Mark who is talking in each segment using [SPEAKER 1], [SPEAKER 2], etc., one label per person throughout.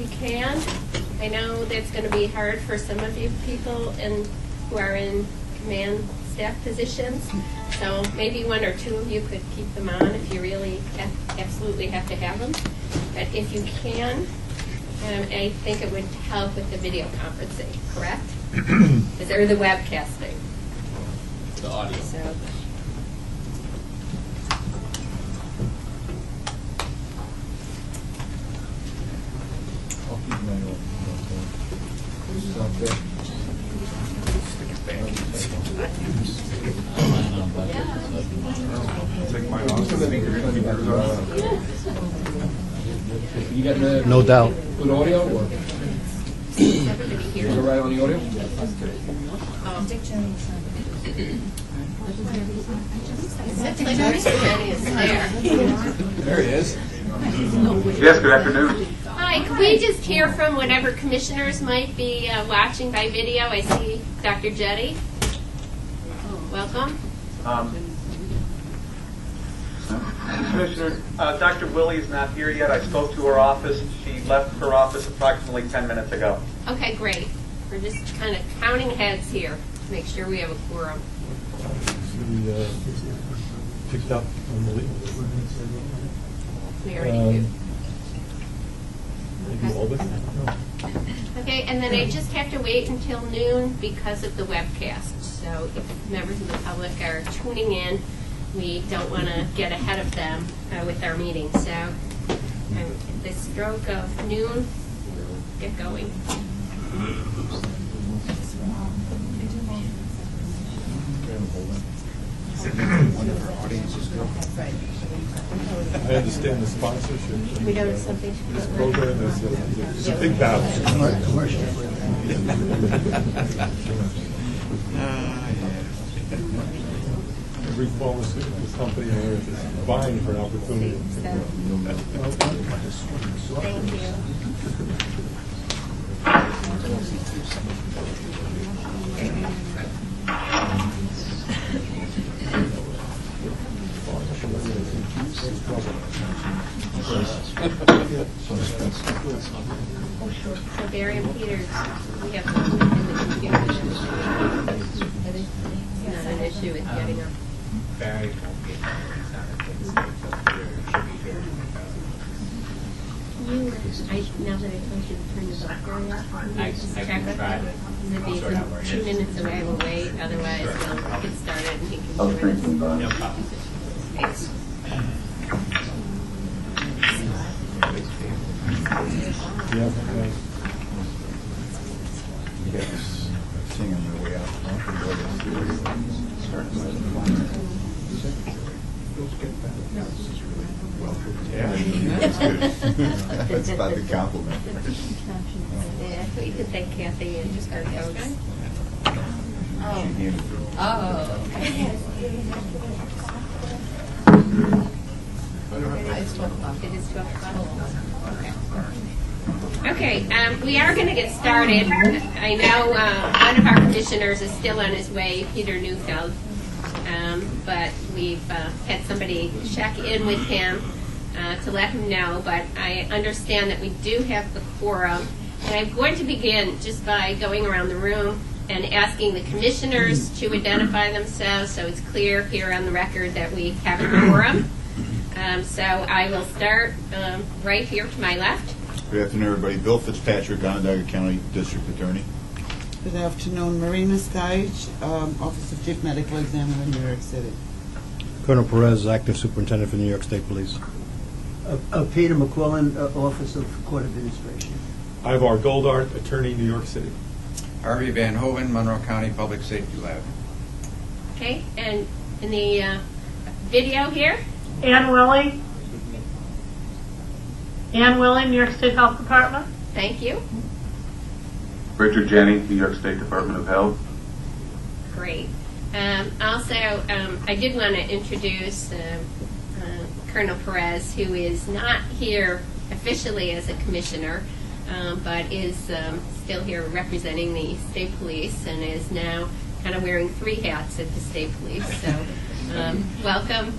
[SPEAKER 1] you can. I know that's going to be hard for some of you people who are in command staff positions. So maybe one or two of you could keep them on if you really absolutely have to have them. But if you can, I think it would help with the video conferencing, correct? Or the webcasting.
[SPEAKER 2] The audio.
[SPEAKER 1] So.
[SPEAKER 2] You got the
[SPEAKER 3] no doubt.
[SPEAKER 2] good audio? Or? Is it right on the audio? There he is.
[SPEAKER 4] Yes, good afternoon.
[SPEAKER 1] Hi, could we just hear from whatever commissioners might be watching by video? I see Dr. Jetty. Welcome.
[SPEAKER 4] Commissioner, Dr. Willie is not here yet. I spoke to her office. She left her office approximately 10 minutes ago.
[SPEAKER 1] Okay, great. We're just kind of counting heads here to make sure we have a quorum.
[SPEAKER 5] We picked up on the
[SPEAKER 1] We already do. Okay, and then I just have to wait until noon because of the webcast. So if members of the public are tuning in, we don't want to get ahead of them with our meeting. So at the stroke of noon, we'll get going.
[SPEAKER 5] I understand the sponsorship.
[SPEAKER 1] We know something.
[SPEAKER 5] This program is a big battle. Every pharmaceutical company on earth is vying for an opportunity.
[SPEAKER 1] Thank you. So Barry and Peters, we have in the computer. Not an issue with getting them.
[SPEAKER 6] Barry won't be here. He's not at the state, but should be here.
[SPEAKER 1] Now that I told you to turn the doctor off,
[SPEAKER 6] I can try it.
[SPEAKER 1] Maybe 2 minutes away, we'll wait. Otherwise, we'll get started and he can join us.
[SPEAKER 6] No problem.
[SPEAKER 1] Thanks.
[SPEAKER 7] That's about the compliment.
[SPEAKER 1] Yeah, I thought you could thank Kathy and just our folks. It's 12 o'clock. It is 12 o'clock. Okay, we are going to get started. I know one of our commissioners is still on his way, Peter Neufeld, but we've had somebody check in with him to let him know, but I understand that we do have the quorum. And I'm going to begin just by going around the room and asking the commissioners to identify themselves so it's clear here on the record that we have a quorum. So I will start right here to my left.
[SPEAKER 7] Good afternoon, everybody. Bill Fitzpatrick, Onondaga County District Attorney.
[SPEAKER 8] Good afternoon, Marina Skych, Office of Chief Medical Examiner in New York City.
[SPEAKER 3] Colonel Perez, Acting Superintendent for New York State Police.
[SPEAKER 9] Peter McQuillan, Office of Court Administration.
[SPEAKER 5] Ivar Goldart, Attorney, New York City.
[SPEAKER 6] Harvey Van Hoven, Monroe County Public Safety Lab.
[SPEAKER 1] Okay, and in the video here,
[SPEAKER 10] Ann Willie, New York State Health Department.
[SPEAKER 1] thank you.
[SPEAKER 4] Richard Jenny, New York State Department of Health.
[SPEAKER 1] Great. Also, I did want to introduce Colonel Perez, who is not here officially as a commissioner, but is still here representing the state police and is now kind of wearing 3 hats at the state police. So welcome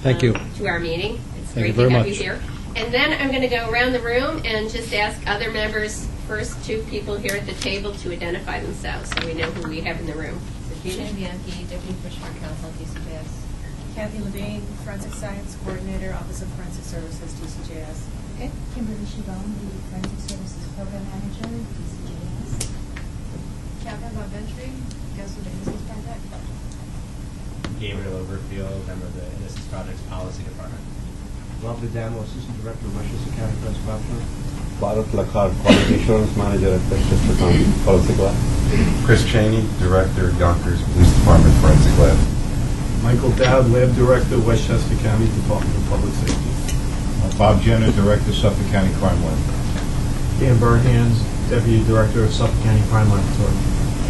[SPEAKER 3] Thank you.
[SPEAKER 1] to our meeting. It's
[SPEAKER 3] Thank
[SPEAKER 1] great
[SPEAKER 3] you very
[SPEAKER 1] to have
[SPEAKER 3] much.
[SPEAKER 1] you here. And then I'm going to go around the room and just ask other members, first two people here at the table, to identify themselves so we know who we have in the room.
[SPEAKER 2] Jen Bianchi, Deputy Commissioner Counsel, DCJS.
[SPEAKER 11] Kathy Levine, Forensic Science Coordinator, Office of Forensic Services, DCJS.
[SPEAKER 1] Okay.
[SPEAKER 2] Kimberly Chabon, the Forensic Services Program Manager, DCJS. Catherine Bob-Ventry, Counsel of the Innocence Project.
[SPEAKER 6] Gabriel Overfield, member of the Innocence Project's Policy Department.
[SPEAKER 3] Rob Damo, Assistant Director of Westchester County Forensic Laboratory.
[SPEAKER 12] Bharat Lakhar, Quality Assurance Manager at Westchester County Forensic Lab.
[SPEAKER 13] Chris Cheney, Director, Yonkers Police Department Forensic Lab.
[SPEAKER 5] Michael Dowd, Lab Director, Westchester County Department of Public Safety.
[SPEAKER 7] Bob Jenner, Director, Suffolk County Crime Lab.
[SPEAKER 3] Dan Burhans, Deputy Director of Suffolk County Crime Laboratory.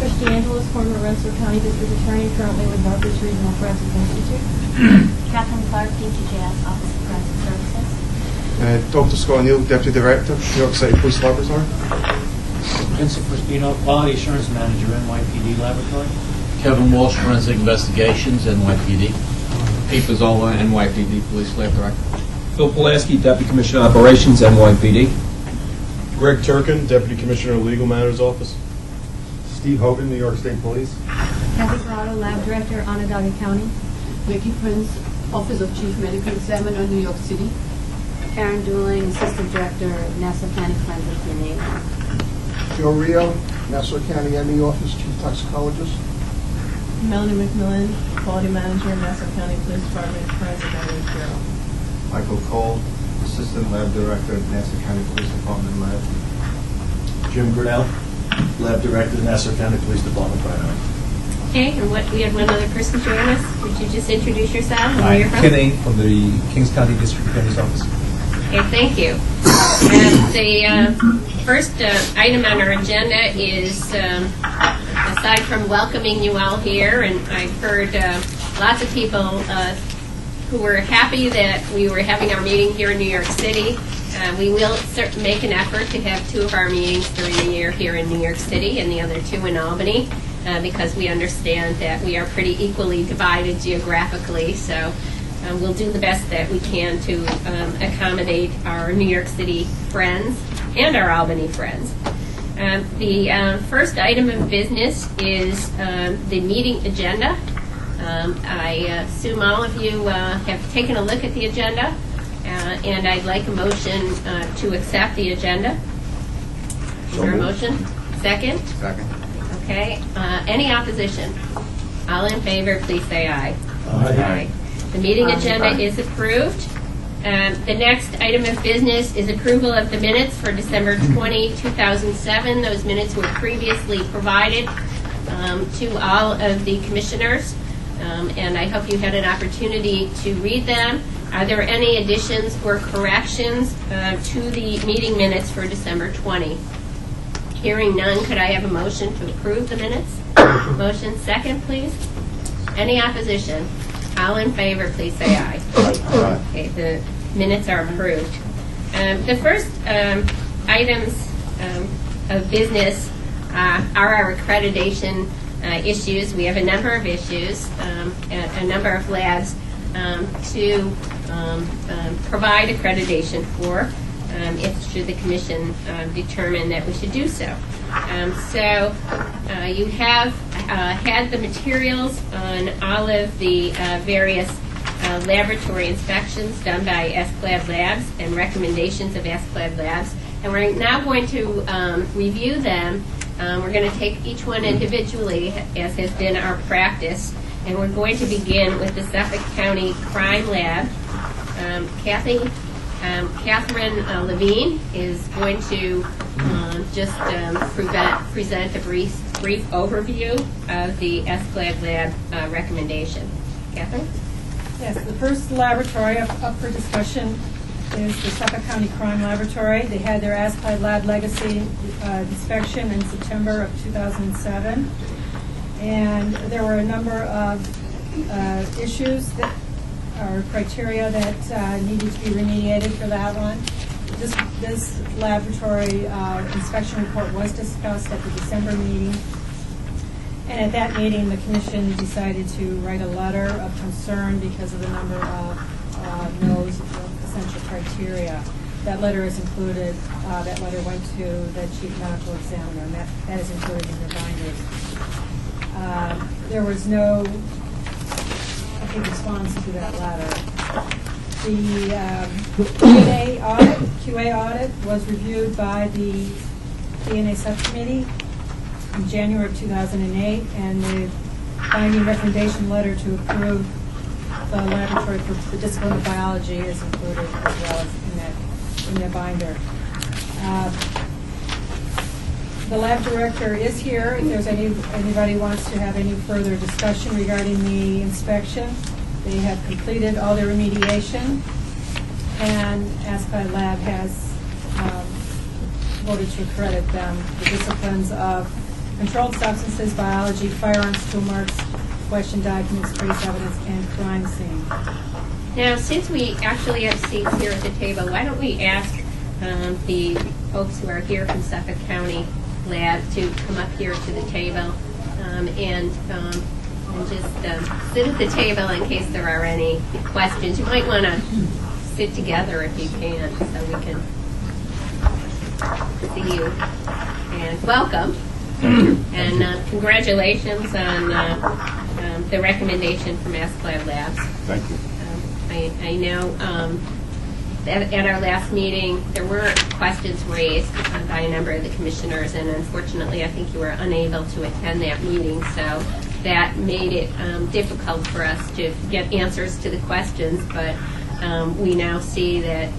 [SPEAKER 2] Christy Angeles, former Rensselaer County District Attorney, currently with Northeast Regional Forensic Institute. Catherine Clark, DCJS, Office of Forensic Services.
[SPEAKER 14] Dr. Scott O'Neill, Deputy Director, New York City Police Laboratory.
[SPEAKER 15] Vincent Crispino, Quality Assurance Manager, NYPD Laboratory.
[SPEAKER 16] Kevin Walsh, Forensic Investigations, NYPD.
[SPEAKER 17] Pete Pizzola, NYPD Police Lab Director.
[SPEAKER 18] Phil Pulaski, Deputy Commissioner Operations, NYPD.
[SPEAKER 5] Greg Turkin, Deputy Commissioner of Legal Matters Office.
[SPEAKER 14] Steve Hogan, New York State Police.
[SPEAKER 2] Kathy Corrado, Lab Director, Onondaga County.
[SPEAKER 19] Vicki Prince, Office of Chief Medical Examiner, New York City.
[SPEAKER 20] Karen Dooling, Assistant Director, Nassau County Forensic DNA.
[SPEAKER 14] Joe Rio, Nassau County ME Office Chief Toxicologist.
[SPEAKER 11] Melanie McMillan, Quality Manager, Nassau County Police Department, Forensic Evidence Bureau.
[SPEAKER 14] Michael Cole, Assistant Lab Director, Nassau County Police Department Lab.
[SPEAKER 18] Jim Grinnell, Lab Director, Nassau County Police Department Primary.
[SPEAKER 1] Okay, and we had one other person join us. Would you just introduce yourself and where you're from?
[SPEAKER 18] Ken Ain from the Kings County District Attorney's Office.
[SPEAKER 1] Okay, thank you. The first item on our agenda is, aside from welcoming you all here, and I've heard lots of people who were happy that we were having our meeting here in New York City. We will make an effort to have 2 of our meetings during the year here in New York City and the other 2 in Albany, because we understand that we are pretty equally divided geographically. So we'll do the best that we can to accommodate our New York City friends and our Albany friends. The first item of business is the meeting agenda. I assume all of you have taken a look at the agenda, and I'd like a motion to accept the agenda. Is there a motion? Second?
[SPEAKER 17] Second.
[SPEAKER 1] Okay. Any opposition? All in favor, please say aye.
[SPEAKER 18] Aye.
[SPEAKER 1] The meeting agenda is approved. The next item of business is approval of the minutes for December 20, 2007. Those minutes were previously provided to all of the commissioners, and I hope you had an opportunity to read them. Are there any additions or corrections to the meeting minutes for December 20? Hearing none, could I have a motion to approve the minutes? Motion second, please. Any opposition? All in favor, please say aye.
[SPEAKER 7] Aye.
[SPEAKER 1] Okay, the minutes are approved. The first items of business are our accreditation issues. We have a number of issues, a number of labs to provide accreditation for, if should the commission determine that we should do so. You have had the materials on all of the various laboratory inspections done by SCLAB Labs and recommendations of SCLAB Labs, and we're now going to review them. We're going to take each one individually, as has been our practice, and we're going to begin with the Suffolk County Crime Lab. Catherine Levine is going to just present a brief overview of the SCLAB Lab recommendation. Catherine?
[SPEAKER 11] Yes, the first laboratory up for discussion is the Suffolk County Crime Laboratory. They had their SCLAB Lab Legacy inspection in September of 2007. And there were a number of issues that or criteria that needed to be remediated for that one. This laboratory inspection report was discussed at the December meeting. And at that meeting, the commission decided to write a letter of concern because of the number of no's, essential criteria. That letter is included, that letter went to the chief medical examiner, and that is included in the binders. There was no, I think, response to that letter. The QA audit was reviewed by the DNA subcommittee in January of 2008, and the binding recommendation letter to approve the laboratory for the discipline of biology is included as well as in that binder. The lab director is here. If there's anybody wants to have any further discussion regarding the inspection, they have completed all their remediation, and ASPI Lab has voted to accredit them the disciplines of controlled substances, biology, firearms, tool marks, question documents, trace evidence, and crime scene.
[SPEAKER 1] Now, since we actually have seats here at the table, why don't we ask the folks who are here from Suffolk County Lab to come up here to the table and just sit at the table in case there are any questions. You might want to sit together if you can, so we can see you. And welcome. And congratulations on the recommendation from ASPI Labs.
[SPEAKER 7] Thank you.
[SPEAKER 1] I know at our last meeting there were questions raised by a number of the commissioners, and unfortunately I think you were unable to attend that meeting, so that made it difficult for us to get answers to the questions, but we now see that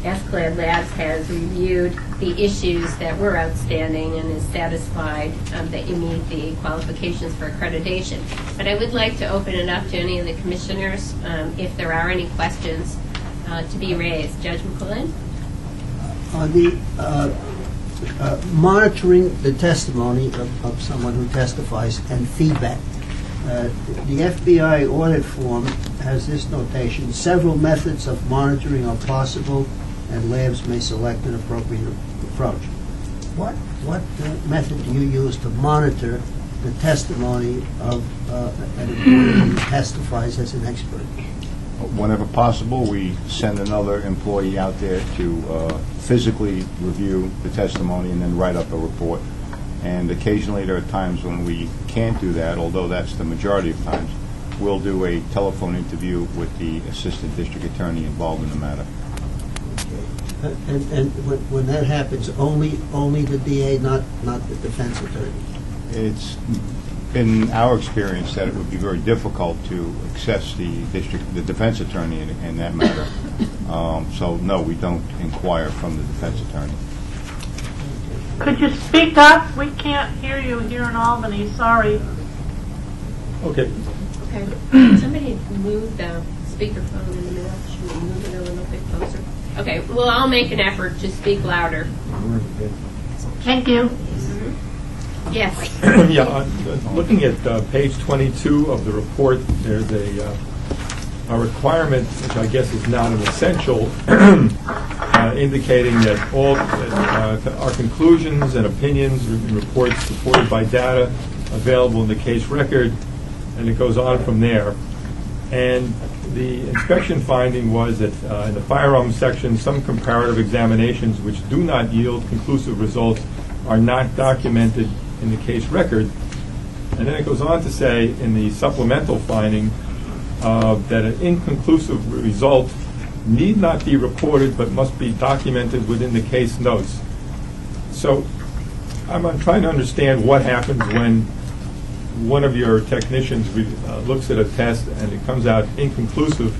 [SPEAKER 1] ASPI Labs has reviewed the issues that were outstanding and is satisfied that you meet the qualifications for accreditation. But I would like to open it up to any of the commissioners if there are any questions to be raised. Judge McQuillan?
[SPEAKER 9] Monitoring the testimony of someone who testifies and feedback. The FBI audit form has this notation: several methods of monitoring are possible, and labs may select an appropriate approach. What method do you use to monitor the testimony of an employee who testifies as an expert?
[SPEAKER 7] Whenever possible, we send another employee out there to physically review the testimony and then write up a report. And occasionally there are times when we can't do that, although that's the majority of times. We'll do a telephone interview with the assistant district attorney involved in the matter.
[SPEAKER 9] And when that happens, only the DA, not the defense attorney?
[SPEAKER 7] It's been our experience that it would be very difficult to access the defense attorney in that matter. So no, we don't inquire from the defense attorney.
[SPEAKER 10] Could you speak up? We can't hear you here in Albany. Sorry.
[SPEAKER 5] Okay.
[SPEAKER 1] Okay. Somebody move the speakerphone in the middle. Should we move it a little bit closer? Okay. Well, I'll make an effort to speak louder.
[SPEAKER 10] Thank you.
[SPEAKER 1] Yes.
[SPEAKER 5] Yeah, looking at page 22 of the report, there's a requirement, which I guess is not an essential, indicating that all our conclusions and opinions and reports supported by data available in the case record, and it goes on from there. And the inspection finding was that in the firearms section, some comparative examinations which do not yield conclusive results are not documented in the case record. And then it goes on to say in the supplemental finding that an inconclusive result need not be reported but must be documented within the case notes. So I'm trying to understand what happens when one of your technicians looks at a test and it comes out inconclusive,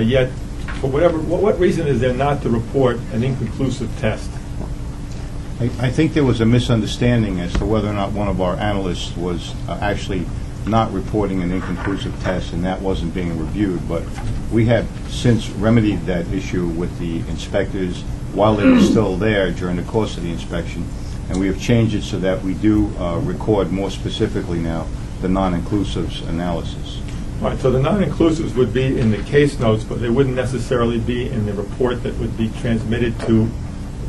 [SPEAKER 5] yet for what reason is there not to report an inconclusive test?
[SPEAKER 7] I think there was a misunderstanding as to whether or not one of our analysts was actually not reporting an inconclusive test, and that wasn't being reviewed. But we have since remedied that issue with the inspectors while they were still there during the course of the inspection, and we have changed it so that we do record more specifically now the non-inclusives analysis.
[SPEAKER 5] All right, so the non-inclusives would be in the case notes, but they wouldn't necessarily be in the report that would be transmitted to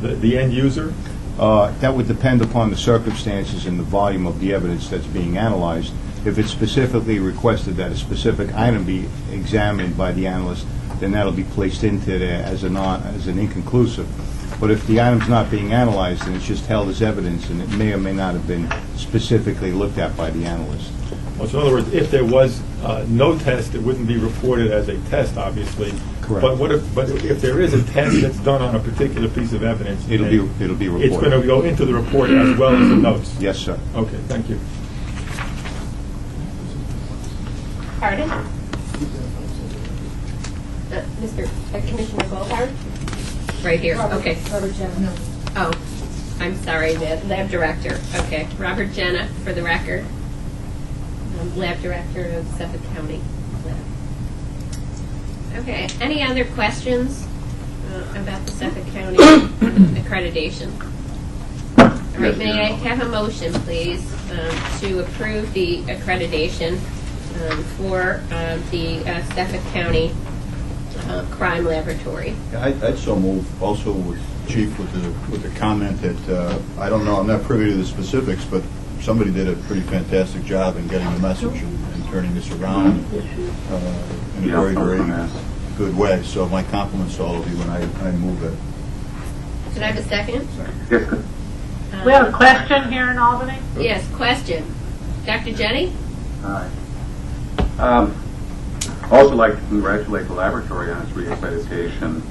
[SPEAKER 5] the end user?
[SPEAKER 7] That would depend upon the circumstances and the volume of the evidence that's being analyzed. If it's specifically requested that a specific item be examined by the analyst, then that'll be placed into there as an inconclusive. But if the item's not being analyzed and it's just held as evidence, and it may or may not have been specifically looked at by the analyst.
[SPEAKER 5] Well, so in other words, if there was no test, it wouldn't be reported as a test, obviously.
[SPEAKER 7] Correct.
[SPEAKER 5] But if there is a test that's done on a particular piece of evidence,
[SPEAKER 7] It'll be reported.
[SPEAKER 5] It's going to go into the report as well as the notes.
[SPEAKER 7] Yes, sir.
[SPEAKER 5] Okay, thank you.
[SPEAKER 1] Pardon? Commissioner Goldhart? Right here, okay.
[SPEAKER 2] Robert Jenna.
[SPEAKER 1] Oh, I'm sorry, the lab director. Okay, Robert Jenna, for the record. Lab director of Suffolk County Lab. Okay, any other questions about the Suffolk County accreditation? All right, may I have a motion, please, to approve the accreditation for the Suffolk County Crime Laboratory?
[SPEAKER 21] I'd so move. Also, with Chief, with the comment that I don't know, I'm not privy to the specifics, but somebody did a pretty fantastic job in getting the message and turning this around in a very, very good way. So my compliments to all of you, and I move it.
[SPEAKER 1] Could I have a second?
[SPEAKER 21] Yes.
[SPEAKER 10] We have a question here in Albany.
[SPEAKER 1] Yes, question. Dr. Jenny?
[SPEAKER 22] Hi. Also like to congratulate the laboratory on its reaccreditation.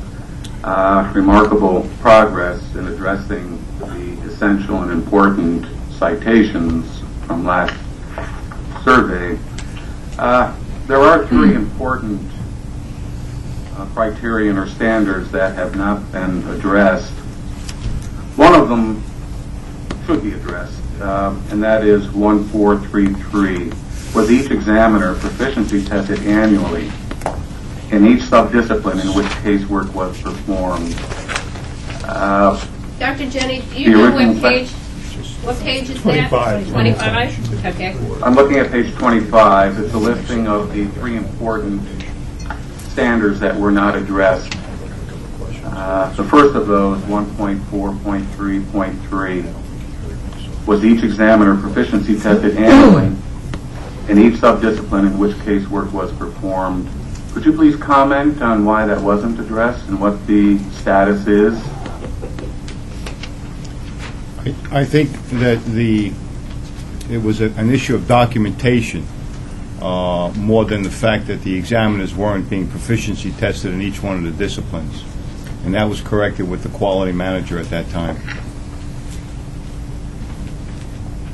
[SPEAKER 22] Remarkable progress in addressing the essential and important citations from last survey. There are three important criterion or standards that have not been addressed. One of them should be addressed, and that is 1433. Was each examiner proficiency tested annually in each subdiscipline in which casework was performed?
[SPEAKER 1] Dr. Jenny, do you know what page is
[SPEAKER 5] 25.
[SPEAKER 1] that? 25? Okay.
[SPEAKER 22] I'm looking at page 25. It's a listing of the three important standards that were not addressed. The first of those, 1.4.3.3, was each examiner proficiency tested annually in each subdiscipline in which casework was performed. Could you please comment on why that wasn't addressed and what the status is?
[SPEAKER 7] I think that it was an issue of documentation more than the fact that the examiners weren't being proficiency tested in each one of the disciplines. And that was corrected with the quality manager at that time.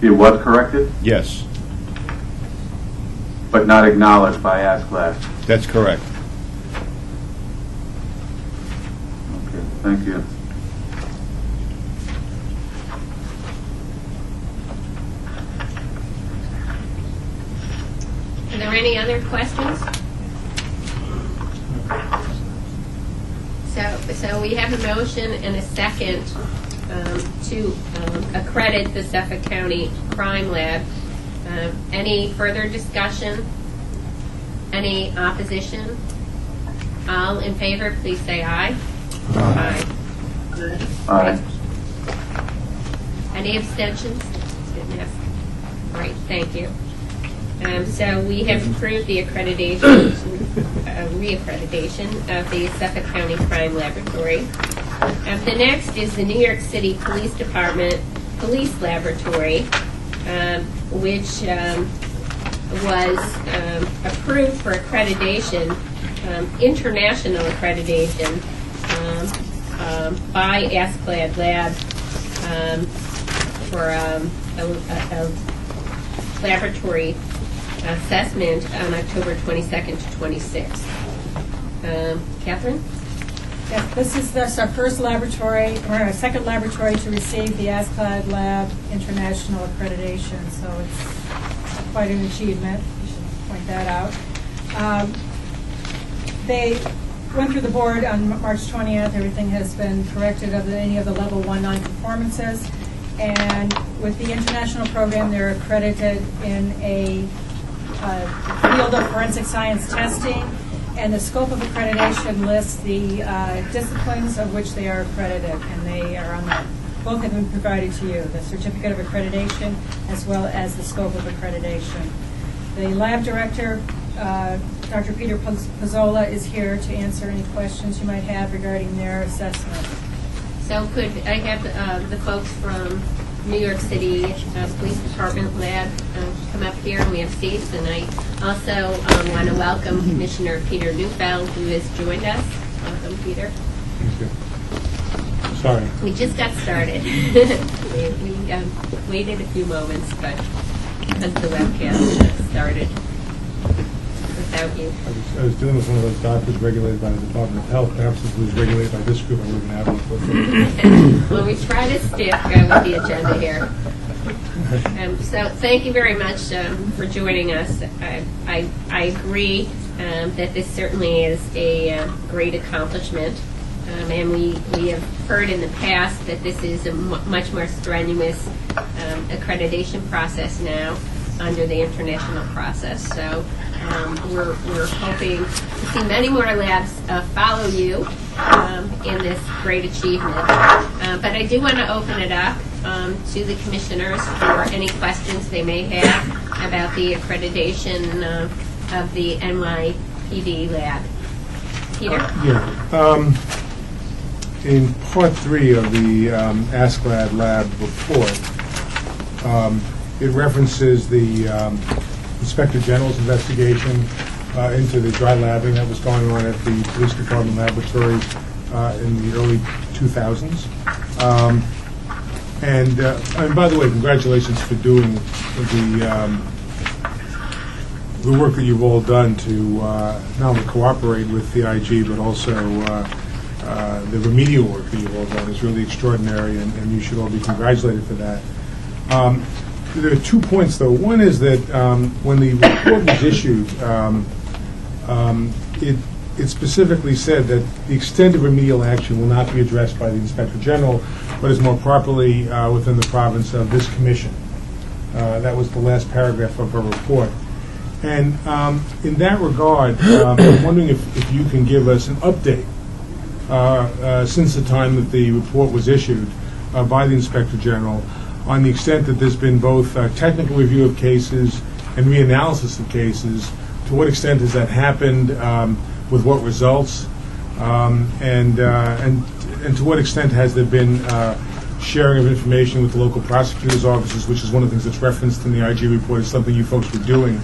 [SPEAKER 22] It was corrected?
[SPEAKER 7] Yes.
[SPEAKER 22] But not acknowledged by ASCLAS?
[SPEAKER 7] That's correct.
[SPEAKER 22] Okay, thank you.
[SPEAKER 1] Are there any other questions? So we have a motion and a second to accredit the Suffolk County Crime Lab. Any further discussion? Any opposition? All in favor, please say aye. Aye.
[SPEAKER 22] Aye.
[SPEAKER 1] Any abstentions? Didn't ask. All right, thank you. So we have approved the accreditation, reaccreditation of the Suffolk County Crime Laboratory. The next is the New York City Police Department Police Laboratory, which was approved for accreditation, international accreditation by ASCLAD Lab for a laboratory assessment on October 22nd to 26th. Catherine?
[SPEAKER 11] Yes, this is our first laboratory, or our second laboratory to receive the ASCLAD Lab International Accreditation, so it's quite an achievement. You should point that out. They went through the board on March 20th. Everything has been corrected of any of the level 1 non-conformances. And with the international program, they're accredited in a field of forensic science testing, and the scope of accreditation lists the disciplines of which they are accredited, and they are on the, both have been provided to you, the certificate of accreditation as well as the scope of accreditation. The lab director Dr. Peter Pazzola is here to answer any questions you might have regarding their assessment.
[SPEAKER 1] So could I have the folks from New York City Police Department lab come up here, and we have seats, and I also want to welcome Commissioner Peter Neufeld, who has joined us. Welcome, Peter.
[SPEAKER 5] Thank you. Sorry.
[SPEAKER 1] We just got started. we waited a few moments, but because the webcast started without you.
[SPEAKER 5] I was dealing with one of those doctors regulated by the Department of Health. Perhaps if it was regulated by this group, I wouldn't have it.
[SPEAKER 1] Well, we try to stick with the agenda here. So thank you very much for joining us. I agree that this certainly is a great accomplishment. And we have heard in the past that this is a much more strenuous accreditation process now under the international process. So we're hoping to see many more labs follow you in this great achievement. But I do want to open it up to the commissioners for any questions they may have about the accreditation of the NYPD lab. Peter?
[SPEAKER 5] Yeah. In Part 3 of the ASCLAD lab report, it references the Inspector General's investigation into the dry labbing that was going on at the Police Department Laboratories in the early 2000s. And by the way, congratulations for doing the work that you've all done to not only cooperate with the IG, but also the remedial work that you've all done is really extraordinary, and you should all be congratulated for that. There are 2 points, though. One is that when the report was issued, it specifically said that the extent of remedial action will not be addressed by the Inspector General, but is more properly within the province of this commission. That was the last paragraph of her report. And in that regard, I'm wondering if you can give us an update since the time that the report was issued by the Inspector General on the extent that there's been both technical review of cases and reanalysis of cases. To what extent has that happened? With what results? And to what extent has there been sharing of information with the local prosecutors' offices, which is one of the things that's referenced in the IG report, is something you folks were doing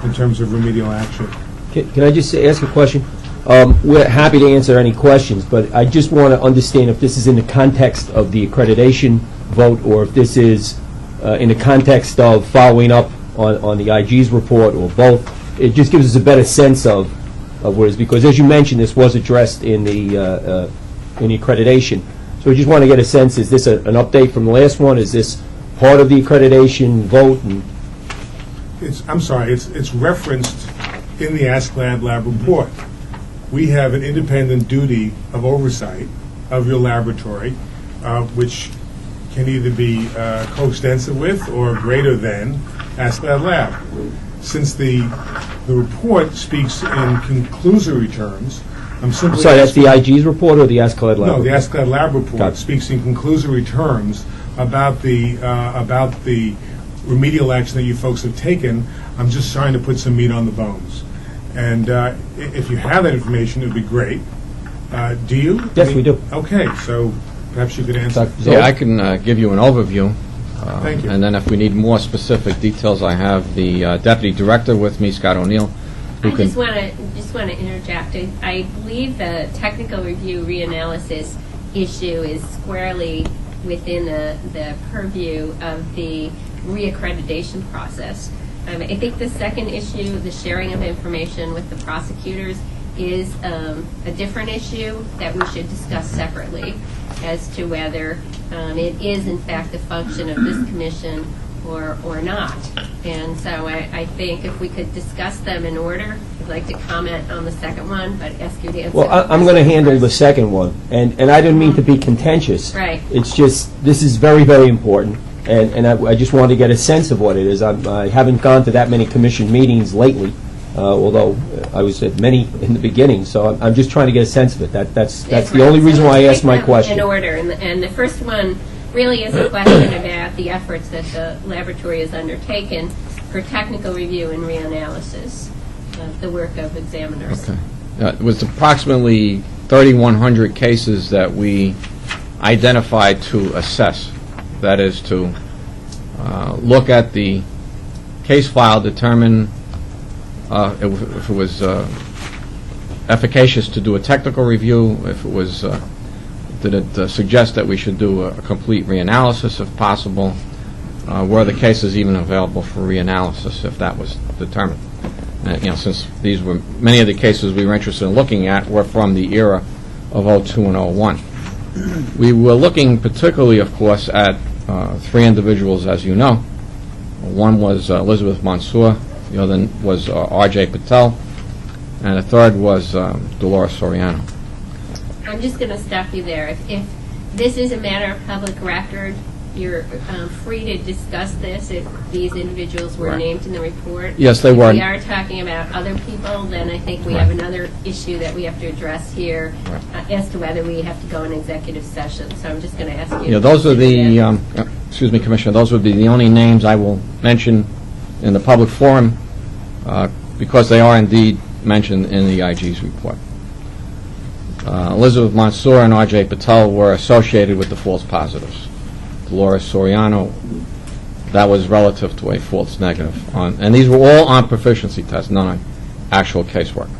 [SPEAKER 5] in terms of remedial action?
[SPEAKER 4] Can I just ask a question? We're happy to answer any questions, but I just want to understand if this is in the context of the accreditation vote, or if this is in the context of following up on the IG's report, or both. It just gives us a better sense of what it is, because as you mentioned, this was addressed in the accreditation. So we just want to get a sense, is this an update from the last one? Is this part of the accreditation vote? And
[SPEAKER 5] it's referenced in the ASCLAD lab report. We have an independent duty of oversight of your laboratory, which can either be coextensive with or greater than ASCLAD lab. Since the report speaks in conclusory terms, I'm simply
[SPEAKER 4] sorry, that's the IG's report or the ASCLAD lab?
[SPEAKER 5] No, the ASCLAD lab report speaks in conclusory terms about the remedial action that you folks have taken. I'm just trying to put some meat on the bones. And if you have that information, it would be great. Do you?
[SPEAKER 4] Yes, we do.
[SPEAKER 5] Okay, so perhaps you could answer.
[SPEAKER 17] Yeah, I can give you an overview.
[SPEAKER 5] Thank you.
[SPEAKER 17] And then if we need more specific details, I have the Deputy Director with me, Scott O'Neill.
[SPEAKER 1] I just want to interject. I believe the technical review reanalysis issue is squarely within the purview of the reaccreditation process. I think the second issue, the sharing of information with the prosecutors, is a different issue that we should discuss separately as to whether it is in fact a function of this commission or not. And so I think if we could discuss them in order, I'd like to comment on the second one, but ask you to answer.
[SPEAKER 4] Well, I'm going to handle the second one, and I didn't mean to be contentious.
[SPEAKER 1] Right.
[SPEAKER 4] It's just, this is very, very important, and I just want to get a sense of what it is. I haven't gone to that many commission meetings lately, although I was at many in the beginning, so I'm just trying to get a sense of it. That's the only reason why I asked my question.
[SPEAKER 1] In order, and the first one really is a question about the efforts that the laboratory has undertaken for technical review and reanalysis. the work of examiners.
[SPEAKER 17] Okay. It was approximately 3,100 cases that we identified to assess. That is to look at the case file, determine if it was efficacious to do a technical review, if it was, did it suggest that we should do a complete reanalysis if possible, were the cases even available for reanalysis if that was determined. Since these were, many of the cases we were interested in looking at were from the era of 02 and 01. We were looking particularly, of course, at three individuals, as you know. One was Elizabeth Mansour, the other was R.J. Patel, and the third was Dolores Soriano.
[SPEAKER 1] I'm just going to stop you there. If this is a matter of public record, you're free to discuss this if these individuals were named in the report.
[SPEAKER 17] Yes, they were.
[SPEAKER 1] If we are talking about other people, then I think we have another issue that we have to address here as to whether we have to go in executive session. So I'm just going to ask you.
[SPEAKER 17] Yeah, those are the, excuse me, Commissioner, those would be the only names I will mention in the public forum because they are indeed mentioned in the IG's report. Elizabeth Mansour and R.J. Patel were associated with the false positives. Dolores Soriano, that was relative to a false negative. And these were all on proficiency tests, none on actual casework.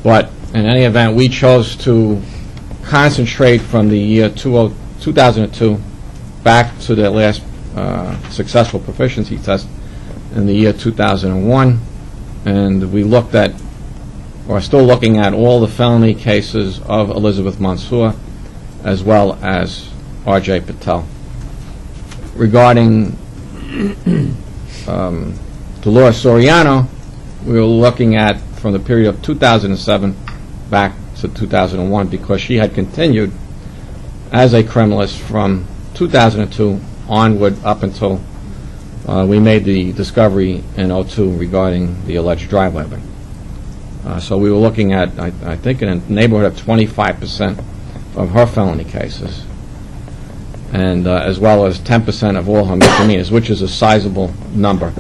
[SPEAKER 17] But in any event, we chose to concentrate from the year 2002 back to the last successful proficiency test in the year 2001. And we looked at, or are still looking at, all the felony cases of Elizabeth Mansour as well as R.J. Patel. Regarding Dolores Soriano, we were looking at from the period of 2007 back to 2001 because she had continued as a criminalist from 2002 onward up until we made the discovery in 02 regarding the alleged drive labeling. So we were looking at, I think, in the neighborhood of 25% of her felony cases, and as well as 10% of all her misdemeanors, which is a sizable number.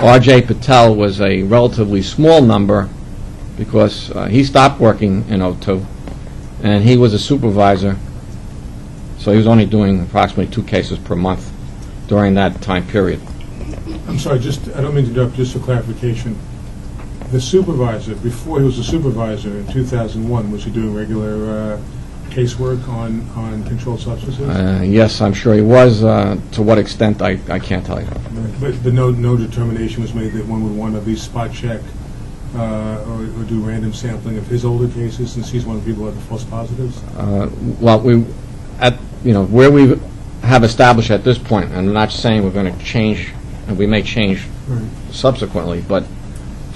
[SPEAKER 17] R.J. Patel was a relatively small number because he stopped working in 02, and he was a supervisor, so he was only doing approximately 2 cases per month during that time period.
[SPEAKER 6] I'm sorry, I don't mean to interrupt, just for clarification. The supervisor, before he was a supervisor in 2001, was he doing regular casework on controlled substances?
[SPEAKER 17] Yes, I'm sure he was. To what extent, I can't tell you.
[SPEAKER 6] But no determination was made that one would want to at least spot check or do random sampling of his older cases, since he's one of the people who had the false positives?
[SPEAKER 17] Well, where we have established at this point, and I'm not saying we're going to change, and we may change subsequently, but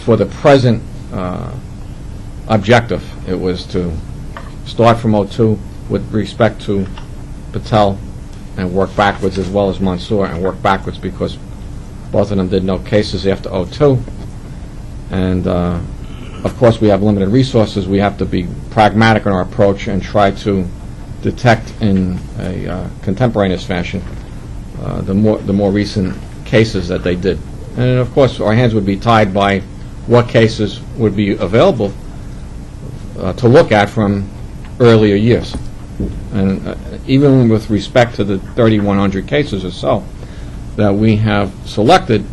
[SPEAKER 17] for the present objective, it was to start from 02 with respect to Patel and work backwards, as well as Mansour, and work backwards because both of them did no cases after 02. And of course we have limited resources. We have to be pragmatic in our approach and try to detect in a contemporaneous fashion the more recent cases that they did. And of course our hands would be tied by what cases would be available to look at from earlier years. And even with respect to the 3,100 cases or so that we have selected,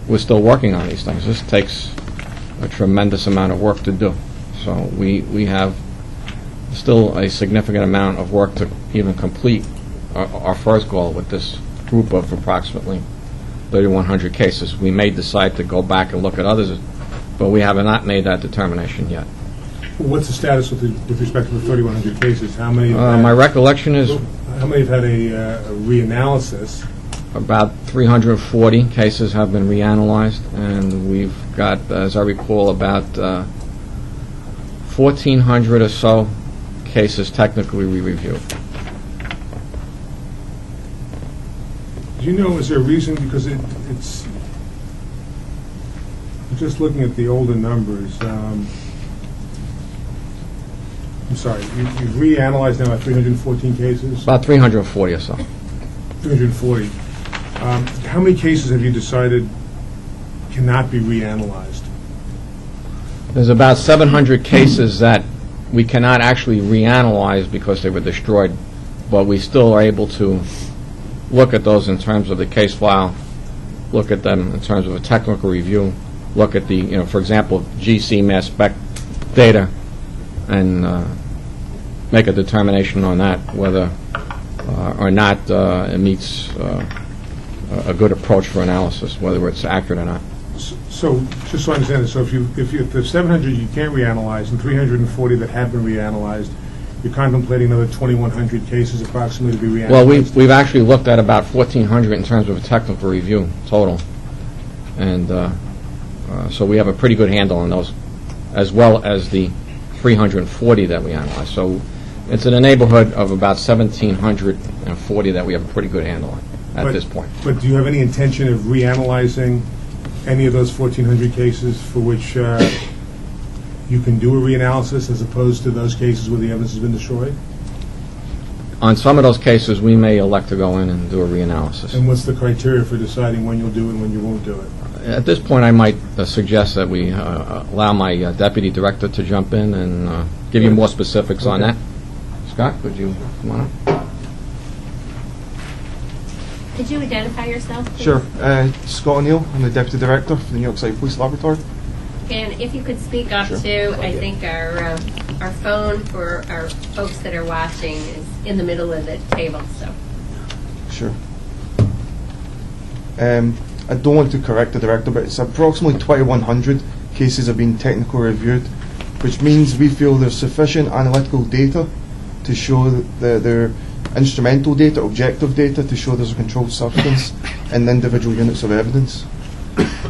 [SPEAKER 17] we're still working on these things. This takes a tremendous amount of work to do. So we have still a significant amount of work to even complete our first goal with this group of approximately 3,100 cases. We may decide to go back and look at others, but we have not made that determination yet.
[SPEAKER 6] What's the status with respect to the 3,100 cases? How many?
[SPEAKER 17] My recollection is...
[SPEAKER 6] How many have had a reanalysis?
[SPEAKER 17] About 340 cases have been reanalyzed, and we've got, as I recall, about 1,400 or so cases technically re-reviewed.
[SPEAKER 6] Do you know, is there a reason? Because it's... Just looking at the older numbers... I'm sorry, you've reanalyzed now at 314 cases?
[SPEAKER 17] About 340 or so.
[SPEAKER 6] 340. How many cases have you decided cannot be reanalyzed?
[SPEAKER 17] There's about 700 cases that we cannot actually reanalyze because they were destroyed, but we still are able to look at those in terms of the case file, look at them in terms of a technical review, look at the, for example, GC mass spec data, and make a determination on that, whether or not it meets a good approach for analysis, whether it's accurate or not.
[SPEAKER 6] So, just so I understand this, so if the 700 you can't reanalyze and 340 that have been reanalyzed, you're contemplating another 2,100 cases approximately to be reanalyzed?
[SPEAKER 17] Well, we've actually looked at about 1,400 in terms of a technical review total, and so we have a pretty good handle on those, as well as the 340 that we analyzed. So it's in the neighborhood of about 1,740 that we have a pretty good handle on at this point.
[SPEAKER 6] But do you have any intention of reanalyzing any of those 1,400 cases for which you can do a reanalysis as opposed to those cases where the evidence has been destroyed?
[SPEAKER 17] On some of those cases, we may elect to go in and do a reanalysis.
[SPEAKER 6] And what's the criteria for deciding when you'll do it and when you won't do it?
[SPEAKER 17] At this point, I might suggest that we allow my deputy director to jump in and give you more specifics on that. Scott, could you come on up?
[SPEAKER 1] Could you identify yourself, please?
[SPEAKER 8] Sure. Scott O'Neill. I'm the Deputy Director for the New York City Police Laboratory.
[SPEAKER 1] And if you could speak up
[SPEAKER 8] Sure.
[SPEAKER 1] too, I think our phone for our folks that are watching is in the middle of the table, so.
[SPEAKER 8] Sure. I don't want to correct the Director, but it's approximately 2,100 cases have been technically reviewed, which means we feel there's sufficient analytical data to show that they're instrumental data, objective data, to show there's a controlled substance in the individual units of evidence.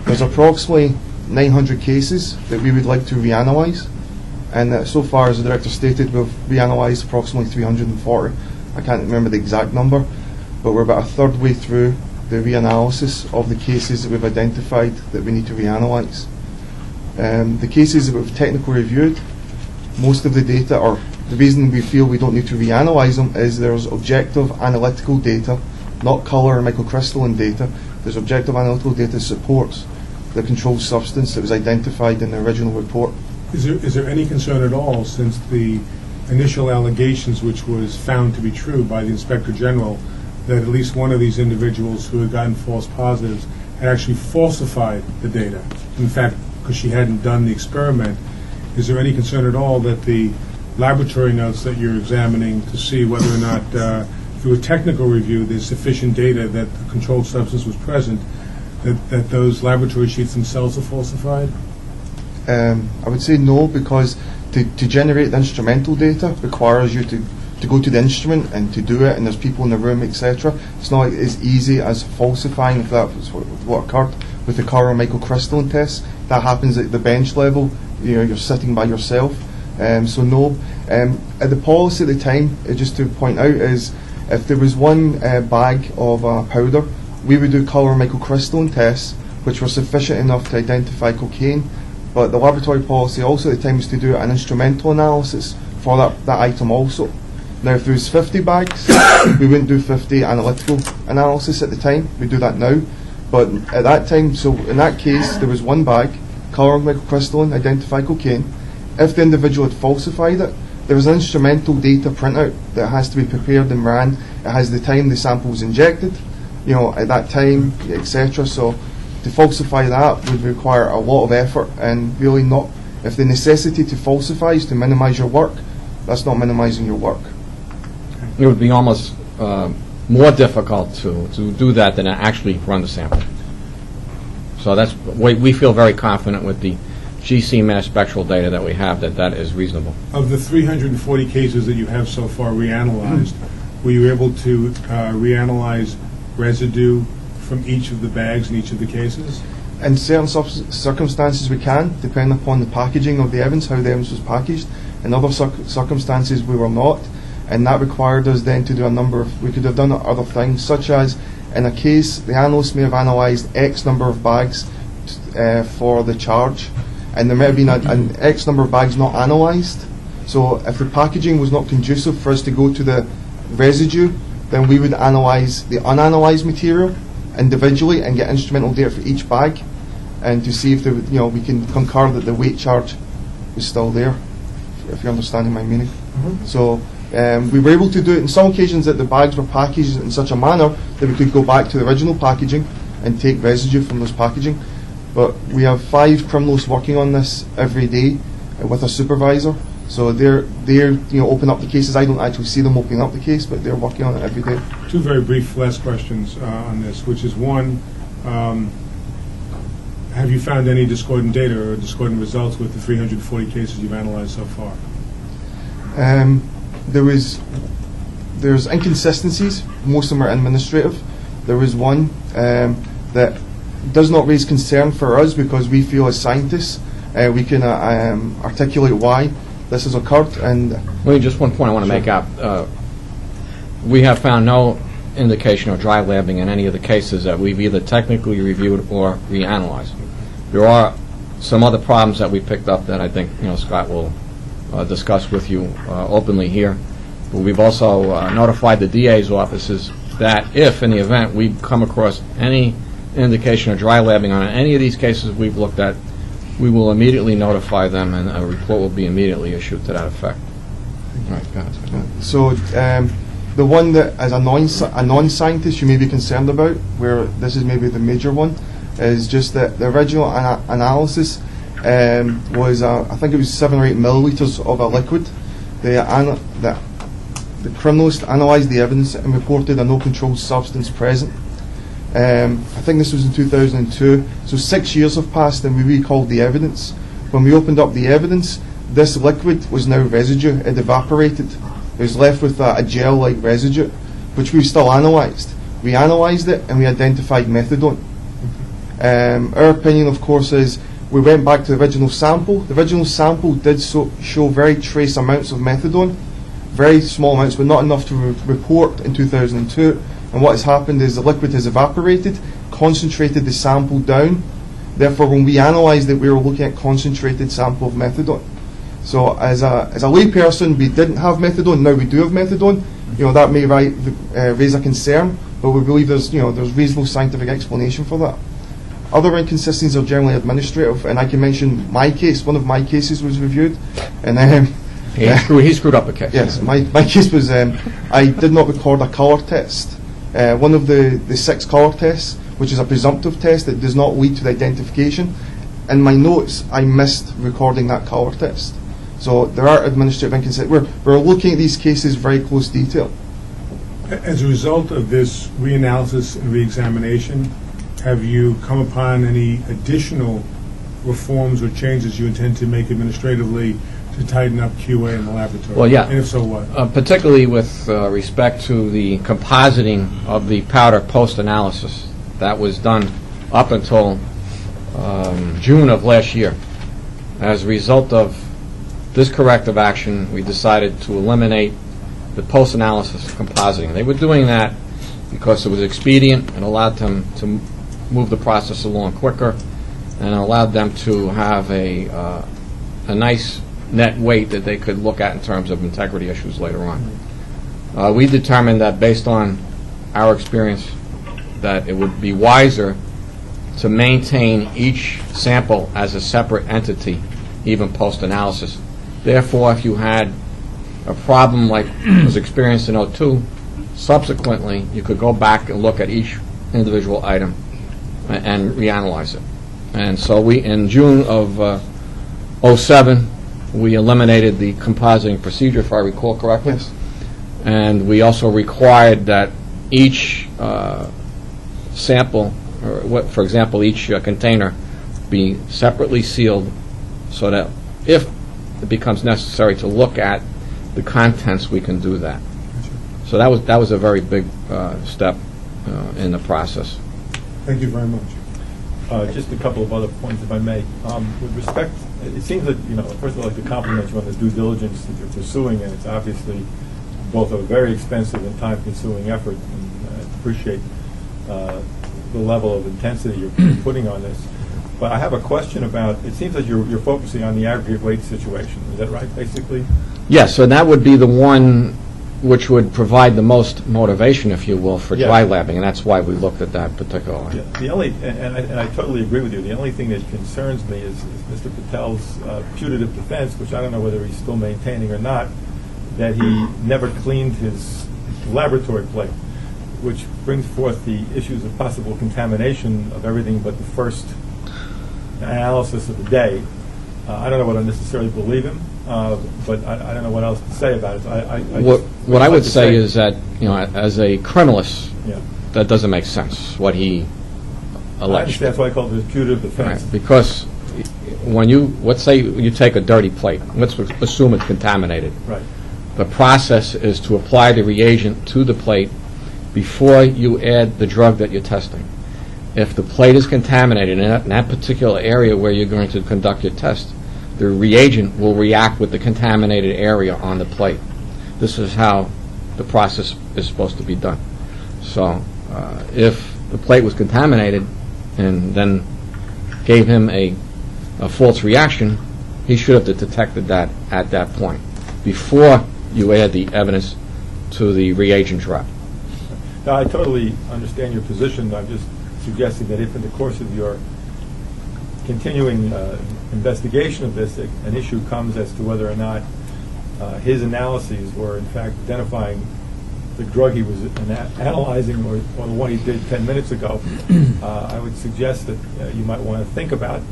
[SPEAKER 8] There's approximately 900 cases that we would like to reanalyze, and so far, as the Director stated, we've reanalyzed approximately 340. I can't remember the exact number, but we're about a third way through the reanalysis of the cases that we've identified that we need to reanalyze. The cases that we've technically reviewed, most of the data, or the reason we feel we don't need to reanalyze them, is there's objective analytical data, not colour or microcrystalline data. There's objective analytical data that supports the controlled substance that was identified in the original report.
[SPEAKER 6] Is there any concern at all, since the initial allegations, which was found to be true by the Inspector General, that at least one of these individuals who had gotten false positives had actually falsified the data? In fact, because she hadn't done the experiment, is there any concern at all that the laboratory notes that you're examining to see whether or not, through a technical review, there's sufficient data that the controlled substance was present, that those laboratory sheets themselves are falsified?
[SPEAKER 8] I would say no, because to generate the instrumental data requires you to go to the instrument and to do it, and there's people in the room, etc. It's not as easy as falsifying, if that was what occurred with the colour microcrystalline tests. That happens at the bench level. You're sitting by yourself. So no. At the policy at the time, just to point out, is if there was one bag of powder, we would do colour microcrystalline tests, which were sufficient enough to identify cocaine. But the laboratory policy also at the time was to do an instrumental analysis for that item also. Now, if there was 50 bags, we wouldn't do 50 analytical analysis at the time. We do that now. But at that time, so in that case, there was one bag, colour microcrystalline, identified cocaine. If the individual had falsified it, there was an instrumental data printout that has to be prepared and ran. It has the time the sample was injected, at that time, etc. So to falsify that would require a lot of effort, and really not. If the necessity to falsify is to minimise your work, that's not minimising your work.
[SPEAKER 17] It would be almost more difficult to do that than to actually run the sample. So that's we feel very confident with the GC mass spectral data that we have that is reasonable.
[SPEAKER 6] Of the 340 cases that you have so far reanalyzed, were you able to reanalyze residue from each of the bags in each of the cases?
[SPEAKER 8] In certain circumstances we can, depending upon the packaging of the evidence, how the evidence was packaged. In other circumstances we were not, and that required us then to do we could have done other things, such as in a case the analyst may have analysed X number of bags for the charge, and there may have been an X number of bags not analysed. So if the packaging was not conducive for us to go to the residue, then we would analyse the unanalysed material individually and get instrumental data for each bag, and to see if we can concur that the weight charge was still there, if you're understanding my meaning. So we were able to do it in some occasions that the bags were packaged in such a manner that we could go back to the original packaging and take residue from those packaging. But we have 5 criminals working on this every day with a supervisor. So they're open up the cases. I don't actually see them opening up the case, but they're working on it every day.
[SPEAKER 6] 2 very brief last questions on this, which is one, have you found any discordant data or discordant results with the 340 cases you've analyzed so far?
[SPEAKER 8] There's inconsistencies. Most of them are administrative. There was one that does not raise concern for us because we feel as scientists we can articulate why this has occurred. And
[SPEAKER 17] just one point I want to make out. We have found no indication of dry labbing in any of the cases that we've either technically reviewed or reanalyzed. There are some other problems that we picked up that I think Scott will discuss with you openly here. But we've also notified the DA's offices that if, in the event, we come across any indication of dry labbing on any of these cases we've looked at, we will immediately notify them, and a report will be immediately issued to that effect. All right, go ahead.
[SPEAKER 8] So the one that, as a non-scientist, you may be concerned about, where this is maybe the major one, is just that the original analysis was, I think it was 7 or 8 milliliters of a liquid. The criminalists analysed the evidence and reported a no-controlled substance present. I think this was in 2002. So 6 years have passed and we recalled the evidence. When we opened up the evidence, this liquid was now residue. It evaporated. It was left with a gel-like residue, which we've still analysed. We analysed it and we identified methadone. Our opinion, of course, is we went back to the original sample. The original sample did show very trace amounts of methadone, very small amounts, but not enough to report in 2002. And what has happened is the liquid has evaporated, concentrated the sample down. Therefore, when we analysed it, we were looking at concentrated sample of methadone. So, as a layperson, we didn't have methadone. Now we do have methadone. That may raise a concern, but we believe there's reasonable scientific explanation for that. Other inconsistencies are generally administrative, and I can mention my case. One of my cases was reviewed, and
[SPEAKER 17] he screwed up a case.
[SPEAKER 8] Yes, my case was I did not record a colour test. One of the 6 colour tests, which is a presumptive test that does not lead to the identification. In my notes, I missed recording that colour test. So there are administrative inconsistencies. We're looking at these cases very close detail.
[SPEAKER 6] As a result of this reanalysis and reexamination, have you come upon any additional reforms or changes you intend to make administratively to tighten up QA in the laboratory?
[SPEAKER 17] Well, yeah.
[SPEAKER 6] And if so, what?
[SPEAKER 17] Particularly with respect to the compositing of the powder post-analysis. That was done up until June of last year. As a result of this corrective action, we decided to eliminate the post-analysis compositing. They were doing that because it was expedient and allowed them to move the process along quicker and allowed them to have a nice net weight that they could look at in terms of integrity issues later on. We determined that based on our experience that it would be wiser to maintain each sample as a separate entity, even post-analysis. Therefore, if you had a problem like was experienced in 02, subsequently you could go back and look at each individual item and reanalyze it. And so we, in June of 07, we eliminated the compositing procedure, if I recall correctly.
[SPEAKER 8] Yes.
[SPEAKER 17] And we also required that each sample, or for example, each container be separately sealed so that if it becomes necessary to look at the contents, we can do that. So that was a very big step in the process.
[SPEAKER 6] Thank you very much.
[SPEAKER 5] Just a couple of other points, if I may. With respect, it seems that, first of all, I'd like to compliment you on the due diligence that you're pursuing, and it's obviously both a very expensive and time-consuming effort, and I appreciate the level of intensity you're putting on this. But I have a question about, it seems that you're focusing on the aggregate weight situation. Is that right, basically?
[SPEAKER 17] Yes, so that would be the one which would provide the most motivation, if you will, for
[SPEAKER 5] Yeah.
[SPEAKER 17] dry labbing, and that's why we looked at that particularly.
[SPEAKER 5] Yeah, the only, and I totally agree with you, the only thing that concerns me is Mr. Patel's putative defense, which I don't know whether he's still maintaining or not, that he never cleaned his laboratory plate, which brings forth the issues of possible contamination of everything but the first analysis of the day. I don't know what I necessarily believe him, but I don't know what else to say about it.
[SPEAKER 17] What I would say is that, as a criminalist,
[SPEAKER 5] Yeah.
[SPEAKER 17] that doesn't make sense, what he alleged.
[SPEAKER 5] That's why I call it a putative defense.
[SPEAKER 17] Right, because let's say you take a dirty plate, let's assume it's contaminated.
[SPEAKER 5] Right.
[SPEAKER 17] The process is to apply the reagent to the plate before you add the drug that you're testing. If the plate is contaminated in that particular area where you're going to conduct your test, the reagent will react with the contaminated area on the plate. This is how the process is supposed to be done. So if the plate was contaminated and then gave him a false reaction, he should have detected that at that point, before you add the evidence to the reagent drop.
[SPEAKER 5] Now, I totally understand your position. I'm just suggesting that if in the course of your continuing investigation of this, an issue comes as to whether or not his analyses were in fact identifying the drug he was analyzing or the one he did 10 minutes ago, I would suggest that you might want to think about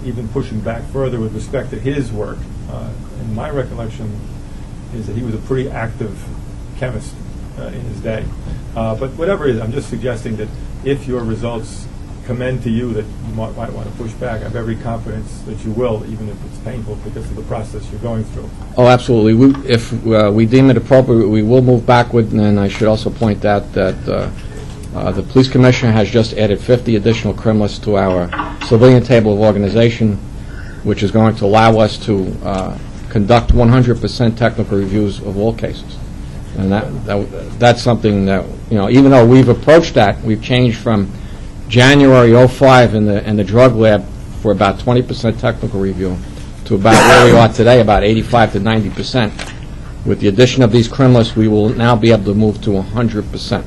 [SPEAKER 5] even pushing back further with respect to his work. And my recollection is that he was a pretty active chemist in his day. But whatever it is, I'm just suggesting that if your results commend to you that you might want to push back, I have every confidence that you will, even if it's painful because of the process you're going through.
[SPEAKER 17] Oh, absolutely. If we deem it appropriate, we will move backward, and I should also point out that the police commissioner has just added 50 additional criminalists to our civilian table of organization, which is going to allow us to conduct 100% technical reviews of all cases. And that's something that, even though we've approached that, we've changed from January 05 in the drug lab for about 20% technical review to about where we are today, about 85 to 90%. With the addition of these criminalists, we will now be able to move to 100%.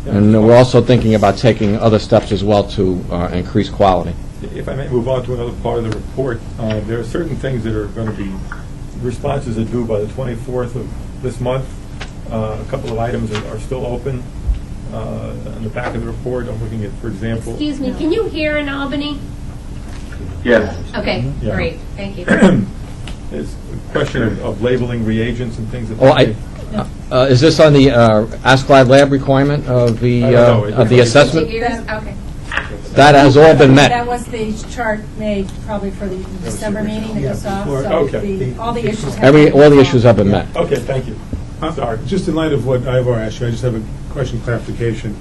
[SPEAKER 17] And we're also thinking about taking other steps as well to increase quality.
[SPEAKER 5] If I may move on to another part of the report, there are certain things that are going to be responses are due by the 24th of this month. A couple of items are still open. On the back of the report, I'm looking at, for example...
[SPEAKER 1] Excuse me, can you hear in Albany?
[SPEAKER 22] Yes.
[SPEAKER 1] Okay,
[SPEAKER 5] Yeah.
[SPEAKER 1] great, thank you.
[SPEAKER 5] There's a question of labeling reagents and things.
[SPEAKER 17] Is this on the ASCLID lab requirement of the assessment?
[SPEAKER 1] Okay.
[SPEAKER 17] That has all been met.
[SPEAKER 11] That was the chart made probably for the December meeting that you saw. So
[SPEAKER 5] Okay.
[SPEAKER 11] all the issues have been
[SPEAKER 17] All the issues have been met.
[SPEAKER 5] Okay, thank you. Sorry.
[SPEAKER 6] Just in light of what Ivor asked you, I just have a question clarification.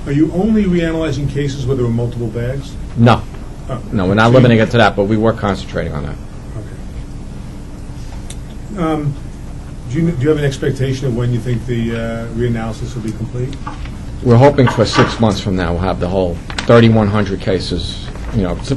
[SPEAKER 6] Are you only reanalyzing cases where there were multiple bags?
[SPEAKER 17] No.
[SPEAKER 6] Oh.
[SPEAKER 17] No, we're not limiting it to that, but we were concentrating on that.
[SPEAKER 6] Okay. Do you have an expectation of when you think the reanalysis will be complete?
[SPEAKER 17] We're hoping for 6 months from now we'll have the whole 3,100 cases,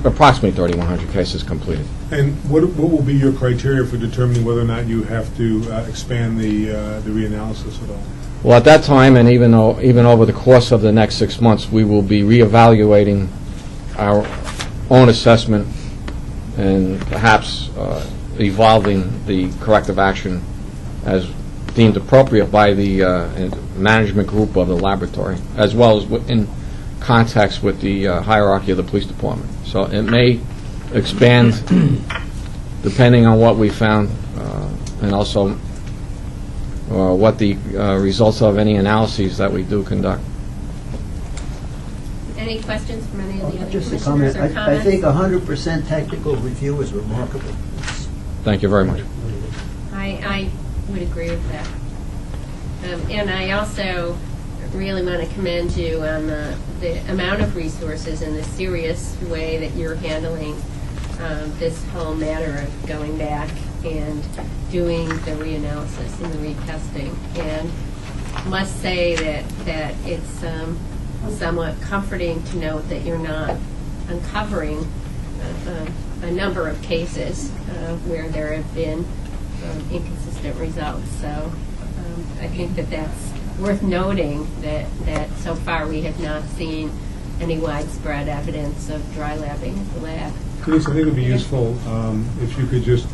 [SPEAKER 17] approximately 3,100 cases completed.
[SPEAKER 6] And what will be your criteria for determining whether or not you have to expand the reanalysis at all?
[SPEAKER 17] Well, at that time, and even over the course of the next 6 months, we will be reevaluating our own assessment and perhaps evolving the corrective action as deemed appropriate by the management group of the laboratory, as well as in context with the hierarchy of the police department. So it may expand depending on what we found and also what the results of any analyses that we do conduct.
[SPEAKER 1] Any questions from any of the other
[SPEAKER 9] Just a
[SPEAKER 1] commissioners
[SPEAKER 9] comment.
[SPEAKER 1] or
[SPEAKER 9] I think
[SPEAKER 1] comments?
[SPEAKER 9] 100% technical review is remarkable.
[SPEAKER 17] Thank you very much.
[SPEAKER 1] I would agree with that. And I also really want to commend you on the amount of resources and the serious way that you're handling this whole matter of going back and doing the reanalysis and the retesting. And must say that it's somewhat comforting to note that you're not uncovering a number of cases where there have been inconsistent results. So I think that that's worth noting, that so far we have not seen any widespread evidence of dry labbing at the lab.
[SPEAKER 6] Denise, I think it would be useful if you could just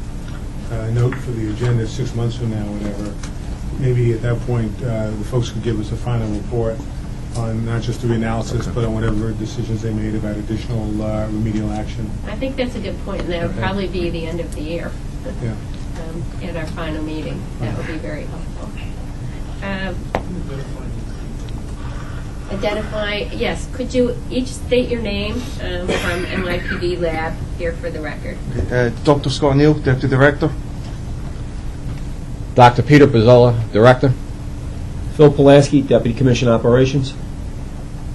[SPEAKER 6] note for the agenda 6 months from now, whatever, maybe at that point the folks could give us a final report on not just the reanalysis, but on whatever decisions they made about additional remedial action.
[SPEAKER 1] I think that's a good point, and that would probably be the end of the year.
[SPEAKER 6] Yeah.
[SPEAKER 1] At our final meeting. That would be very helpful. Identify, yes, could you each state your name from NYPD Lab here for the record?
[SPEAKER 8] Dr. Scott Neal, Deputy Director.
[SPEAKER 17] Dr. Peter Pizzola, Director.
[SPEAKER 4] Phil Pulaski, Deputy Commissioner Operations.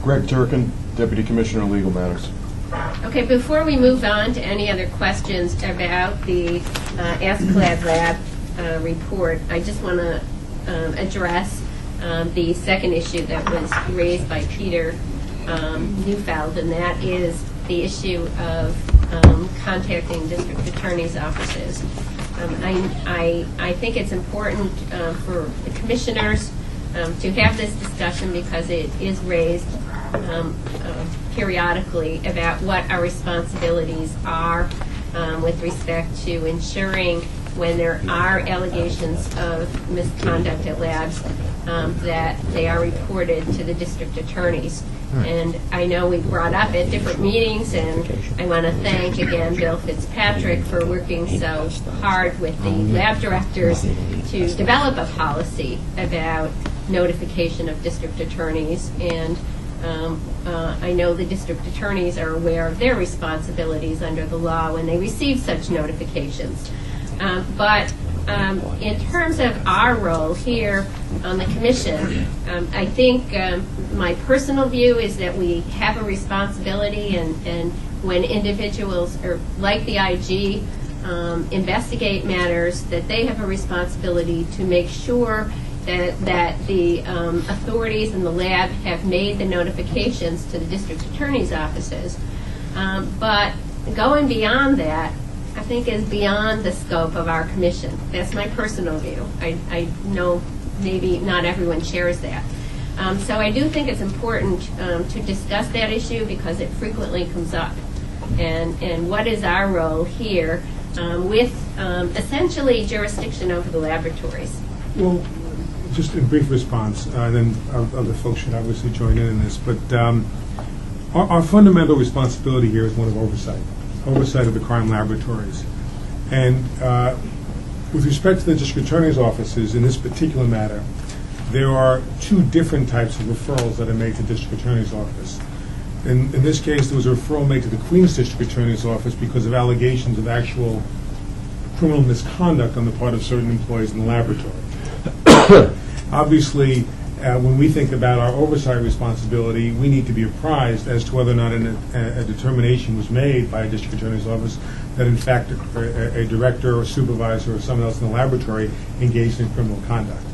[SPEAKER 3] Greg Turkin, Deputy Commissioner of Legal Matters.
[SPEAKER 1] Okay, before we move on to any other questions about the ASCLAD Lab report, I just want to address the second issue that was raised by Peter Neufeld, and that is the issue of contacting district attorney's offices. I think it's important for the commissioners to have this discussion because it is raised periodically about what our responsibilities are with respect to ensuring when there are allegations of misconduct at labs that they are reported to the district attorneys. And I know we brought up at different meetings, and I want to thank again Bill Fitzpatrick for working so hard with the lab directors to develop a policy about notification of district attorneys. And I know the district attorneys are aware of their responsibilities under the law when they receive such notifications. But in terms of our role here on the commission, I think my personal view is that we have a responsibility, and when individuals like the IG investigate matters, that they have a responsibility to make sure that the authorities in the lab have made the notifications to the district attorney's offices. But going beyond that, I think is beyond the scope of our commission. That's my personal view. I know maybe not everyone shares that. So I do think it's important to discuss that issue because it frequently comes up. And what is our role here with essentially jurisdiction over the laboratories?
[SPEAKER 6] Well, just a brief response, and then other folks should obviously join in this, but our fundamental responsibility here is one of oversight of the crime laboratories. And with respect to the district attorney's offices in this particular matter, there are two different types of referrals that are made to the district attorney's office. In this case, there was a referral made to the Queens District Attorney's Office because of allegations of actual criminal misconduct on the part of certain employees in the laboratory. Obviously, when we think about our oversight responsibility, we need to be apprised as to whether or not a determination was made by a district attorney's office that, in fact, a director or supervisor or someone else in the laboratory engaged in criminal conduct,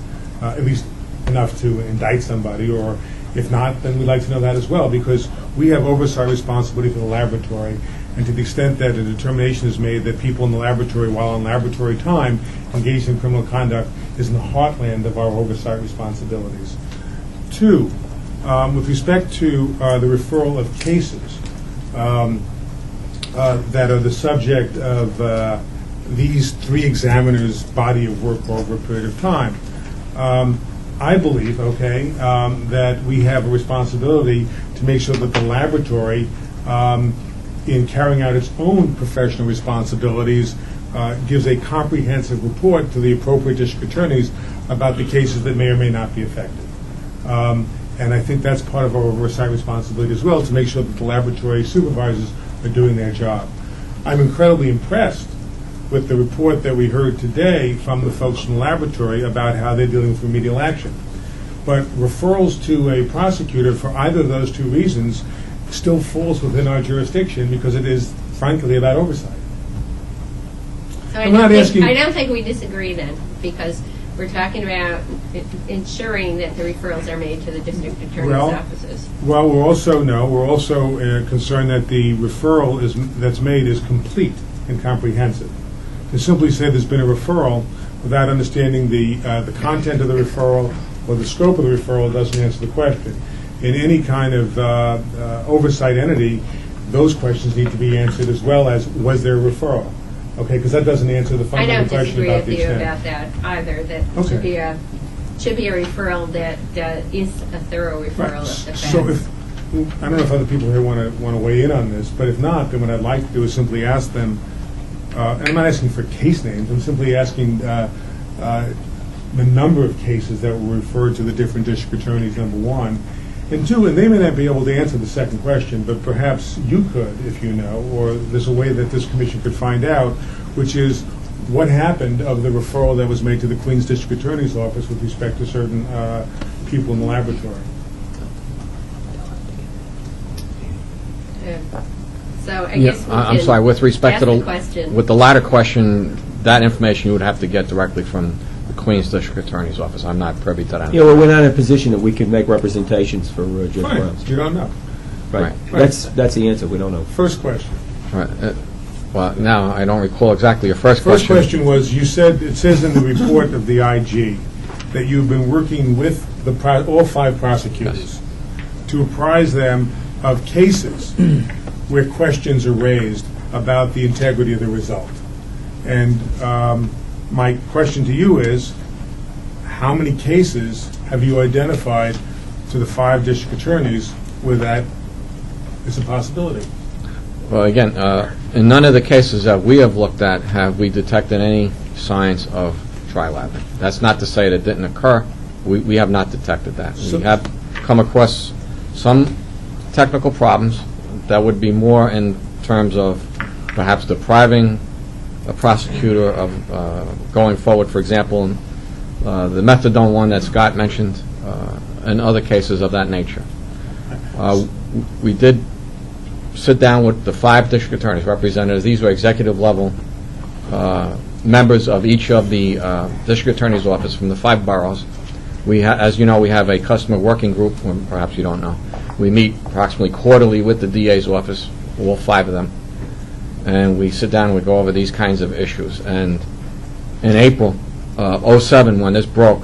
[SPEAKER 6] at least enough to indict somebody, or if not, then we'd like to know that as well, because we have oversight responsibility for the laboratory, and to the extent that a determination is made that people in the laboratory, while on laboratory time, engaged in criminal conduct, is in the heartland of our oversight responsibilities. Two, with respect to the referral of cases that are the subject of these three examiners' body of work over a period of time, I believe, that we have a responsibility to make sure that the laboratory, in carrying out its own professional responsibilities, gives a comprehensive report to the appropriate district attorneys about the cases that may or may not be affected. And I think that's part of our oversight responsibility as well, to make sure that the laboratory supervisors are doing their job. I'm incredibly impressed with the report that we heard today from the folks in the laboratory about how they're dealing with remedial action. But referrals to a prosecutor for either of those two reasons still falls within our jurisdiction because it is, frankly, about oversight.
[SPEAKER 1] So I don't think we disagree then, because we're talking about ensuring that the referrals are made to the district attorney's offices.
[SPEAKER 6] Well, we're also concerned that the referral that's made is complete and comprehensive. To simply say there's been a referral without understanding the content of the referral or the scope of the referral doesn't answer the question. In any kind of oversight entity, those questions need to be answered as well as, was there a referral? Okay, because that doesn't answer the
[SPEAKER 1] I
[SPEAKER 6] fundamental
[SPEAKER 1] don't
[SPEAKER 6] question
[SPEAKER 1] disagree
[SPEAKER 6] about
[SPEAKER 1] with
[SPEAKER 6] the
[SPEAKER 1] you
[SPEAKER 6] extent.
[SPEAKER 1] about that either, that
[SPEAKER 6] Okay.
[SPEAKER 1] should be a referral that is a thorough referral of the facts.
[SPEAKER 6] So if, I don't know if other people here want to weigh in on this, but if not, then what I'd like to do is simply ask them, and I'm not asking for case names, I'm simply asking the number of cases that were referred to the different district attorneys, number one. And two, and they may not be able to answer the second question, but perhaps you could, if you know, or there's a way that this commission could find out, which is what happened of the referral that was made to the Queens District Attorney's Office with respect to certain people in the laboratory.
[SPEAKER 1] So I guess we
[SPEAKER 17] I'm
[SPEAKER 1] can
[SPEAKER 17] sorry, with respect to
[SPEAKER 1] ask the question.
[SPEAKER 17] with the latter question, that information you would have to get directly from the Queens District Attorney's Office. I'm not privy to that.
[SPEAKER 4] Yeah, well, we're not in a position that we can make representations for Judge
[SPEAKER 6] Fine,
[SPEAKER 4] Wells.
[SPEAKER 6] you don't know.
[SPEAKER 4] Right.
[SPEAKER 6] Right.
[SPEAKER 4] That's the answer. We don't know.
[SPEAKER 6] First question.
[SPEAKER 17] Right. Well, now, I don't recall exactly your first
[SPEAKER 6] First
[SPEAKER 17] question.
[SPEAKER 6] question was, you said, it says in the report of the IG that you've been working with all 5 prosecutors to apprise them of cases where questions are raised about the integrity of the result. And my question to you is, how many cases have you identified to the 5 district attorneys where that is a possibility?
[SPEAKER 17] Well, again, in none of the cases that we have looked at have we detected any signs of trilabbing. That's not to say that it didn't occur. We have not detected that. We have come across some technical problems that would be more in terms of perhaps depriving a prosecutor of going forward. For example, the methadone one that Scott mentioned, and other cases of that nature. We did sit down with the 5 district attorneys, representatives. These were executive level members of each of the district attorney's office from the 5 boroughs. As you know, we have a customer working group, or perhaps you don't know. We meet approximately quarterly with the DA's office, all 5 of them, and we sit down and we go over these kinds of issues. And in April 07, when this broke,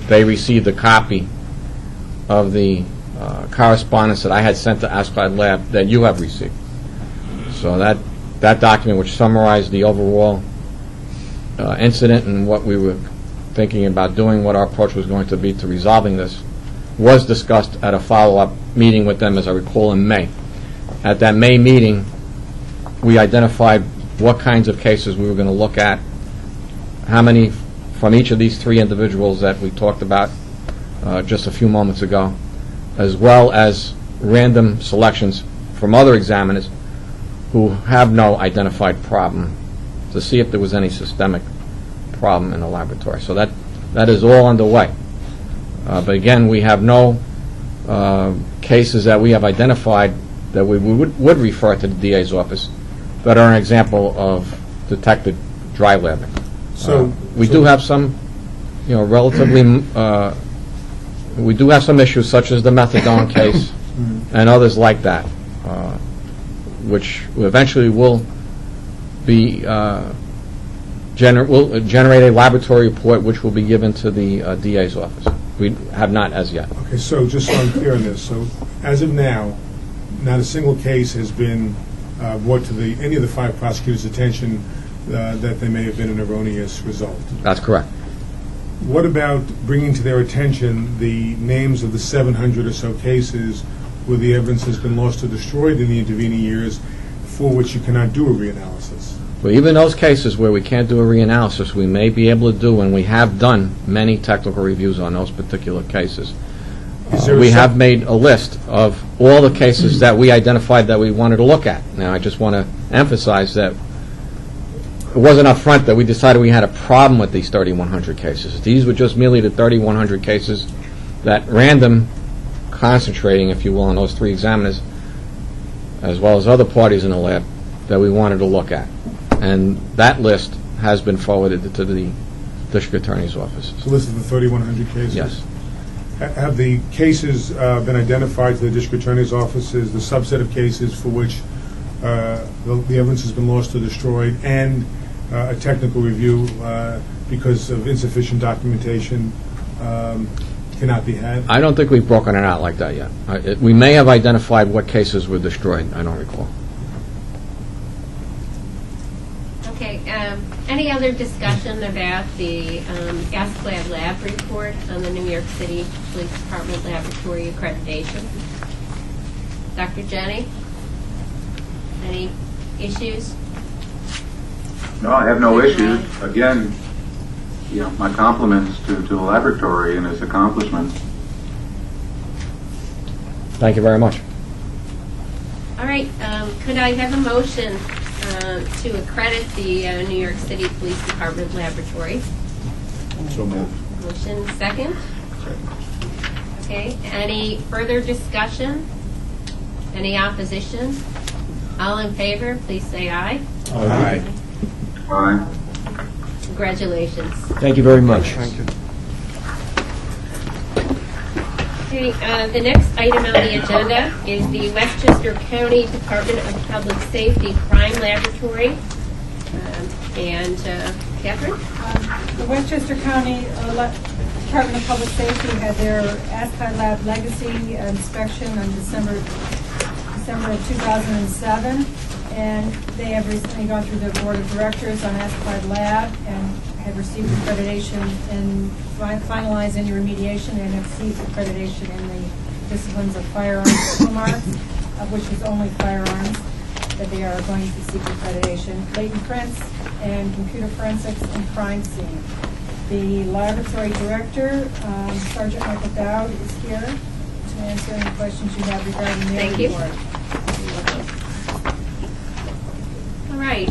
[SPEAKER 17] they received a copy of the correspondence that I had sent to Accreditation Lab that you have received. So that document, which summarized the overall incident and what we were thinking about doing, what our approach was going to be to resolving this, was discussed at a follow-up meeting with them, as I recall, in May. At that May meeting, we identified what kinds of cases we were going to look at, how many from each of these 3 individuals that we talked about just a few moments ago, as well as random selections from other examiners who have no identified problem, to see if there was any systemic problem in the laboratory. So that is all underway. But again, we have no cases that we have identified that we would refer to the DA's office that are an example of detected dry labbing.
[SPEAKER 6] So
[SPEAKER 17] we do have some, relatively, we do have some issues such as the methadone case and others like that, which eventually will be will generate a laboratory report which will be given to the DA's office. We have not as yet.
[SPEAKER 6] Okay, so just so I'm clear on this, so as of now, not a single case has been brought to any of the 5 prosecutors' attention that there may have been an erroneous result.
[SPEAKER 17] That's correct.
[SPEAKER 6] What about bringing to their attention the names of the 700 or so cases where the evidence has been lost or destroyed in the intervening years for which you cannot do a reanalysis?
[SPEAKER 17] Well, even those cases where we can't do a reanalysis, we may be able to do, and we have done many technical reviews on those particular cases. We have made a list of all the cases that we identified that we wanted to look at. Now, I just want to emphasize that it wasn't up front that we decided we had a problem with these 3,100 cases. These were just merely the 3,100 cases that random concentrating, if you will, on those 3 examiners, as well as other parties in the lab, that we wanted to look at. And that list has been forwarded to the district attorney's office.
[SPEAKER 6] So this is the 3,100 cases?
[SPEAKER 17] Yes.
[SPEAKER 6] Have the cases been identified to the district attorney's offices, the subset of cases for which the evidence has been lost or destroyed, and a technical review because of insufficient documentation, cannot be had?
[SPEAKER 17] I don't think we've broken it out like that yet. We may have identified what cases were destroyed. I don't recall.
[SPEAKER 1] Okay, any other discussion about the ASCLD lab report on the New York City Police Department Laboratory accreditation? Dr. Jenny, any issues?
[SPEAKER 22] No, I have no issues. Again, my compliments to the laboratory and its accomplishments.
[SPEAKER 17] Thank you very much.
[SPEAKER 1] All right, could I have a motion to accredit the New York City Police Department Laboratory?
[SPEAKER 21] So moved.
[SPEAKER 1] Motion second? Okay, any further discussion? Any opposition? All in favor, please say aye.
[SPEAKER 21] Aye.
[SPEAKER 22] Aye.
[SPEAKER 1] Congratulations.
[SPEAKER 4] Thank you very much.
[SPEAKER 8] Thank you.
[SPEAKER 1] Okay, the next item on the agenda is the Westchester County Department of Public Safety Crime Laboratory. Catherine?
[SPEAKER 11] The Westchester County Department of Public Safety had their ASCI Lab Legacy inspection on December of 2007, and they have recently gone through the Board of Directors on ASCI Lab and have received accreditation and finalized any remediation and have received accreditation in the disciplines of firearms and marks, of which is only firearms that they are going to seek accreditation, latent prints, and computer forensics and crime scene. The laboratory director, Sergeant Michael Dowd, is here to answer any questions you have regarding their report.
[SPEAKER 1] All right.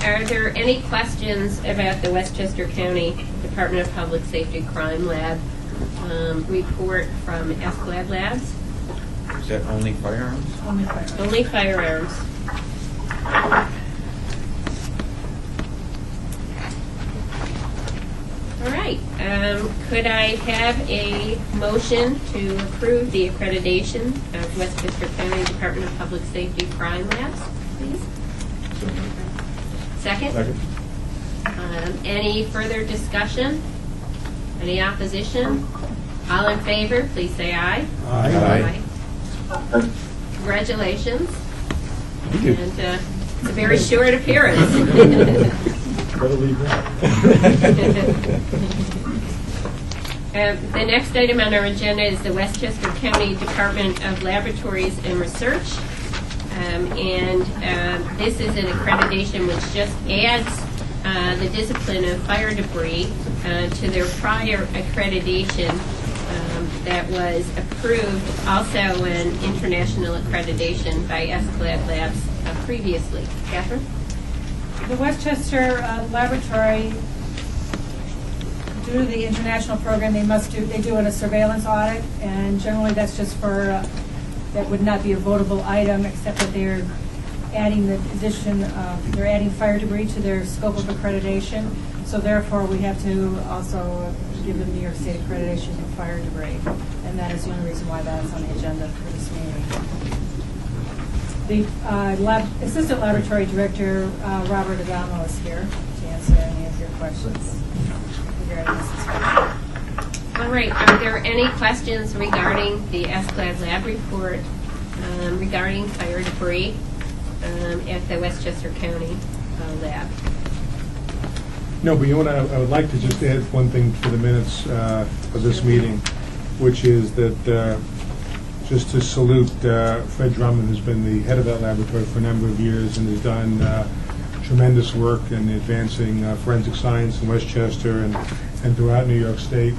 [SPEAKER 1] Are there any questions about the Westchester County Department of Public Safety Crime Lab report from ASCLD Labs?
[SPEAKER 18] Is that only firearms?
[SPEAKER 11] Only firearms.
[SPEAKER 1] Only firearms. All right. Could I have a motion to approve the accreditation of Westchester County Department of Public Safety Crime Labs, please? Second?
[SPEAKER 5] Second.
[SPEAKER 1] Any further discussion? Any opposition? All in favor, please say aye.
[SPEAKER 5] Aye.
[SPEAKER 1] Congratulations.
[SPEAKER 5] Thank you.
[SPEAKER 1] And it's a very short appearance.
[SPEAKER 5] Better leave now.
[SPEAKER 1] The next item on our agenda is the Westchester County Department of Laboratories and Research. This is an accreditation which just adds the discipline of fire debris to their prior accreditation that was approved, also an international accreditation by ASCLD Labs previously. Catherine?
[SPEAKER 11] The Westchester Laboratory, due to the international program, they do a surveillance audit, and generally that's just for, that would not be a votable item, except that they're adding the addition, they're adding fire debris to their scope of accreditation. So therefore, we have to also give them New York State accreditation for fire debris, and that is the only reason why that is on the agenda for this meeting. The Assistant Laboratory Director, Robert Adamo, is here to answer any of your questions regarding this inspection.
[SPEAKER 1] All right. Are there any questions regarding the ASCLD lab report regarding fire debris at the Westchester County lab?
[SPEAKER 6] No, but you know what, I would like to just add one thing for the minutes of this meeting, which is that just to salute Fred Drummond, who's been the head of that laboratory for a number of years and has done tremendous work in advancing forensic science in Westchester and throughout New York State.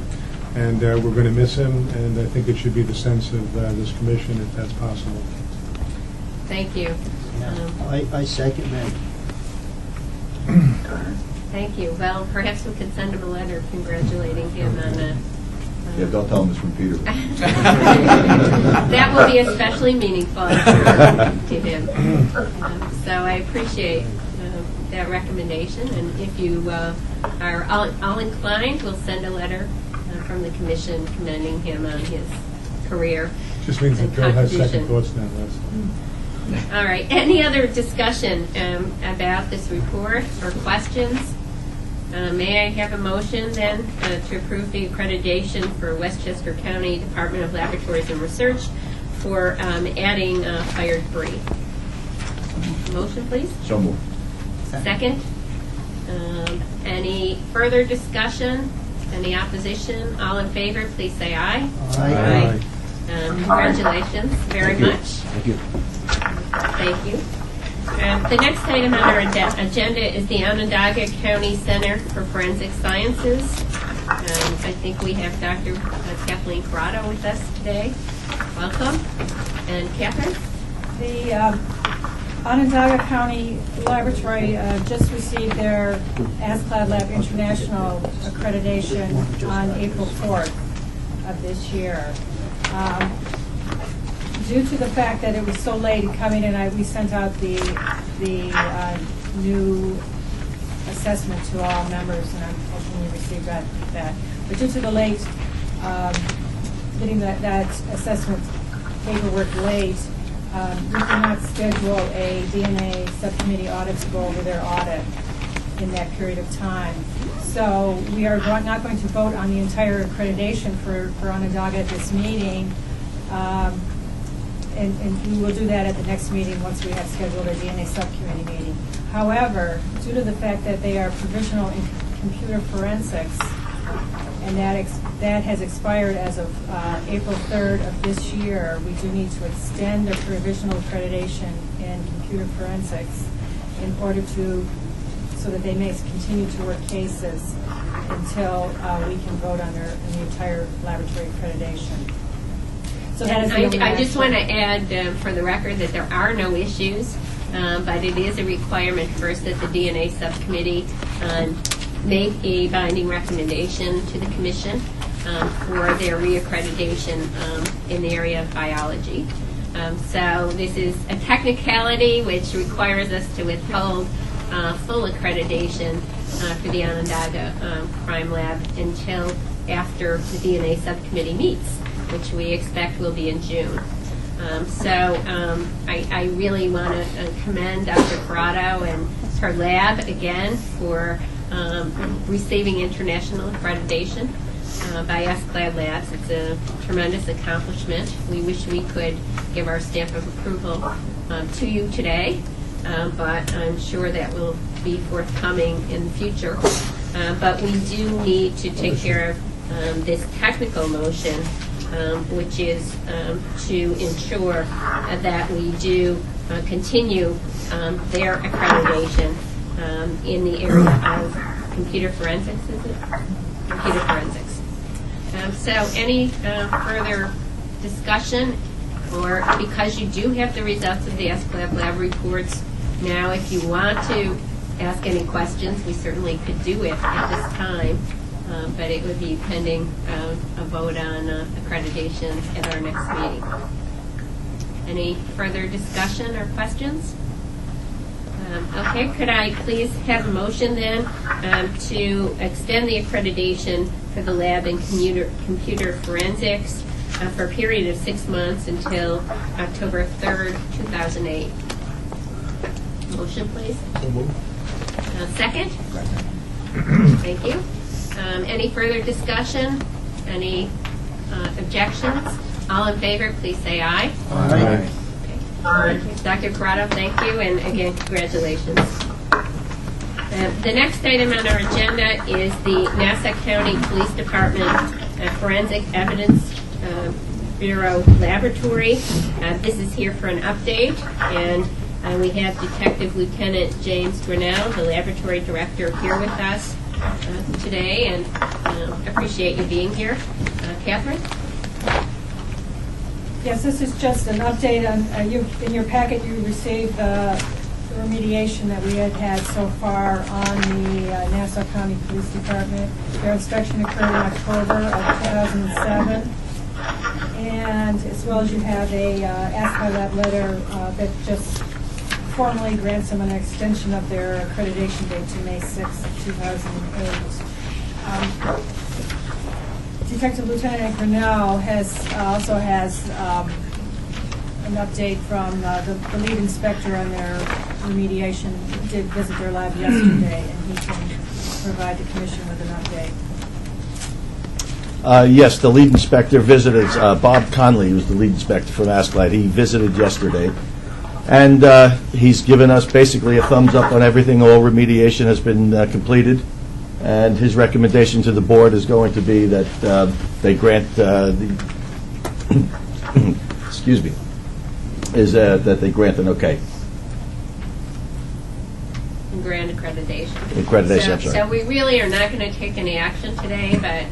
[SPEAKER 6] And we're going to miss him, and I think it should be the sense of this commission if that's possible.
[SPEAKER 1] Thank you.
[SPEAKER 9] I second that.
[SPEAKER 1] Thank you. Well, perhaps we could send him a letter congratulating him on
[SPEAKER 21] Yeah, don't tell him it's from Peter.
[SPEAKER 1] that will be especially meaningful to him. So I appreciate that recommendation, and if you are all inclined, we'll send a letter from the commission commending him on his career.
[SPEAKER 6] Just means that Bill has second thoughts now. That's
[SPEAKER 1] all right. Any other discussion about this report or questions? May I have a motion then to approve the accreditation for Westchester County Department of Laboratories and Research for adding fire debris? Motion, please.
[SPEAKER 21] So moved.
[SPEAKER 1] Second. Any further discussion? Any opposition? All in favor, please say aye.
[SPEAKER 9] Aye.
[SPEAKER 1] Congratulations very much.
[SPEAKER 4] Thank you.
[SPEAKER 1] Thank you. The next item on our agenda is the Onondaga County Center for Forensic Sciences. I think we have Dr. Kathleen Corrado with us today. Welcome. And Catherine?
[SPEAKER 11] The Onondaga County Laboratory just received their ASCLD Lab International accreditation on April 4th of this year. Due to the fact that it was so late in coming in, we sent out the new assessment to all members, and unfortunately received that. But due to the late getting that assessment paperwork late, we could not schedule a DNA subcommittee audit to go over their audit in that period of time. So we are not going to vote on the entire accreditation for Onondaga at this meeting. And we will do that at the next meeting once we have scheduled a DNA subcommittee meeting. However, due to the fact that they are provisional in computer forensics, and that has expired as of April 3rd of this year, we do need to extend their provisional accreditation in computer forensics in order so that they may continue to work cases until we can vote on the entire laboratory accreditation. So that is the only
[SPEAKER 1] I just
[SPEAKER 11] action.
[SPEAKER 1] want to add for the record that there are no issues, but it is a requirement first that the DNA subcommittee make a binding recommendation to the commission for their reaccreditation in the area of biology. So this is a technicality which requires us to withhold full accreditation for the Onondaga Crime Lab until after the DNA subcommittee meets, which we expect will be in June. I really want to commend Dr. Corrado and her lab again for receiving international accreditation by ASCLD Labs. It's a tremendous accomplishment. We wish we could give our stamp of approval to you today, but I'm sure that will be forthcoming in the future. But we do need to take care of this technical motion, which is to ensure that we do continue their accreditation in the area of computer forensics, is it? Computer forensics. So any further discussion, or because you do have the results of the ASCLD lab reports now, if you want to ask any questions, we certainly could do it at this time. But it would be pending a vote on accreditation at our next meeting. Any further discussion or questions? Okay, could I please have a motion then to extend the accreditation for the lab in computer forensics for a period of 6 months until October 3rd, 2008. Motion, please.
[SPEAKER 3] So moved.
[SPEAKER 1] Second? Thank you. Any further discussion? Any objections? All in favor, please say aye.
[SPEAKER 9] Aye.
[SPEAKER 1] Okay. Dr. Corrado, thank you, and again, congratulations. The next item on our agenda is the Nassau County Police Department Forensic Evidence Bureau Laboratory. This is here for an update, and we have Detective Lieutenant James Grinnell, the laboratory director, here with us today, and appreciate you being here. Catherine?
[SPEAKER 11] Yes, this is just an update on, in your packet you received the remediation that we had so far on the Nassau County Police Department. Their inspection occurred in October of 2007. And as well as you have a ASCLD lab letter that just formally grants them an extension of their accreditation date to May 6th, 2008. Detective Lieutenant Grinnell also has an update from the lead inspector on their remediation. He did visit their lab yesterday, and he can provide the commission with an update.
[SPEAKER 18] Yes, the lead inspector visited, Bob Conley, who was the lead inspector from Ascalad. He visited yesterday, and he's given us basically a thumbs up on everything. All remediation has been completed, and his recommendation to the board is going to be that they grant excuse me, that they grant an okay.
[SPEAKER 1] Grant accreditation.
[SPEAKER 18] Accreditation, I'm sorry.
[SPEAKER 1] So we really are not going to take any action today, but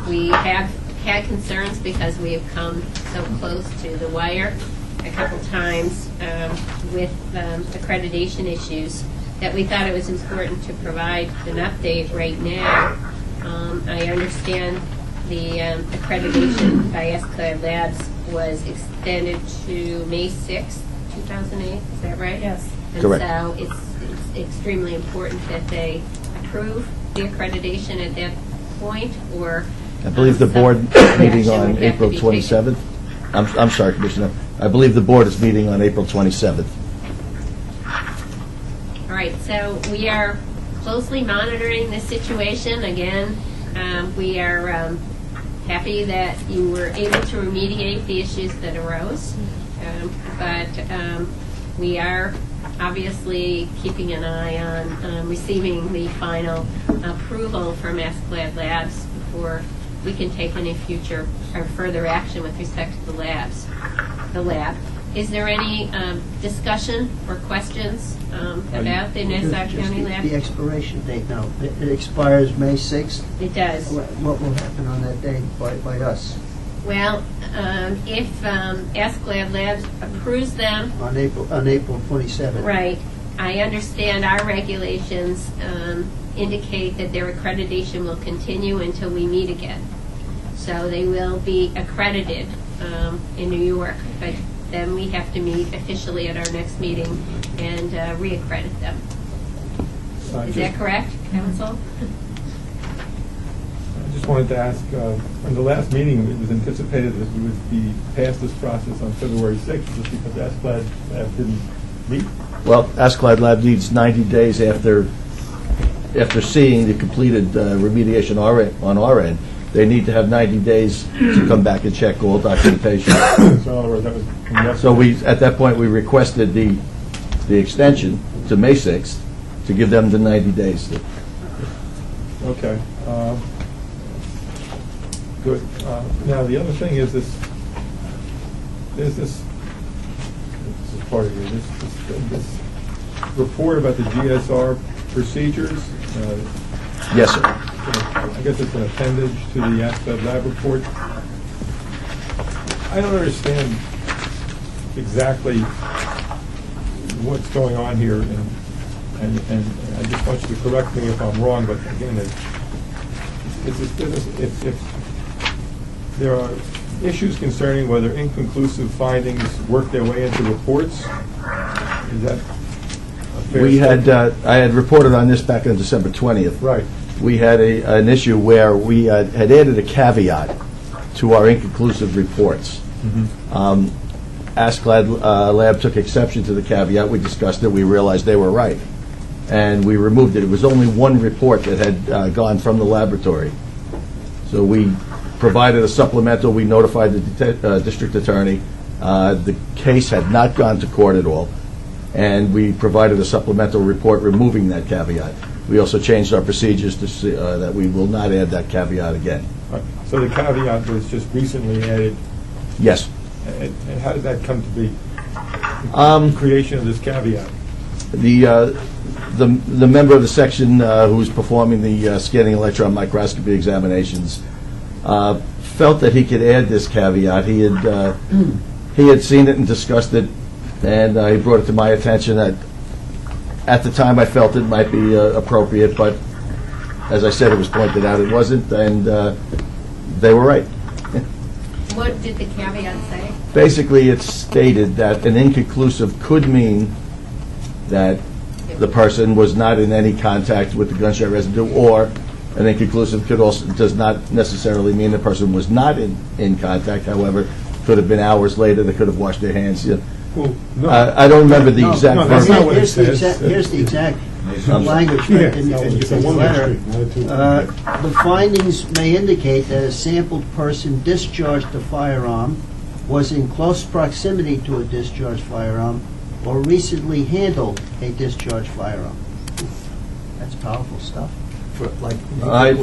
[SPEAKER 1] we have had concerns because we have come so close to the wire a couple times with accreditation issues that we thought it was important to provide an update right now. I understand the accreditation by Accreditation Labs was extended to May 6th, 2008. Is that right?
[SPEAKER 11] Yes.
[SPEAKER 1] And
[SPEAKER 18] Correct.
[SPEAKER 1] so it's extremely important that they approve the accreditation at that point, or
[SPEAKER 18] I believe the board meeting on April 27th. I'm sorry, Commissioner. I believe the board is meeting on April 27th.
[SPEAKER 1] All right, so we are closely monitoring this situation. Again, we are happy that you were able to remediate the issues that arose, but we are obviously keeping an eye on receiving the final approval from Accreditation Labs before we can take any future or further action with respect to the lab. Is there any discussion or questions about the Nassau County Lab?
[SPEAKER 9] The expiration date now. It expires May 6th?
[SPEAKER 1] It does.
[SPEAKER 9] What will happen on that date by us?
[SPEAKER 1] Well, if Accreditation Labs approves them
[SPEAKER 9] On April 27th?
[SPEAKER 1] Right. I understand our regulations indicate that their accreditation will continue until we meet again. So they will be accredited in New York, but then we have to meet officially at our next meeting and re-accredit them. Is that correct, Council?
[SPEAKER 5] I just wanted to ask, in the last meeting, it was anticipated that we would be past this process on February 6th, just because Accreditation Lab didn't meet.
[SPEAKER 18] Well, Accreditation Lab needs 90 days after seeing the completed remediation on our end. They need to have 90 days to come back and check all documentation.
[SPEAKER 5] So in other words, that was from yesterday.
[SPEAKER 18] So at that point, we requested the extension to May 6th to give them the 90 days.
[SPEAKER 5] Okay. Good. Now, the other thing is this is part of it, this report about the GSR procedures.
[SPEAKER 18] Yes, sir.
[SPEAKER 5] I guess it's an appendage to the Accreditation Lab report. I don't understand exactly what's going on here, and I just want you to correct me if I'm wrong, but again, if there are issues concerning whether inconclusive findings work their way into reports, is that a fair statement?
[SPEAKER 18] I had reported on this back on December 20th.
[SPEAKER 5] Right.
[SPEAKER 18] We had an issue where we had added a caveat to our inconclusive reports. Accreditation Lab took exception to the caveat. We discussed it. We realized they were right, and we removed it. It was only one report that had gone from the laboratory. So we provided a supplemental. We notified the district attorney. The case had not gone to court at all, and we provided a supplemental report removing that caveat. We also changed our procedures to see that we will not add that caveat again.
[SPEAKER 5] Right. So the caveat was just recently added.
[SPEAKER 18] Yes.
[SPEAKER 5] And how did that come to be? The creation of this caveat.
[SPEAKER 18] The member of the section who was performing the scanning electron microscopy examinations felt that he could add this caveat. He had seen it and discussed it, and he brought it to my attention. That at the time I felt it might be appropriate, but as I said, it was pointed out it wasn't, and they were right.
[SPEAKER 1] What did the caveat say?
[SPEAKER 18] Basically, it stated that an inconclusive could mean that the person was not in any contact with the gunshot residue, or an inconclusive does not necessarily mean the person was not in contact. However, could have been hours later. They could have washed their hands.
[SPEAKER 5] Well, no.
[SPEAKER 18] I don't remember the exact.
[SPEAKER 9] No, that's not what it says. Here's the exact language
[SPEAKER 6] Yeah,
[SPEAKER 9] in
[SPEAKER 6] no, it's
[SPEAKER 9] the
[SPEAKER 6] a one-way
[SPEAKER 9] letter.
[SPEAKER 6] street, not a two-way.
[SPEAKER 9] The findings may indicate that a sampled person discharged a firearm, was in close proximity to a discharged firearm, or recently handled a discharged firearm. That's powerful stuff.
[SPEAKER 18] I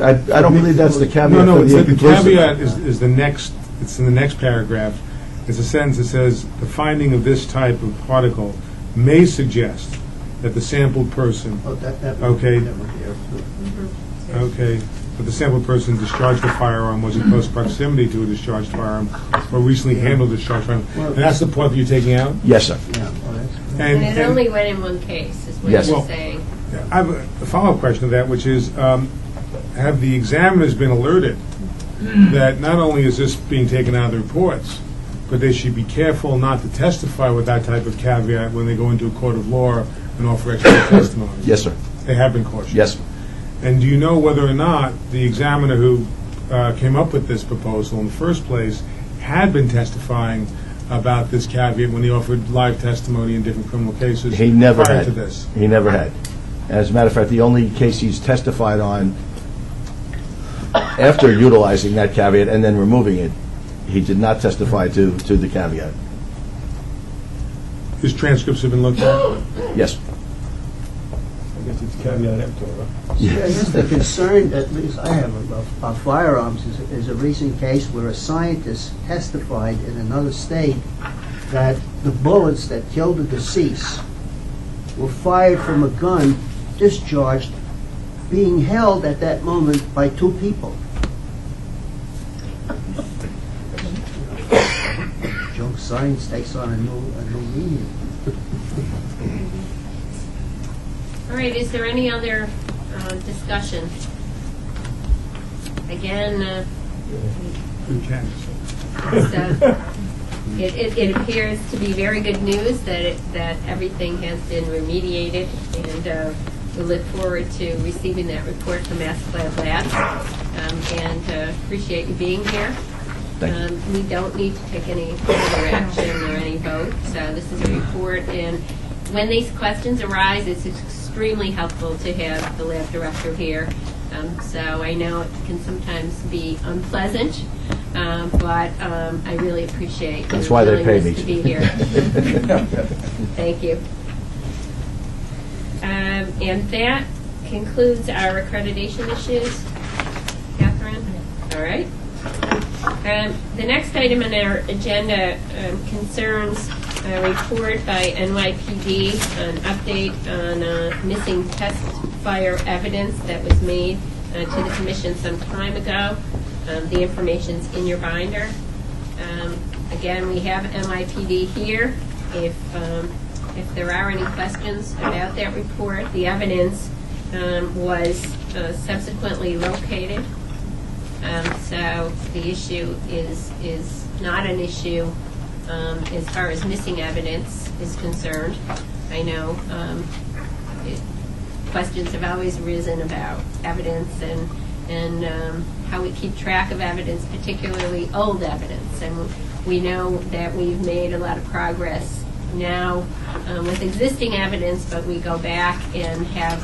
[SPEAKER 18] don't believe that's the caveat.
[SPEAKER 6] No,
[SPEAKER 18] for the
[SPEAKER 6] the
[SPEAKER 18] inconclusive.
[SPEAKER 6] caveat is the next, it's in the next paragraph. It's a sentence that says, the finding of this type of particle may suggest that the sampled person, okay, okay, but the sampled person discharged the firearm, was in close proximity to a discharged firearm, or recently handled a discharged firearm. And that's the part that you're taking out?
[SPEAKER 18] Yes, sir.
[SPEAKER 1] And it only went in one case, is what
[SPEAKER 18] Yes.
[SPEAKER 1] you're
[SPEAKER 18] Well,
[SPEAKER 1] saying.
[SPEAKER 6] I have a follow-up question to that, which is, have the examiners been alerted that not only is this being taken out of the reports, but they should be careful not to testify with that type of caveat when they go into a court of law and offer expert testimony?
[SPEAKER 18] Yes, sir.
[SPEAKER 6] They have been cautioned?
[SPEAKER 18] Yes.
[SPEAKER 6] And do you know whether or not the examiner who came up with this proposal in the first place had been testifying about this caveat when he offered live testimony in different criminal cases
[SPEAKER 18] He never
[SPEAKER 6] prior
[SPEAKER 18] had.
[SPEAKER 6] to this?
[SPEAKER 18] He never had. As a matter of fact, the only case he's testified on after utilizing that caveat and then removing it, he did not testify to the caveat.
[SPEAKER 6] His transcripts have been looked at?
[SPEAKER 18] Yes.
[SPEAKER 5] I guess it's caveat emptor, huh?
[SPEAKER 9] I guess the concern, at least I have about firearms, is a recent case where a scientist testified in another state that the bullets that killed the deceased were fired from a gun discharged, being held at that moment by two people. Junk science takes on a new meaning.
[SPEAKER 1] All right, is there any other discussion? Again, it appears to be very good news that everything has been remediated, and we look forward to receiving that report from Accreditation Labs, and appreciate you being here. We don't need to take any further action or any vote, so this is a report, and when these questions arise, it's extremely helpful to have the lab director here. So I know it can sometimes be unpleasant, but I really appreciate
[SPEAKER 18] That's
[SPEAKER 1] your
[SPEAKER 18] why they pay
[SPEAKER 1] willingness
[SPEAKER 18] me.
[SPEAKER 1] to be here. Thank you. And that concludes our accreditation issues. Catherine? All right. The next item on our agenda concerns a report by NYPD, an update on missing test fire evidence that was made to the commission some time ago. The information's in your binder. Again, we have NYPD here. If there are any questions about that report, the evidence was subsequently located. So the issue is not an issue as far as missing evidence is concerned. I know questions have always arisen about evidence and how we keep track of evidence, particularly old evidence. And we know that we've made a lot of progress now with existing evidence, but we go back and have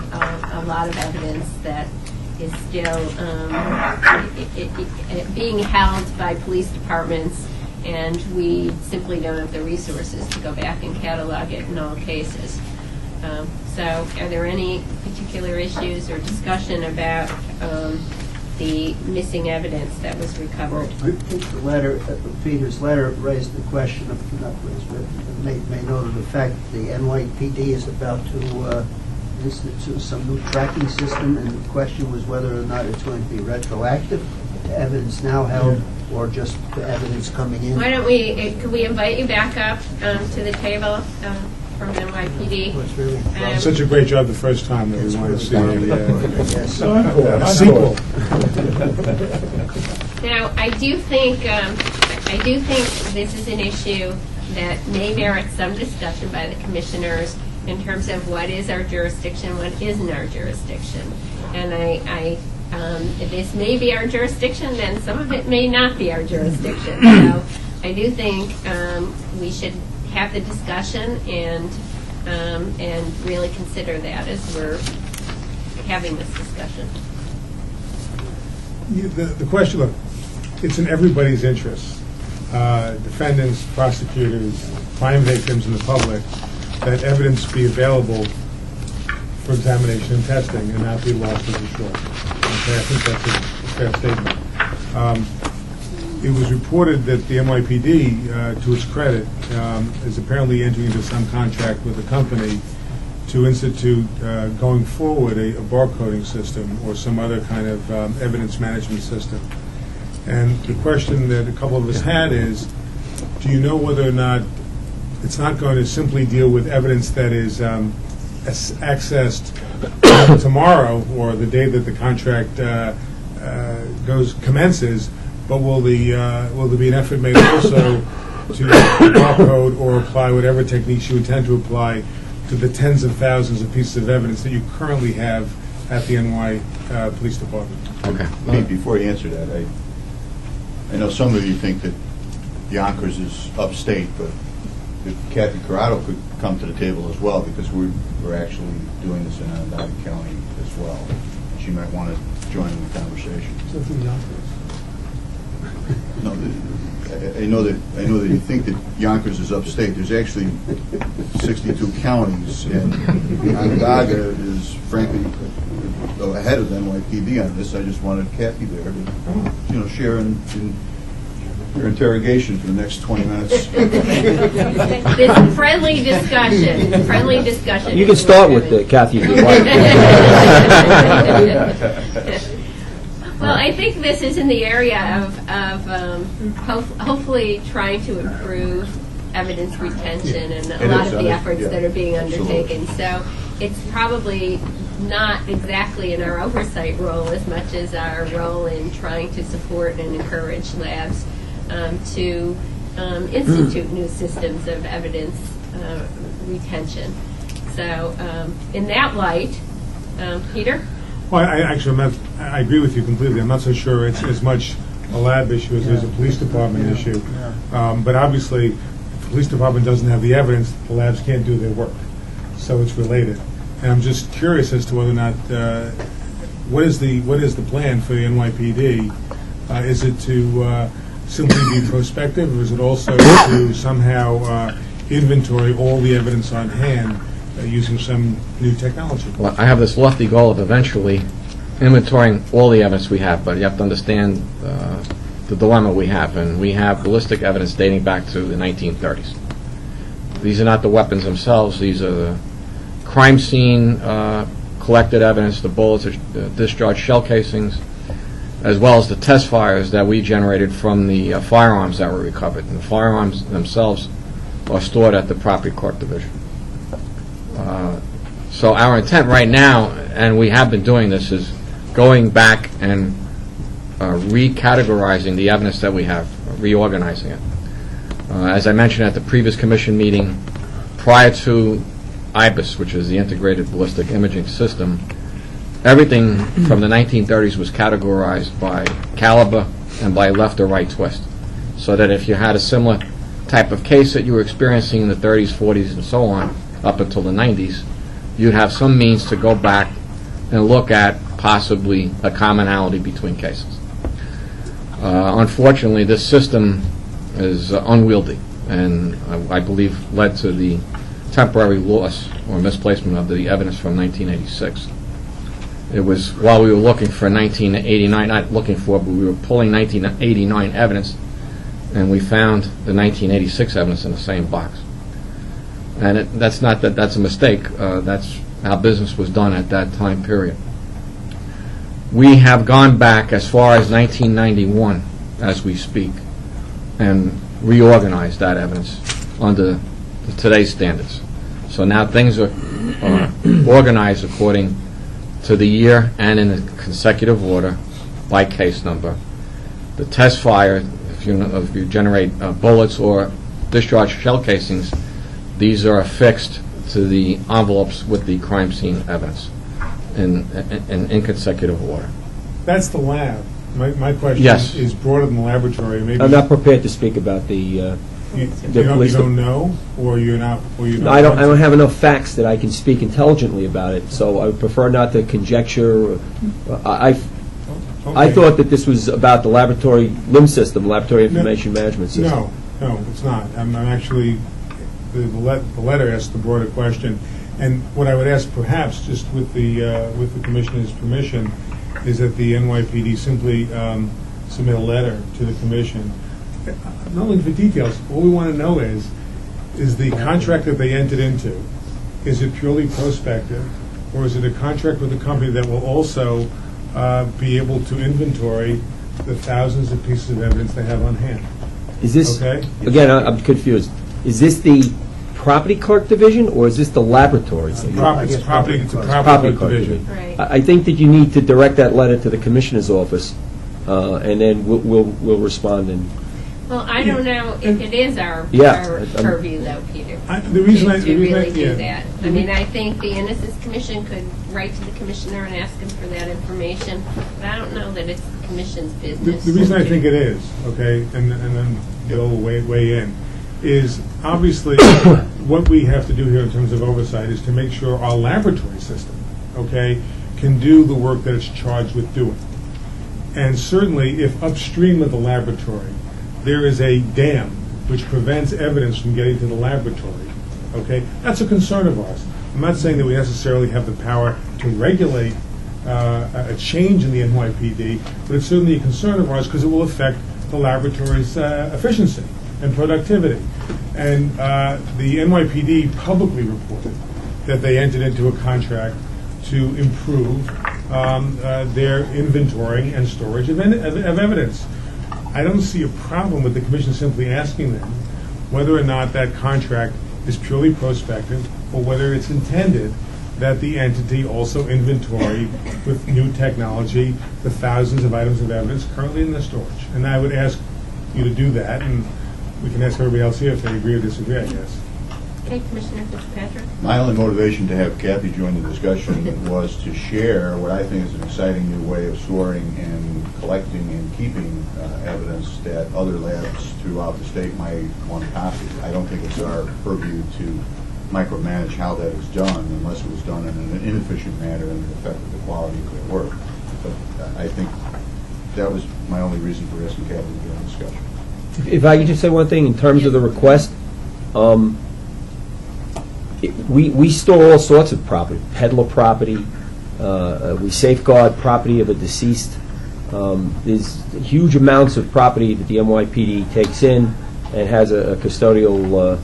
[SPEAKER 1] a lot of evidence that is still being held by police departments, and we simply don't have the resources to go back and catalog it in all cases. So are there any particular issues or discussion about the missing evidence that was recovered?
[SPEAKER 9] I think the letter, Peter's letter raised the question of, not raised, but made note of the fact that the NYPD is about to institute some new tracking system, and the question was whether or not it's going to be retroactive to evidence now held, or just the evidence coming in.
[SPEAKER 1] Why don't we, could we invite you back up to the table from NYPD?
[SPEAKER 6] Such a great job the first time that we wanted to see a
[SPEAKER 9] sequel.
[SPEAKER 1] Now, I do think this is an issue that may merit some discussion by the commissioners in terms of what is our jurisdiction, what isn't our jurisdiction. And if this may be our jurisdiction, then some of it may not be our jurisdiction. So I do think we should have the discussion and really consider that as we're having this discussion.
[SPEAKER 6] The question, look, it's in everybody's interest, defendants, prosecutors, crime victims, and the public, that evidence be available for examination and testing and not be lost as a short. Okay, I think that's a fair statement. It was reported that the NYPD, to its credit, is apparently entering into some contract with a company to institute, going forward, a barcoding system or some other kind of evidence management system. And the question that a couple of us had is, do you know whether or not it's not going to simply deal with evidence that is accessed tomorrow or the day that the contract commences, but will there be an effort made also to barcode or apply whatever techniques you intend to apply to the tens of thousands of pieces of evidence that you currently have at the NY Police Department?
[SPEAKER 7] Okay. Before you answer that, I know some of you think that Yonkers is upstate, but if Kathy Corrado could come to the table as well, because we're actually doing this in Onondaga County as well. She might want to join in the conversation. No, I know that you think that Yonkers is upstate. There's actually 62 counties, and Onondaga is frankly ahead of NYPD on this. I just wanted Kathy there to, share in your interrogation for the next 20 minutes.
[SPEAKER 1] This friendly discussion.
[SPEAKER 4] You can start with Kathy if you like.
[SPEAKER 1] Well, I think this is in the area of hopefully trying to improve evidence retention and a lot of the efforts that are being undertaken. So it's probably not exactly in our oversight role as much as our role in trying to support and encourage labs to institute new systems of evidence retention. So in that light, Peter?
[SPEAKER 6] Well, I agree with you completely. I'm not so sure it's as much a lab issue as it is a police department issue. But obviously, if the police department doesn't have the evidence, the labs can't do their work. So it's related. And I'm just curious as to whether or not, what is the plan for the NYPD? Is it to simply be prospective, or is it also to somehow inventory all the evidence on hand using some new technology?
[SPEAKER 17] Well, I have this lofty goal of eventually inventorying all the evidence we have, but you have to understand the dilemma we have, and we have ballistic evidence dating back to the 1930s. These are not the weapons themselves. These are the crime scene collected evidence, the bullets, the discharged shell casings, as well as the test fires that we generated from the firearms that were recovered. And the firearms themselves are stored at the Property Court Division. So our intent right now, and we have been doing this, is going back and recategorizing the evidence that we have, reorganizing it. As I mentioned at the previous commission meeting, prior to IBIS, which is the Integrated Ballistic Imaging System, everything from the 1930s was categorized by caliber and by left or right twist, so that if you had a similar type of case that you were experiencing in the 30s, 40s, and so on, up until the 90s, you'd have some means to go back and look at possibly a commonality between cases. Unfortunately, this system is unwieldy, and I believe led to the temporary loss or misplacement of the evidence from 1986. It was while we were looking for 1989, not looking for, but we were pulling 1989 evidence, and we found the 1986 evidence in the same box. And that's not that that's a mistake. That's how business was done at that time period. We have gone back as far as 1991, as we speak, and reorganized that evidence under today's standards. So now things are organized according to the year and in a consecutive order by case number. The test fire, if you generate bullets or discharged shell casings, these are affixed to the envelopes with the crime scene evidence in consecutive order.
[SPEAKER 6] That's the lab. My question
[SPEAKER 17] Yes.
[SPEAKER 6] is broader than the laboratory. Maybe
[SPEAKER 4] I'm not prepared to speak about the
[SPEAKER 6] You
[SPEAKER 4] the police.
[SPEAKER 6] don't know, or you're not, or you're
[SPEAKER 4] No,
[SPEAKER 6] not.
[SPEAKER 4] I don't have enough facts that I can speak intelligently about it, so I would prefer not to conjecture. I thought that this was about the laboratory LIM system, Laboratory Information Management System.
[SPEAKER 6] No, it's not. I'm actually, the letter asks the broader question, and what I would ask perhaps, just with the Commissioner's permission, is that the NYPD simply submit a letter to the Commission, not looking for details. All we want to know is the contract that they entered into, is it purely prospective, or is it a contract with a company that will also be able to inventory the thousands of pieces of evidence they have on hand?
[SPEAKER 4] Is this,
[SPEAKER 6] okay?
[SPEAKER 4] Again, I'm confused. Is this the property clerk division, or is this the laboratory?
[SPEAKER 6] It's a property clerk division.
[SPEAKER 1] Right.
[SPEAKER 4] I think that you need to direct that letter to the Commissioner's office, and then we'll respond. And
[SPEAKER 1] Well, I don't know if it is our purview, though, Peter.
[SPEAKER 6] The reason
[SPEAKER 1] to really do that. I mean, I think the Innocence Commission could write to the Commissioner and ask him for that information, but I don't know that it's the Commission's business.
[SPEAKER 6] The reason I think it is, okay, and then Bill will weigh in, is obviously what we have to do here in terms of oversight is to make sure our laboratory system, okay, can do the work that it's charged with doing. And certainly, if upstream of the laboratory there is a dam which prevents evidence from getting to the laboratory, okay, that's a concern of ours. I'm not saying that we necessarily have the power to regulate a change in the NYPD, but it's certainly a concern of ours because it will affect the laboratory's efficiency and productivity. And the NYPD publicly reported that they entered into a contract to improve their inventorying and storage of evidence. I don't see a problem with the Commission simply asking them whether or not that contract is purely prospective or whether it's intended that the entity also inventory with new technology the thousands of items of evidence currently in the storage. And I would ask you to do that, and we can ask everybody else here if they agree or disagree, I guess.
[SPEAKER 1] Okay, Commissioner Fitzpatrick.
[SPEAKER 21] My only motivation to have Kathy join the discussion was to share what I think is an exciting new way of storing and collecting and keeping evidence that other labs throughout the state might want to copy. I don't think it's our purview to micromanage how that is done unless it was done in an inefficient manner and affected the quality of their work. But I think that was my only reason for asking Kathy to join the discussion.
[SPEAKER 4] if I could just say one thing in terms of the request, we store all sorts of property, peddler property, we safeguard property of a deceased. There's huge amounts of property that the NYPD takes in and has a custodial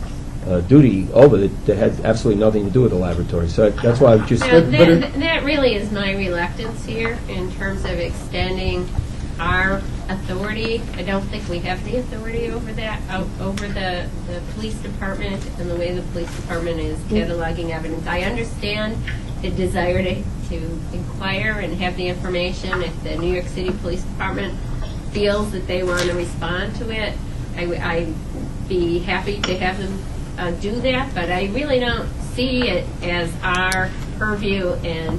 [SPEAKER 4] duty over that has absolutely nothing to do with the laboratory. So that's why I just...
[SPEAKER 1] Now, that really is my reluctance here in terms of extending our authority. I don't think we have the authority over that, over the police department and the way the police department is cataloging evidence. I understand the desire to inquire and have the information. If the New York City Police Department feels that they want to respond to it, I'd be happy to have them do that, but I really don't see it as our purview and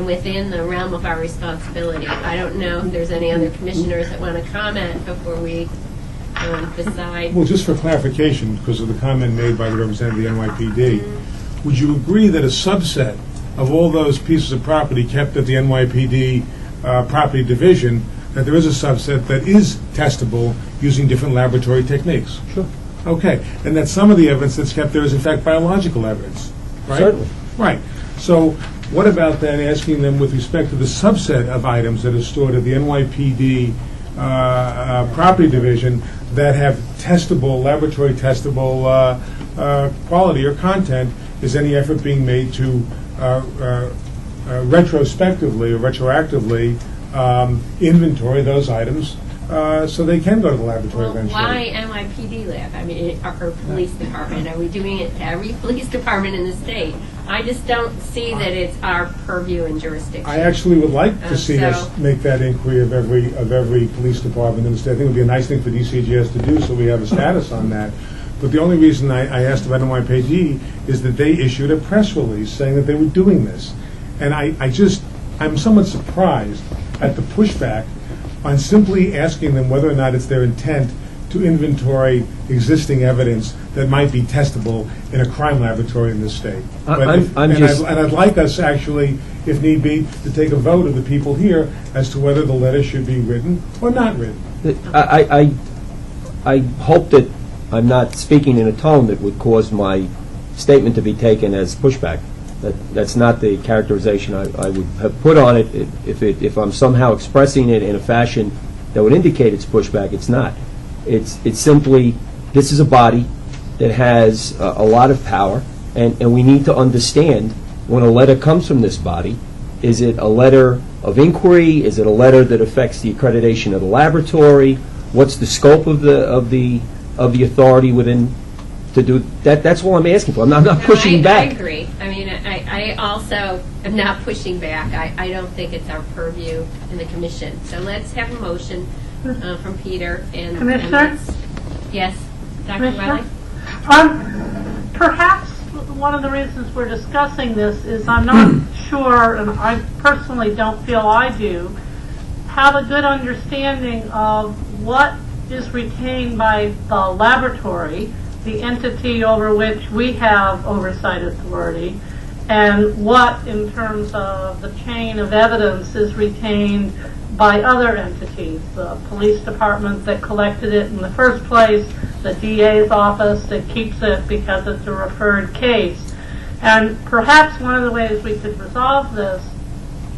[SPEAKER 1] within the realm of our responsibility. I don't know if there's any other commissioners that want to comment before we decide.
[SPEAKER 6] Well, just for clarification, because of the comment made by the representative of the NYPD, would you agree that a subset of all those pieces of property kept at the NYPD property division, that there is a subset that is testable using different laboratory techniques?
[SPEAKER 4] Sure.
[SPEAKER 6] Okay, and that some of the evidence that's kept there is in fact biological evidence, right?
[SPEAKER 4] Certainly.
[SPEAKER 6] Right. So what about then asking them with respect to the subset of items that are stored at the NYPD property division that have testable, laboratory testable quality or content, is any effort being made to retrospectively or retroactively inventory those items so they can go to the laboratory eventually?
[SPEAKER 1] Why NYPD lab? I mean, our police department. Are we doing it to every police department in the state? I just don't see that it's our purview and jurisdiction.
[SPEAKER 6] I actually would like to see us make that inquiry of every police department in the state. I think it would be a nice thing for DCGS to do, so we have a status on that. But the only reason I asked about NYPD is that they issued a press release saying that they were doing this. And I'm somewhat surprised at the pushback on simply asking them whether or not it's their intent to inventory existing evidence that might be testable in a crime laboratory in this state. I'd like us actually, if need be, to take a vote of the people here as to whether the letter should be written or not written.
[SPEAKER 4] I hope that I'm not speaking in a tone that would cause my statement to be taken as pushback. That's not the characterization I would have put on it. If I'm somehow expressing it in a fashion that would indicate it's pushback, it's not. It's simply, this is a body that has a lot of power, and we need to understand when a letter comes from this body, is it a letter of inquiry? Is it a letter that affects the accreditation of the laboratory? What's the scope of the authority within to do that? That's all I'm asking for. I'm not pushing back.
[SPEAKER 1] I agree. I mean, I also am not pushing back. I don't think it's our purview in the commission. So let's have a motion from Peter and
[SPEAKER 10] Commissioner.
[SPEAKER 1] Yes, Dr. Wiley.
[SPEAKER 10] Perhaps one of the reasons we're discussing this is I'm not sure, and I personally don't feel I do, have a good understanding of what is retained by the laboratory, the entity over which we have oversight authority, and what, in terms of the chain of evidence, is retained by other entities, the police department that collected it in the first place, the DA's office that keeps it because it's a referred case. And perhaps one of the ways we could resolve this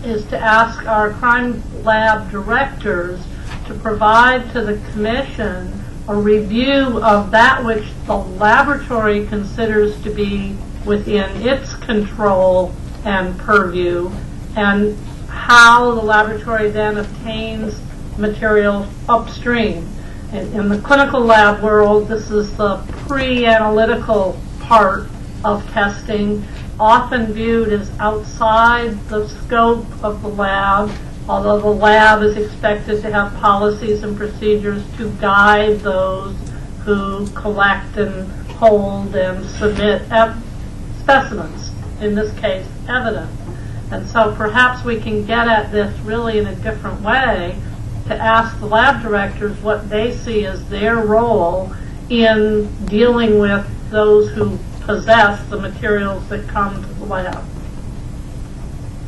[SPEAKER 10] is to ask our crime lab directors to provide to the commission a review of that which the laboratory considers to be within its control and purview, and how the laboratory then obtains materials upstream. In the clinical lab world, this is the pre-analytical part of testing, often viewed as outside the scope of the lab, although the lab is expected to have policies and procedures to guide those who collect and hold and submit specimens, in this case evidence. And so perhaps we can get at this really in a different way, to ask the lab directors what they see as their role in dealing with those who possess the materials that come to the lab.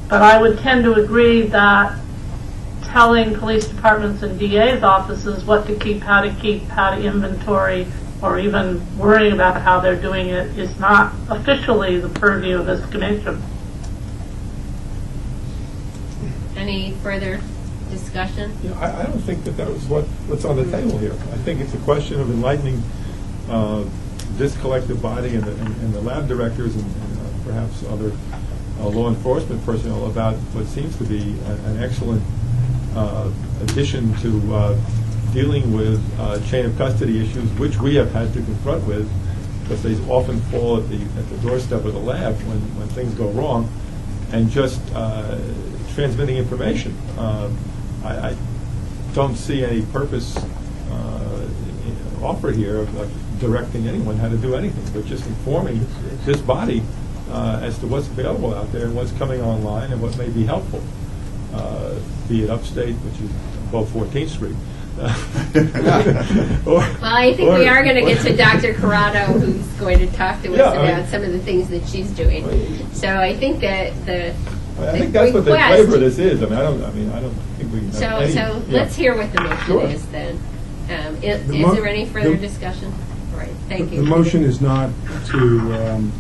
[SPEAKER 10] But I would tend to agree that telling police departments and DA's offices what to keep, how to inventory, or even worrying about how they're doing it is not officially the purview of this commission.
[SPEAKER 1] Any further discussion?
[SPEAKER 5] Yeah, I don't think that was what's on the table here. I think it's a question of enlightening this collective body and the lab directors and perhaps other law enforcement personnel about what seems to be an excellent addition to dealing with chain of custody issues, which we have had to confront with, because they often fall at the doorstep of the lab when things go wrong, and just transmitting information. I don't see any purpose offered here of directing anyone how to do anything, but just informing this body as to what's available out there and what's coming online and what may be helpful, be it upstate, which is above 14th Street.
[SPEAKER 1] Well, I think we are going to get to Dr. Corrado, who's going to talk to us about some of the things that she's doing. So I think that
[SPEAKER 5] I think that's what the flavor of this is. I don't think we have any.
[SPEAKER 1] So let's hear what the motion is then. Is there any further discussion? All right, thank you.
[SPEAKER 6] The motion is not to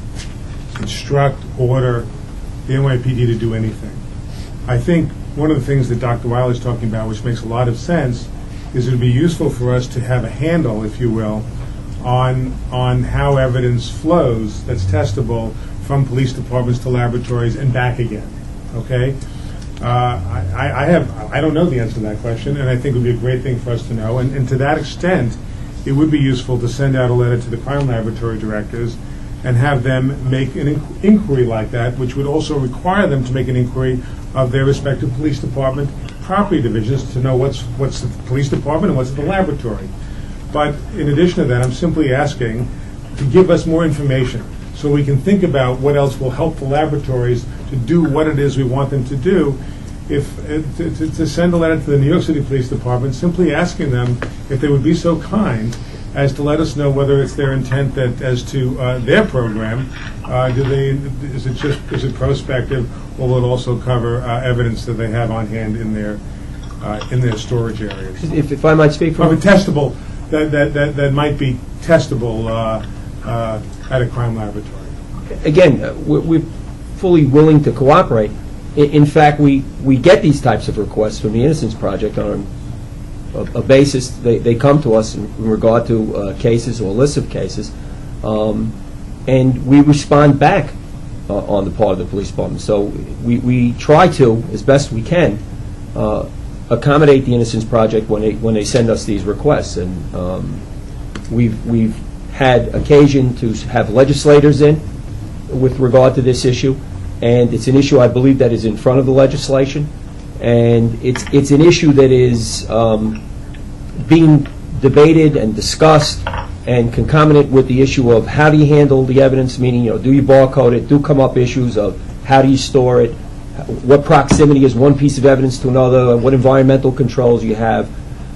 [SPEAKER 6] instruct, order the NYPD to do anything. I think one of the things that Dr. Wiley is talking about, which makes a lot of sense, is it would be useful for us to have a handle, if you will, on how evidence flows that's testable from police departments to laboratories and back again. Okay? I don't know the answer to that question, and I think it would be a great thing for us to know. And to that extent, it would be useful to send out a letter to the crime laboratory directors and have them make an inquiry like that, which would also require them to make an inquiry of their respective police department property divisions to know what's the police department and what's the laboratory. But in addition to that, I'm simply asking to give us more information so we can think about what else will help the laboratories to do what it is we want them to do to send a letter to the New York City Police Department simply asking them if they would be so kind as to let us know whether it's their intent that as to their program, is it prospective, or will it also cover evidence that they have on hand in their storage areas?
[SPEAKER 4] If I might speak for
[SPEAKER 6] Of a testable that might be testable at a crime laboratory.
[SPEAKER 4] Again, we're fully willing to cooperate. In fact, we get these types of requests from the Innocence Project on a basis. They come to us in regard to cases or lists of cases, and we respond back on the part of the police department. So we try to, as best we can, accommodate the Innocence Project when they send us these requests. And we've had occasion to have legislators in with regard to this issue, and it's an issue I believe that is in front of the legislation, and it's an issue that is being debated and discussed and concomitant with the issue of how do you handle the evidence, meaning, do you barcode it, do come up issues of how do you store it, what proximity is one piece of evidence to another, what environmental controls you have.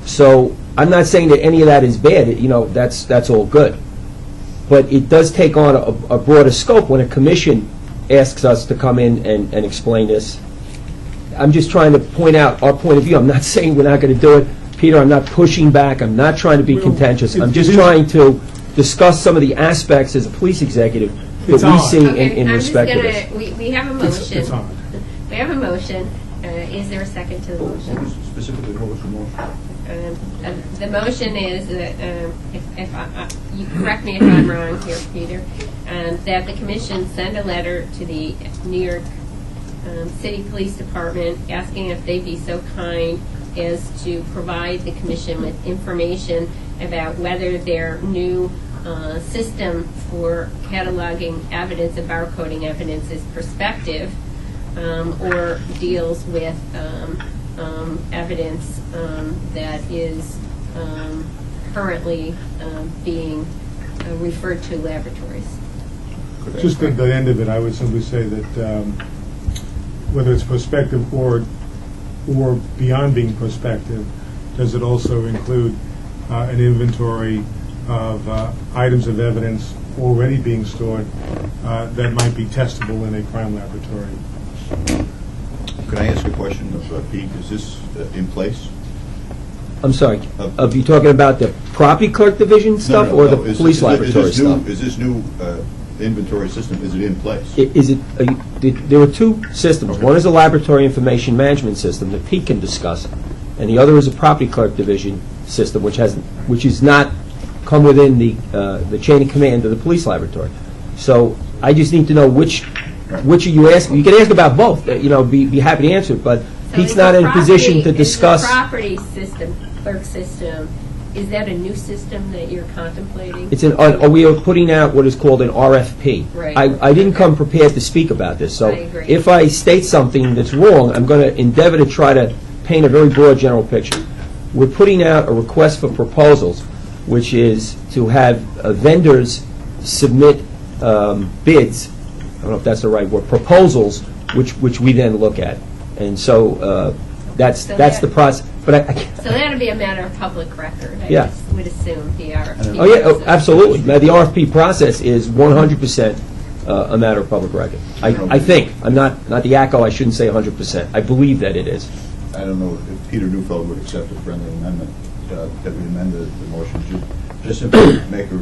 [SPEAKER 4] So I'm not saying that any of that is bad, that's all good. But it does take on a broader scope when a commission asks us to come in and explain this. I'm just trying to point out our point of view. I'm not saying we're not going to do it. Peter, I'm not pushing back. I'm not trying to be contentious. I'm just trying to discuss some of the aspects as a police executive that we see in respect to this.
[SPEAKER 1] We have a motion.
[SPEAKER 6] It's odd.
[SPEAKER 1] We have a motion. Is there a second to the motion?
[SPEAKER 21] Specifically, what was the motion?
[SPEAKER 1] The motion is that, you correct me if I'm wrong here, Peter, that the commission send a letter to the New York City Police Department asking if they'd be so kind as to provide the commission with information about whether their new system for cataloging evidence and barcoding evidence is prospective or deals with evidence that is currently being referred to laboratories.
[SPEAKER 6] Just at the end of it, I would simply say that whether it's prospective or beyond being prospective, does it also include an inventory of items of evidence already being stored that might be testable in a crime laboratory?
[SPEAKER 21] Can I ask a question of Pete? Is this in place?
[SPEAKER 4] I'm sorry. Are you talking about the property clerk division stuff or the police laboratory stuff?
[SPEAKER 21] Is this new inventory system, is it in place?
[SPEAKER 4] There are two systems. Okay. One is a laboratory information management system that Pete can discuss, and the other is a property clerk division system, which has not come within the chain of command of the police laboratory. So I just need to know which are you asking. You can ask about both. Be happy to answer it, but
[SPEAKER 1] So
[SPEAKER 4] Pete's not in a position to discuss.
[SPEAKER 1] The property system, clerk system, is that a new system that you're contemplating?
[SPEAKER 4] We are putting out what is called an RFP.
[SPEAKER 1] Right.
[SPEAKER 4] I didn't come prepared to speak about this, so
[SPEAKER 1] I agree.
[SPEAKER 4] if I state something that's wrong, I'm going to endeavor to try to paint a very broad general picture. We're putting out a request for proposals, which is to have vendors submit bids. I don't know if that's the right word. Proposals, which we then look at, and so that's the process. But
[SPEAKER 1] so that would be a matter of public record. I would assume the RFP.
[SPEAKER 4] Oh yeah, absolutely. Now, the RFP process is 100% a matter of public record. I think. I'm not the ACO. I shouldn't say 100%. I believe that it is.
[SPEAKER 21] I don't know if Peter Neufeld would accept a friendly amendment that we amend the motion to just simply make a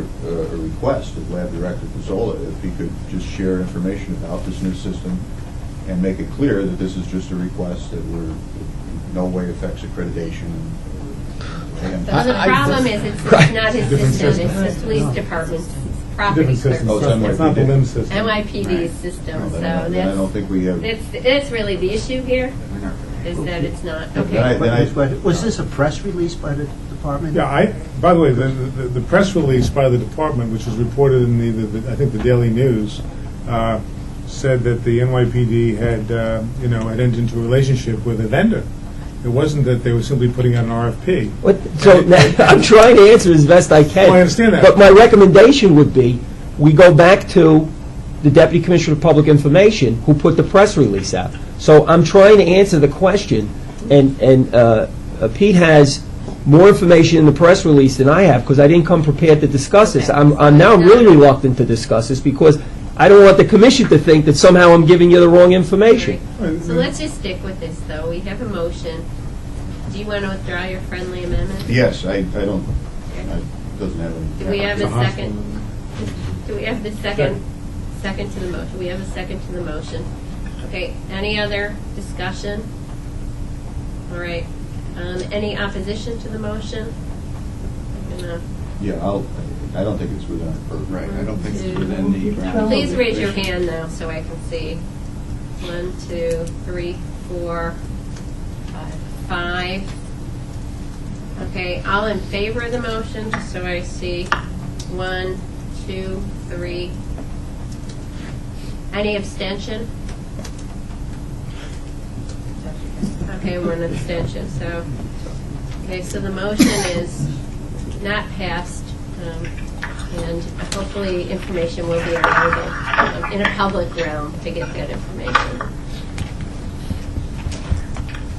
[SPEAKER 21] request of Lab Director Pizzola if he could just share information about this new system and make it clear that this is just a request that in no way affects accreditation.
[SPEAKER 1] So the problem is it's not his system, it's the police department's property system.
[SPEAKER 21] It's not the LIM
[SPEAKER 1] system. NYPD's system. So
[SPEAKER 21] I don't think we have.
[SPEAKER 1] That's really the issue here, is that it's not. Okay.
[SPEAKER 9] Was this a press release by the department?
[SPEAKER 6] Yeah, by the way, the press release by the department, which was reported in I think the Daily News, said that the NYPD had entered into a relationship with a vendor. It wasn't that they were simply putting out an RFP.
[SPEAKER 4] I'm trying to answer as best I can.
[SPEAKER 6] Oh, I understand that.
[SPEAKER 4] But my recommendation would be we go back to the Deputy Commissioner of Public Information who put the press release out. So I'm trying to answer the question, and Pete has more information in the press release than I have because I didn't come prepared to discuss this. I'm now really reluctant to discuss this because I don't want the commission to think that somehow I'm giving you the wrong information.
[SPEAKER 1] So let's just stick with this, though. We have a motion. Do you want to withdraw your friendly amendment?
[SPEAKER 21] Yes, I don't, it doesn't have any.
[SPEAKER 1] Do we have a second? Do we have the second to the motion? We have a second to the motion. Okay, any other discussion? All right. Any opposition to the motion?
[SPEAKER 21] Yeah, I don't think it's within our purview. Right, I don't think it's within the ground.
[SPEAKER 1] Please raise your hand now so I can see. 1, 2, 3, 4, 5. Okay, all in favor of the motion, just so I see. 1, 2, 3. Any abstention? Okay, one abstention. So the motion is not passed, and hopefully information will be available in a public realm to get that information.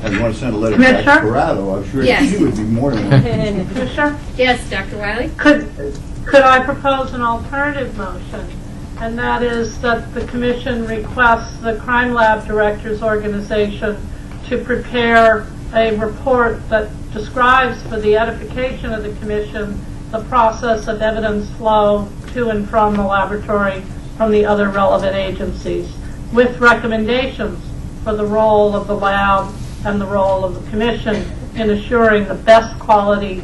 [SPEAKER 21] And you want to send a letter back to Corrado, I'm sure
[SPEAKER 1] Yes.
[SPEAKER 21] she would be more than welcome.
[SPEAKER 10] Commissioner?
[SPEAKER 1] Yes, Dr. Wiley?
[SPEAKER 10] Could I propose an alternative motion? And that is that the commission requests the Crime Lab Directors Organization to prepare a report that describes for the edification of the commission the process of evidence flow to and from the laboratory from the other relevant agencies, with recommendations for the role of the lab and the role of the commission in assuring the best quality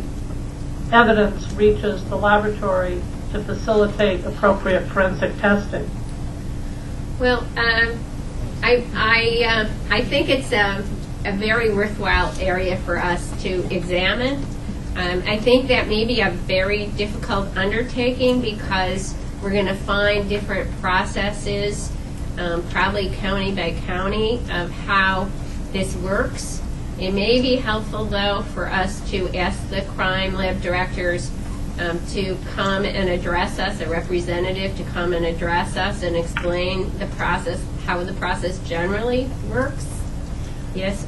[SPEAKER 10] evidence reaches the laboratory to facilitate appropriate forensic testing.
[SPEAKER 1] Well, I think it's a very worthwhile area for us to examine. I think that may be a very difficult undertaking because we're going to find different processes, probably county by county, of how this works. It may be helpful, though, for us to ask the crime lab directors to come and address us, a representative to come and address us and explain the process, how the process generally works. Yes,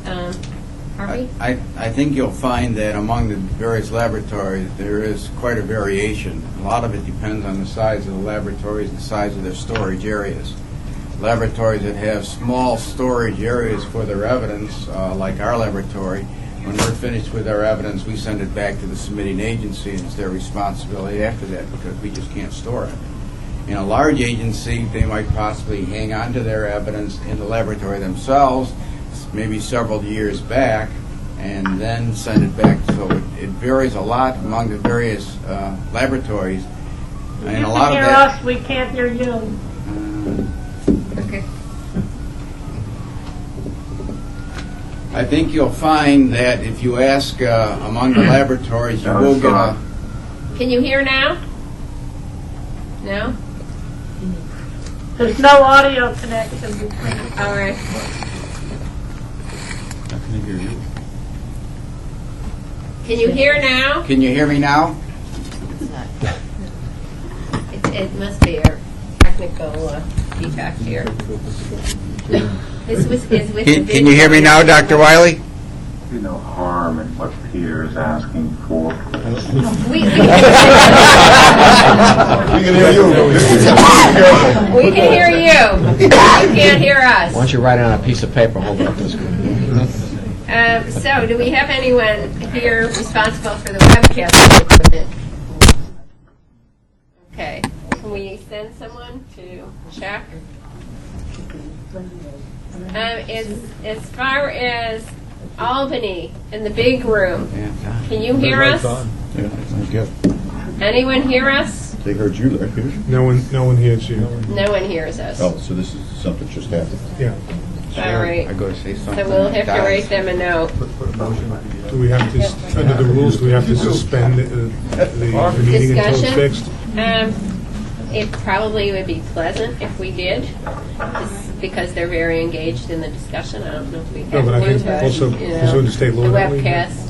[SPEAKER 1] Harvey?
[SPEAKER 12] I think you'll find that among the various laboratories there is quite a variation. A lot of it depends on the size of the laboratories and the size of their storage areas. Laboratories that have small storage areas for their evidence, like our laboratory, when we're finished with our evidence, we send it back to the submitting agency, and it's their responsibility after that because we just can't store it. In a large agency, they might possibly hang on to their evidence in the laboratory themselves, maybe several years back, and then send it back. So it varies a lot among the various laboratories. And a lot
[SPEAKER 10] you
[SPEAKER 12] of
[SPEAKER 10] can hear
[SPEAKER 12] that,
[SPEAKER 10] us, we can't hear you.
[SPEAKER 1] Okay.
[SPEAKER 12] I think you'll find that if you ask among the laboratories, you will get a...
[SPEAKER 1] Can you hear now? No?
[SPEAKER 10] There's no audio connection between.
[SPEAKER 1] All right.
[SPEAKER 21] I can hear you.
[SPEAKER 1] Can you hear now?
[SPEAKER 12] Can you hear me now?
[SPEAKER 1] It must be our technical defect here.
[SPEAKER 12] Can you hear me now, Dr. Wiley?
[SPEAKER 22] See no harm in what Peter is asking for.
[SPEAKER 1] We
[SPEAKER 21] can hear you.
[SPEAKER 1] We can hear you. You can't hear us.
[SPEAKER 17] Why don't you write it on a piece of paper, hold it up to the screen.
[SPEAKER 1] So, do we have anyone here responsible for the webcast equipment? Okay. Can we send someone to check? As far as Albany in the big room, can you hear us?
[SPEAKER 21] Yeah, sounds good.
[SPEAKER 1] Anyone hear us?
[SPEAKER 21] They heard you, right, Peter?
[SPEAKER 6] No one hears you.
[SPEAKER 1] No one hears us.
[SPEAKER 21] Oh, so this is something just happened.
[SPEAKER 6] Yeah.
[SPEAKER 1] All right.
[SPEAKER 12] I go to say something.
[SPEAKER 1] So we'll have to write them a note.
[SPEAKER 6] Do we have to, under the rules, do we have to suspend the meeting until it's
[SPEAKER 1] Discussion?
[SPEAKER 6] fixed?
[SPEAKER 1] It probably would be pleasant if we did, just because they're very engaged in the discussion. I don't know if we have
[SPEAKER 6] No, but I think
[SPEAKER 1] to,
[SPEAKER 6] also, pursuant to state law,
[SPEAKER 1] the
[SPEAKER 6] don't we?
[SPEAKER 1] webcast.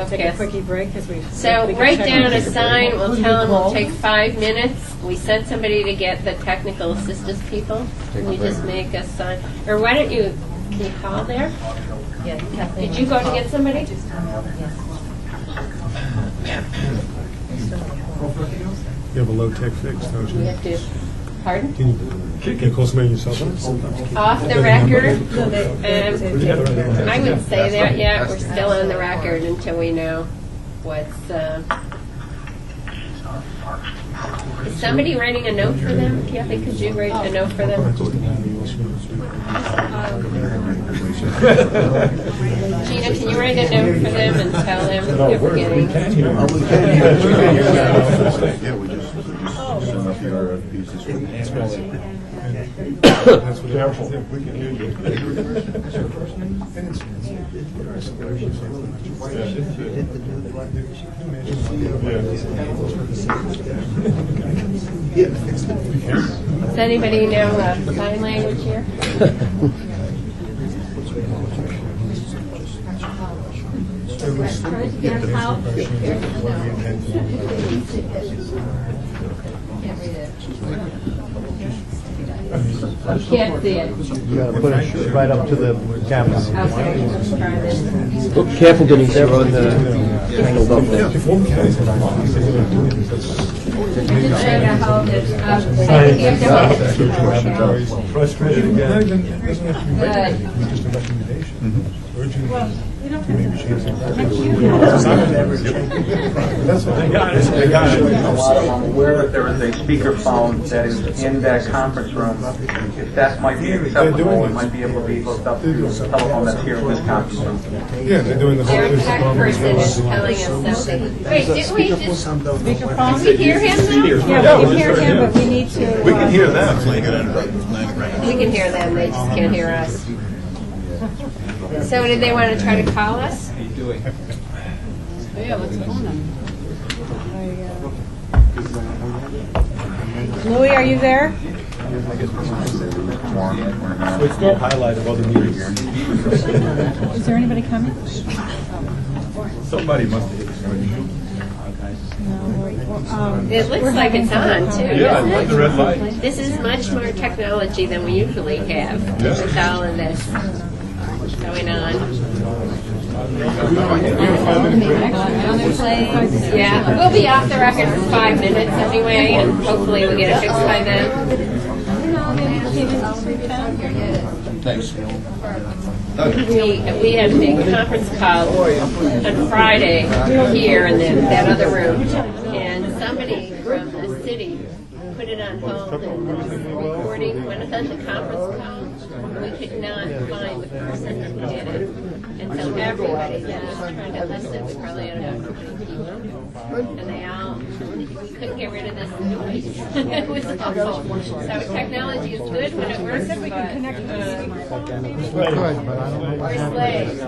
[SPEAKER 11] Take a quickie break as we.
[SPEAKER 1] So
[SPEAKER 11] we can
[SPEAKER 1] write
[SPEAKER 11] check
[SPEAKER 1] down
[SPEAKER 11] on
[SPEAKER 1] a
[SPEAKER 11] it.
[SPEAKER 1] sign. We'll tell them we'll take 5 minutes. We sent somebody to get the technical assistance people. Can you just make a sign? Or why don't you Can you call there?
[SPEAKER 2] Yes, Kathleen.
[SPEAKER 1] Did you go to get somebody?
[SPEAKER 2] Yes.
[SPEAKER 6] You have a low-tech fix, don't you?
[SPEAKER 1] We have to, pardon?
[SPEAKER 6] Can you call somebody yourself?
[SPEAKER 1] Off the record? I wouldn't say that yet. We're still on the record until we know what's... Is somebody writing a note for them? Kathy, could you write a note for them? Gina, can you write a note for them and tell them if we're getting...
[SPEAKER 21] Yeah, we just send up your pieces.
[SPEAKER 6] That's what Careful. We can hear you.
[SPEAKER 1] Does anybody know sign language here? Can't see it.
[SPEAKER 3] You gotta put it right up to the camera.
[SPEAKER 1] Okay.
[SPEAKER 4] Oh, careful, Denise, you're on the angled up there.
[SPEAKER 6] Frustrated again.
[SPEAKER 11] Well, you don't have to.
[SPEAKER 22] I'm aware that there is a speakerphone that is in that conference room. If that might be acceptable, it might be able to be hooked up to the telephone that's here in this conference room.
[SPEAKER 6] Yeah, they're doing the whole
[SPEAKER 1] Their tech person is telling us something. Wait, didn't we just... Can we hear him now?
[SPEAKER 11] Yeah, we can hear him, but we need to...
[SPEAKER 21] We can hear them.
[SPEAKER 1] We can hear them, they just can't hear us. So did they want to try to call us?
[SPEAKER 19] Yeah, what's going on?
[SPEAKER 11] Louis, are you there?
[SPEAKER 5] So it's still highlighted other meetings.
[SPEAKER 11] Is there anybody coming?
[SPEAKER 5] Somebody must have hit
[SPEAKER 1] It looks like it's on, too.
[SPEAKER 5] Yeah,
[SPEAKER 1] doesn't it?
[SPEAKER 5] the red light.
[SPEAKER 1] This is much more technology than we usually have. With all of this going on. Yeah, we'll be off the record for 5 minutes anyway, and hopefully we'll get it fixed by then.
[SPEAKER 21] Thanks.
[SPEAKER 1] We had a big conference call on Friday here in that other room, and somebody from the city put it on hold, and the recording went on the conference call. We could not find the person who did it. And so everybody that was trying to listen, we probably had about 20 people. And they all, we couldn't get rid of this noise. It was awful. So technology is good when it works, but we're slaves.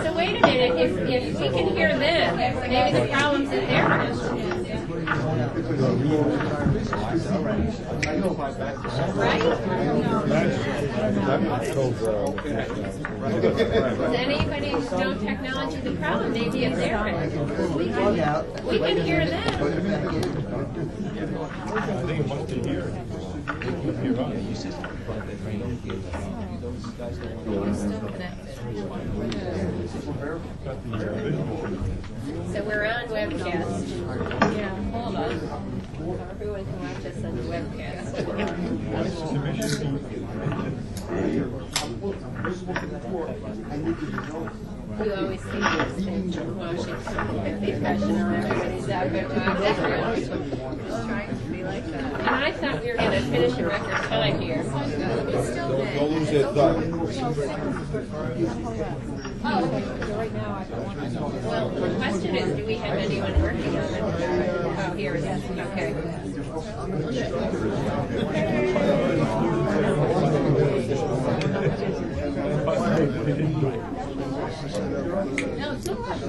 [SPEAKER 1] So wait a minute, if we can hear them, maybe the problem's in their end. Right? Does anybody know technology the problem? Maybe if they're in. We can hear them.
[SPEAKER 5] I think it must be here.
[SPEAKER 1] So we're on webcast. Yeah, hold on. Everyone can watch us on the webcast. You always think those things in Washington, professional, everybody's out there. Everyone's trying to be like that. And I thought we were going to finish in record time here.
[SPEAKER 21] Don't lose it.
[SPEAKER 1] Oh, okay. So right now I don't want to know. Well, the question is, do we have anyone working on it? Oh, here it is. Okay. No, it's not.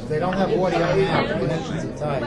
[SPEAKER 3] They don't have audio now. The connections are tight.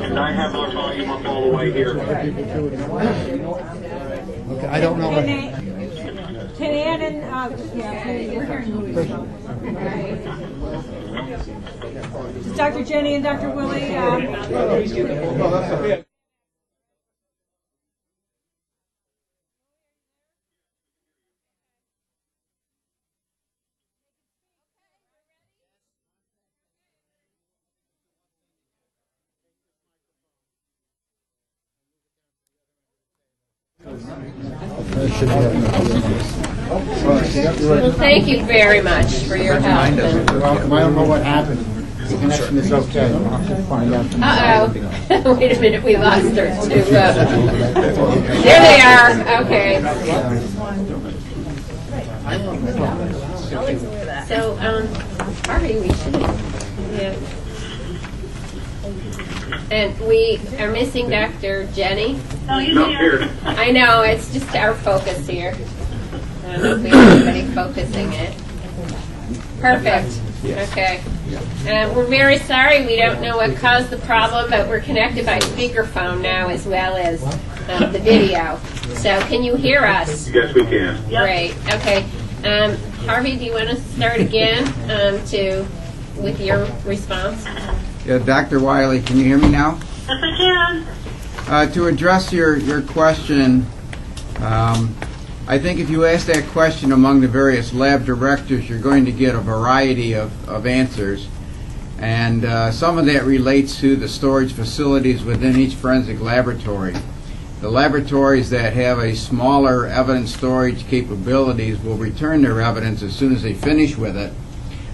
[SPEAKER 22] And I have my volume up all the way here.
[SPEAKER 13] Okay, I don't know what.
[SPEAKER 11] Can Ann and, Dr. Jenny and Dr. Willie,
[SPEAKER 1] Well, thank you very much for your help.
[SPEAKER 13] You're welcome. I don't know what happened. The connection is okay. I'll have to find out.
[SPEAKER 1] Uh-oh. Wait a minute, we lost her too. There they are. Okay. So, Harvey, we should. Yeah. And we are missing Dr. Jenny.
[SPEAKER 22] No, he's here.
[SPEAKER 1] I know, it's just our focus here. I don't know if we have anybody focusing it. Perfect. Okay. We're very sorry. We don't know what caused the problem, but we're connected by speakerphone now as well as the video. So can you hear us?
[SPEAKER 22] Yes, we can.
[SPEAKER 1] Great. Okay. Harvey, do you want to start again with your response?
[SPEAKER 12] Yeah, Dr. Wiley, can you hear me now?
[SPEAKER 10] Yes, I can.
[SPEAKER 12] To address your question, I think if you ask that question among the various lab directors, you're going to get a variety of answers. And some of that relates to the storage facilities within each forensic laboratory. The laboratories that have a smaller evidence storage capabilities will return their evidence as soon as they finish with it,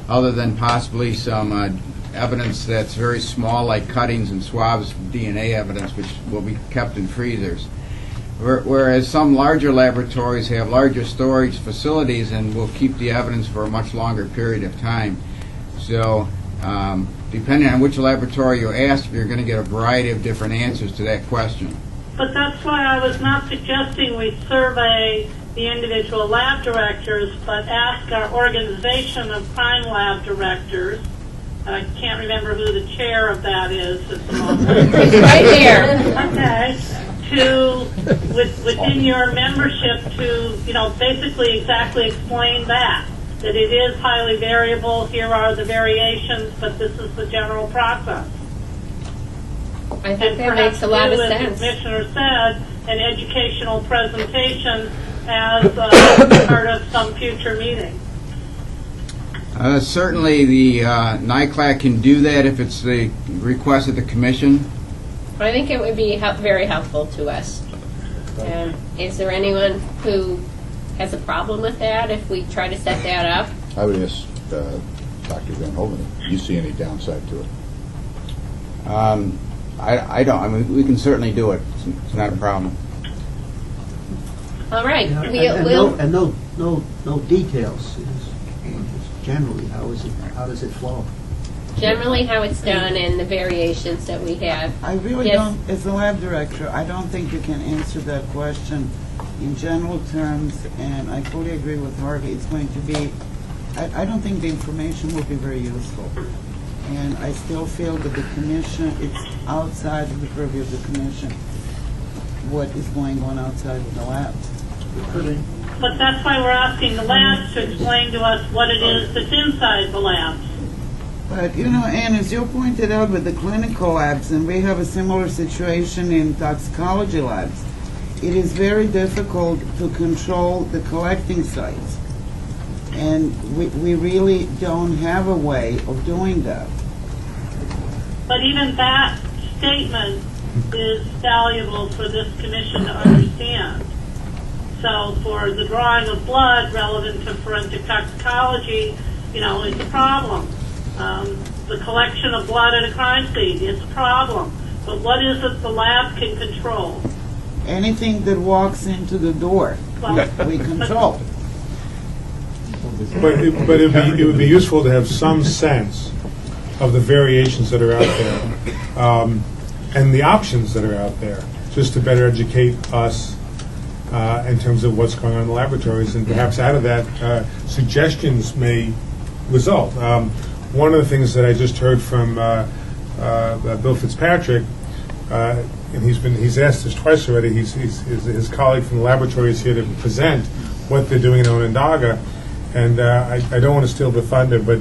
[SPEAKER 12] other than possibly some evidence that's very small, like cuttings and swabs of DNA evidence, which will be kept in freezers. Whereas some larger laboratories have larger storage facilities and will keep the evidence for a much longer period of time. So depending on which laboratory you ask, you're going to get a variety of different answers to that question.
[SPEAKER 10] But that's why I was not suggesting we survey the individual lab directors, but ask our organization of crime lab directors. I can't remember who the chair of that is at the moment.
[SPEAKER 1] Right here.
[SPEAKER 10] Okay. Within your membership to, basically exactly explain that it is highly variable, here are the variations, but this is the general process.
[SPEAKER 1] I think that makes a lot of sense.
[SPEAKER 10] As the Commissioner said, an educational presentation as part of some future meeting.
[SPEAKER 12] Certainly the NICLAC can do that if it's the request of the Commission.
[SPEAKER 1] I think it would be very helpful to us. Is there anyone who has a problem with that if we try to set that up?
[SPEAKER 21] I would ask Dr. Van Hoven, do you see any downside to it?
[SPEAKER 12] I don't. I mean, we can certainly do it. It's not a problem.
[SPEAKER 1] All right.
[SPEAKER 9] No details. Just generally, how does it flow?
[SPEAKER 1] Generally how it's done and the variations that we have.
[SPEAKER 15] I really
[SPEAKER 1] Yes.
[SPEAKER 15] don't, as a lab director, I don't think you can answer that question in general terms, and I fully agree with Harvey. It's going to be, I don't think the information will be very useful. And I still feel that the Commission, it's outside of the purview of the Commission, what is going on outside of the lab.
[SPEAKER 10] But that's why we're asking the labs to explain to us what it is that's inside the labs.
[SPEAKER 15] But, Ann, as you pointed out with the clinical labs, and we have a similar situation in toxicology labs, it is very difficult to control the collecting sites. And we really don't have a way of doing that.
[SPEAKER 10] But even that statement is valuable for this Commission to understand. So for the drawing of blood relevant to forensic toxicology, it's a problem. The collection of blood at a crime scene, it's a problem. But what is it the lab can control?
[SPEAKER 15] Anything that walks into the door, we control.
[SPEAKER 6] But it would be useful to have some sense of the variations that are out there and the options that are out there, just to better educate us in terms of what's going on in the laboratories, and perhaps out of that, suggestions may result. one of the things that I just heard from Bill Fitzpatrick, and he's asked this twice already. His colleague from the Laboratories here to present what they're doing in Onondaga, and I don't want to steal the thunder, but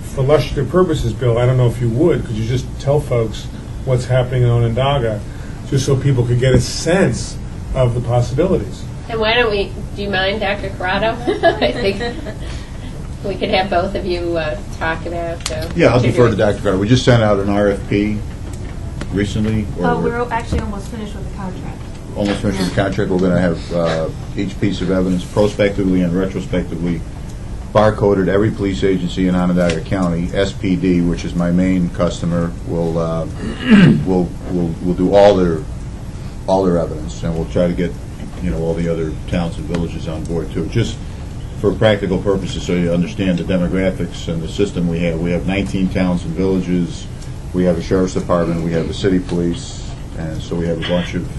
[SPEAKER 6] for illustrative purposes, Bill, I don't know if you would. Could you just tell folks what's happening in Onondaga, just so people could get a sense of the possibilities?
[SPEAKER 1] And why don't we, do you mind, Dr. Corrado? I think we could have both of you talk about.
[SPEAKER 21] Yeah, I'll defer to Dr. Carter. We just sent out an RFP recently.
[SPEAKER 2] We're actually almost finished with the contract.
[SPEAKER 21] Almost finished with the contract. We're going to have each piece of evidence prospectively and retrospectively barcoded. Every police agency in Onondaga County, SPD, which is my main customer, will do all their evidence, and we'll try to get all the other towns and villages on board too. Just for practical purposes, so you understand the demographics and the system we have. We have 19 towns and villages. We have a sheriff's department. We have the city police, and so we have a bunch of,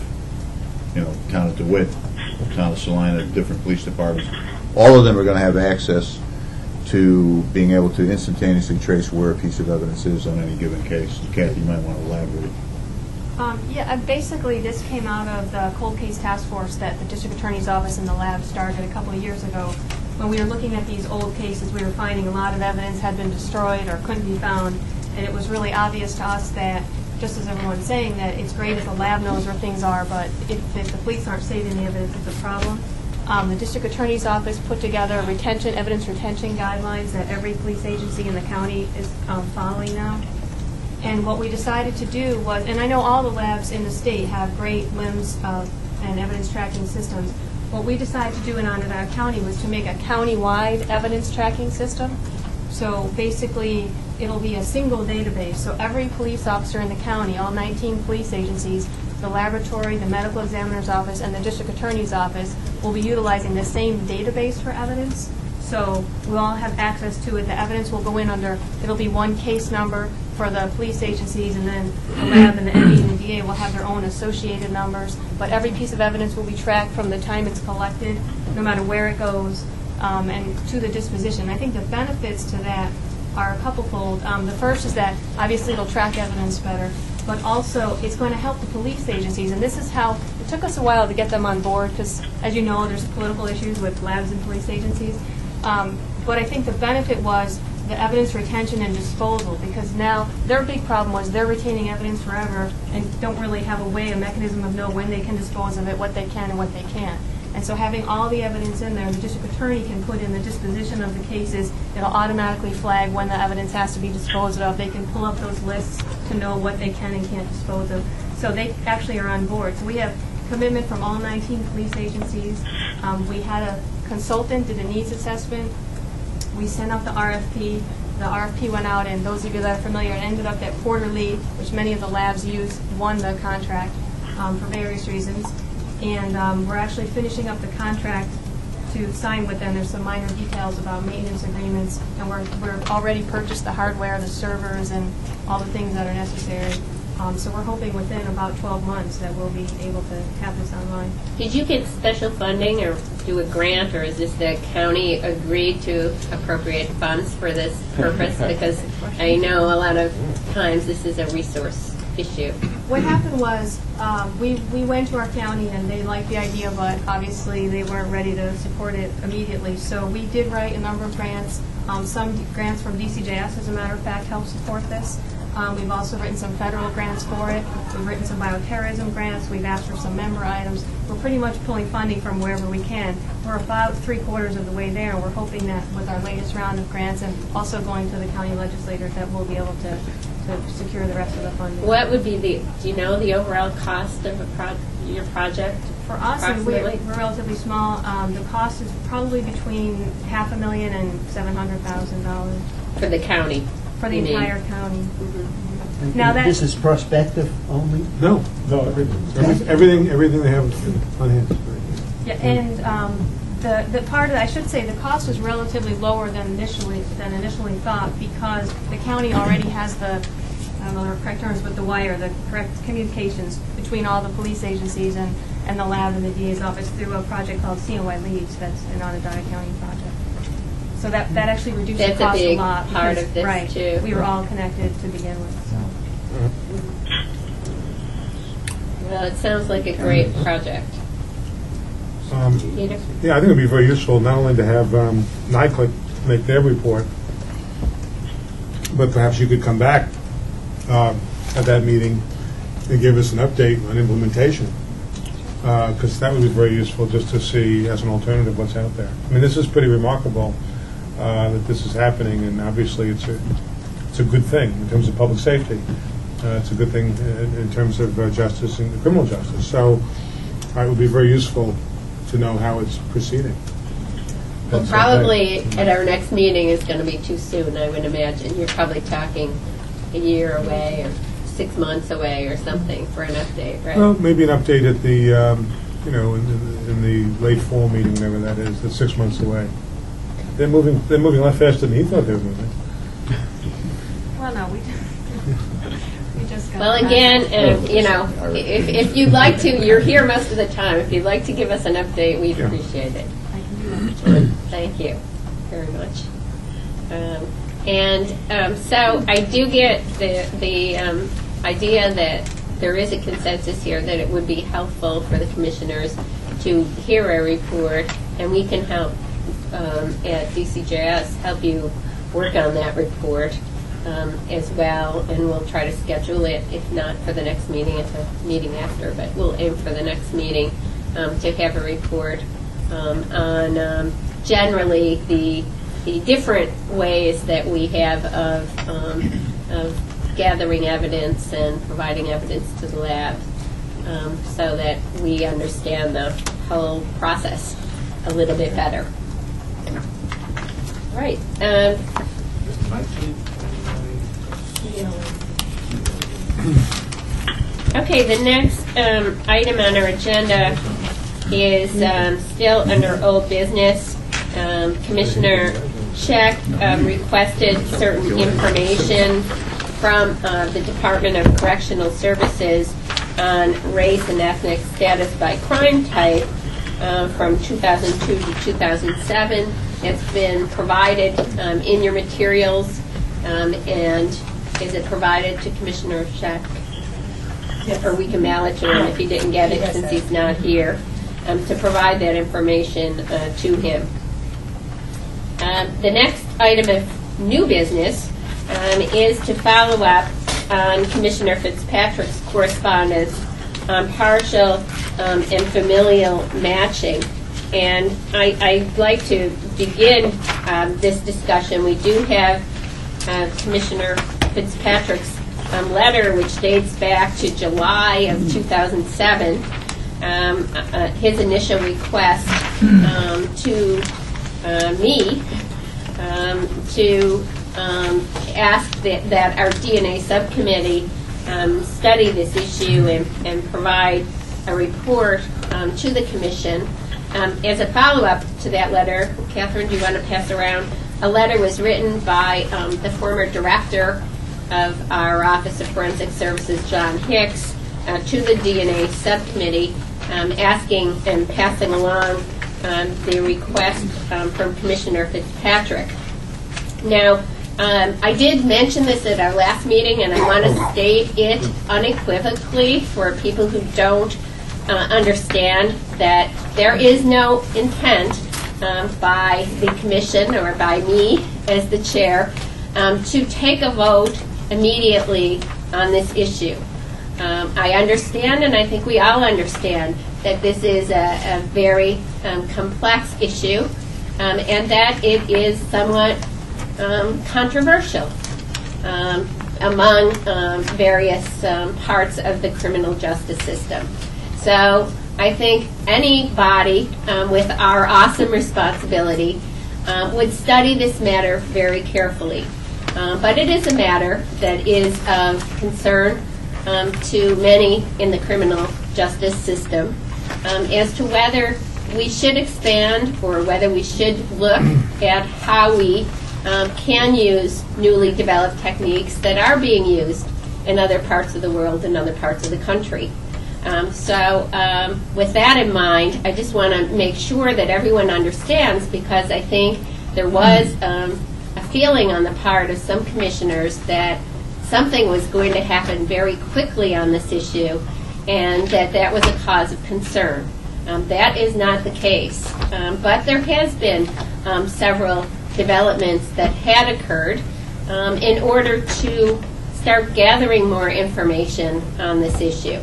[SPEAKER 21] town of DeWitt, town of Salina, different police departments. All of them are going to have access to being able to instantaneously trace where a piece of evidence is on any given case. Kathy, you might want to elaborate.
[SPEAKER 2] Basically, this came out of the cold case task force that the district attorney's office and the lab started a couple of years ago. When we were looking at these old cases, we were finding a lot of evidence had been destroyed or couldn't be found, and it was really obvious to us that, just as everyone's saying, that it's great if the lab knows where things are, but if the police aren't saving the evidence, it's a problem. The district attorney's office put together evidence retention guidelines that every police agency in the county is following now. And what we decided to do was, and I know all the labs in the state have great LIMS and evidence tracking systems. What we decided to do in Onondaga County was to make a countywide evidence tracking system. So basically, it'll be a single database. So every police officer in the county, all 19 police agencies, the laboratory, the medical examiner's office, and the district attorney's office will be utilizing the same database for evidence. So we'll all have access to it. The evidence will go in under, it'll be one case number for the police agencies, and then the lab and the ME and the DA will have their own associated numbers. But every piece of evidence will be tracked from the time it's collected, no matter where it goes, and to the disposition. I think the benefits to that are a couple-fold. The first is that obviously it'll track evidence better, but also it's going to help the police agencies. And this is how, it took us a while to get them on board because, as you know, there's political issues with labs and police agencies. But I think the benefit was the evidence retention and disposal, because now their big problem was they're retaining evidence forever and don't really have a mechanism of know when they can dispose of it, what they can and what they can't. And so having all the evidence in there, the district attorney can put in the disposition of the cases. It'll automatically flag when the evidence has to be disposed of. They can pull up those lists to know what they can and can't dispose of. So they actually are on board. So we have commitment from all 19 police agencies. We had a consultant did a needs assessment. We sent out the RFP. The RFP went out, and those of you that are familiar, it ended up that Porter Lee, which many of the labs use, won the contract for various reasons. And we're actually finishing up the contract to sign with them. There's some minor details about maintenance agreements, and we're already purchased the hardware, the servers, and all the things that are necessary. So we're hoping within about 12 months that we'll be able to have this online.
[SPEAKER 1] Did you get special funding or do a grant, or is this the county agreed to appropriate funds for this purpose? Because I know a lot of times this is a resource issue.
[SPEAKER 2] What happened was we went to our county and they liked the idea, but obviously they weren't ready to support it immediately. So we did write a number of grants. Some grants from DCJS, as a matter of fact, helped support this. We've also written some federal grants for it. We've written some bioterrorism grants. We've asked for some member items. We're pretty much pulling funding from wherever we can. We're about 3/4 of the way there, and we're hoping that with our latest round of grants and also going to the county legislators that we'll be able to secure the rest of the funding.
[SPEAKER 1] What would be do you know the overall cost of your project?
[SPEAKER 2] For us, we're relatively small. The cost is probably between $500,000 and $700,000.
[SPEAKER 1] For the county?
[SPEAKER 2] For the entire county.
[SPEAKER 9] And
[SPEAKER 2] Now
[SPEAKER 9] this is prospective only?
[SPEAKER 6] No, everything they have on hand.
[SPEAKER 2] Yeah, and the part of I should say the cost is relatively lower than initially thought, because the county already has the, I don't know the correct terms, but the wire, the correct communications between all the police agencies and the lab and the DA's office through a project called COI Leads. That's an Onondaga County project. So that actually reduced the
[SPEAKER 1] That's a
[SPEAKER 2] cost a
[SPEAKER 1] big
[SPEAKER 2] lot.
[SPEAKER 1] part
[SPEAKER 2] because-
[SPEAKER 1] of this,
[SPEAKER 2] right,
[SPEAKER 1] too.
[SPEAKER 2] we were all connected to begin with, so.
[SPEAKER 1] Well, it sounds like a great project. Peter?
[SPEAKER 6] Yeah, I think it'd be very useful not only to have NICLIC make their report, but perhaps you could come back at that meeting and give us an update on implementation, because that would be very useful just to see as an alternative what's out there. I mean, this is pretty remarkable that this is happening, and obviously it's a good thing in terms of public safety. It's a good thing in terms of justice and criminal justice. So it would be very useful to know how it's proceeding.
[SPEAKER 1] Well, probably at our next meeting is going to be too soon, I would imagine. You're probably talking a year away or 6 months away or something for an update, right?
[SPEAKER 6] Well, maybe an update at the, in the late fall meeting, whatever that is. That's 6 months away. They're moving a lot faster than he thought they were moving.
[SPEAKER 2] Well, no, we just got.
[SPEAKER 1] Well, again, if you'd like to, you're here most of the time. If you'd like to give us an update, we'd appreciate it.
[SPEAKER 2] I can do that.
[SPEAKER 1] Thank you very much. So I do get the idea that there is a consensus here that it would be helpful for the commissioners to hear a report, and we can help at DCJS help you work on that report as well, and we'll try to schedule it, if not for the next meeting, at the meeting after, but we'll aim for the next meeting to have a report on generally the different ways that we have of gathering evidence and providing evidence to the lab, so that we understand the whole process a little bit better. Right. Okay, the next item on our agenda is still under old business. Commissioner Scheck requested certain information from the Department of Correctional Services on race and ethnic status by crime type from 2002 to 2007. It's been provided in your materials, and is it provided to Commissioner Scheck? Or we can mail it to him if he didn't get it since he's not here, to provide that information to him. The next item of new business is to follow up on Commissioner Fitzpatrick's correspondence on partial and familial matching. And I'd like to begin this discussion. We do have Commissioner Fitzpatrick's letter, which dates back to July of 2007, his initial request to me to ask that our DNA subcommittee study this issue and provide a report to the Commission. As a follow-up to that letter, Catherine, do you want to pass around? A letter was written by the former director of our Office of Forensic Services, John Hicks, to the DNA subcommittee, asking and passing along the request from Commissioner Fitzpatrick. Now, I did mention this at our last meeting, and I want to state it unequivocally for people who don't understand that there is no intent by the Commission or by me as the chair to take a vote immediately on this issue. I understand, and I think we all understand, that this is a very complex issue, and that it is somewhat controversial among various parts of the criminal justice system. So I think any body with our awesome responsibility would study this matter very carefully. But it is a matter that is of concern to many in the criminal justice system as to whether we should expand or whether we should look at how we can use newly developed techniques that are being used in other parts of the world and other parts of the country. So with that in mind, I just want to make sure that everyone understands, because I think there was a feeling on the part of some commissioners that something was going to happen very quickly on this issue, and that was a cause of concern. That is not the case, but there has been several developments that had occurred in order to start gathering more information on this issue.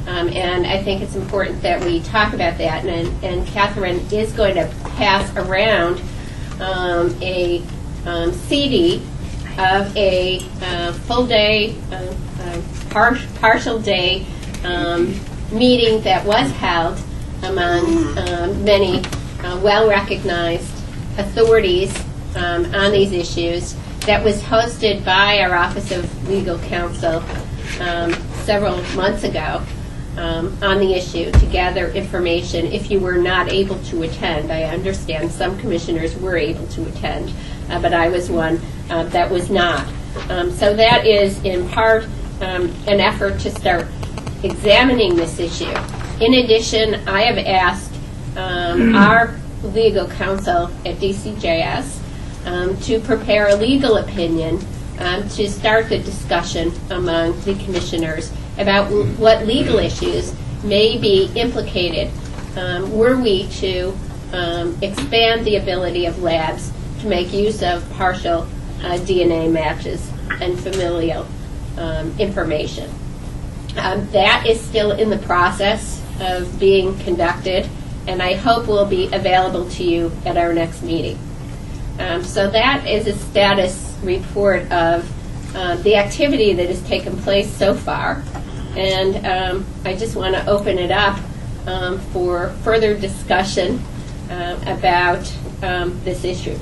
[SPEAKER 1] And I think it's important that we talk about that, and Catherine is going to pass around a CD of a full day, partial day meeting that was held among many well-recognized authorities on these issues, that was hosted by our Office of Legal Counsel several months ago on the issue to gather information if you were not able to attend. I understand some commissioners were able to attend, but I was one that was not. So that is in part an effort to start examining this issue. In addition, I have asked our legal counsel at DCJS to prepare a legal opinion to start the discussion among the commissioners about what legal issues may be implicated were we to expand the ability of labs to make use of partial DNA matches and familial information. That is still in the process of being conducted, and I hope will be available to you at our next meeting. So that is a status report of the activity that has taken place so far, and I just want to open it up for further discussion about this issue.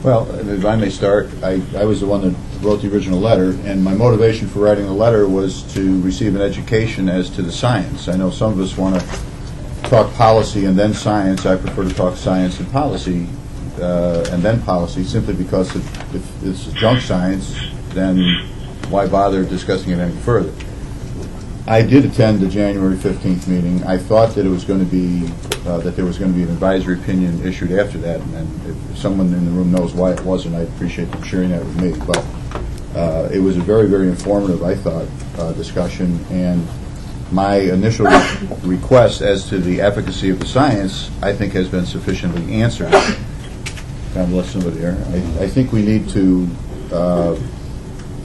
[SPEAKER 21] Well, if I may start, I was the one that wrote the original letter, and my motivation for writing the letter was to receive an education as to the science. I know some of us want to talk policy and then science. I prefer to talk science and policy and then policy, simply because if it's junk science, then why bother discussing it any further? I did attend the January 15th meeting. I thought that it was going to be that there was going to be an advisory opinion issued after that, and if someone in the room knows why it wasn't, I'd appreciate them sharing that with me. But it was a very, very informative, I thought, discussion, and my initial request as to the efficacy of the science, I think, has been sufficiently answered. God bless somebody there. I think we need to,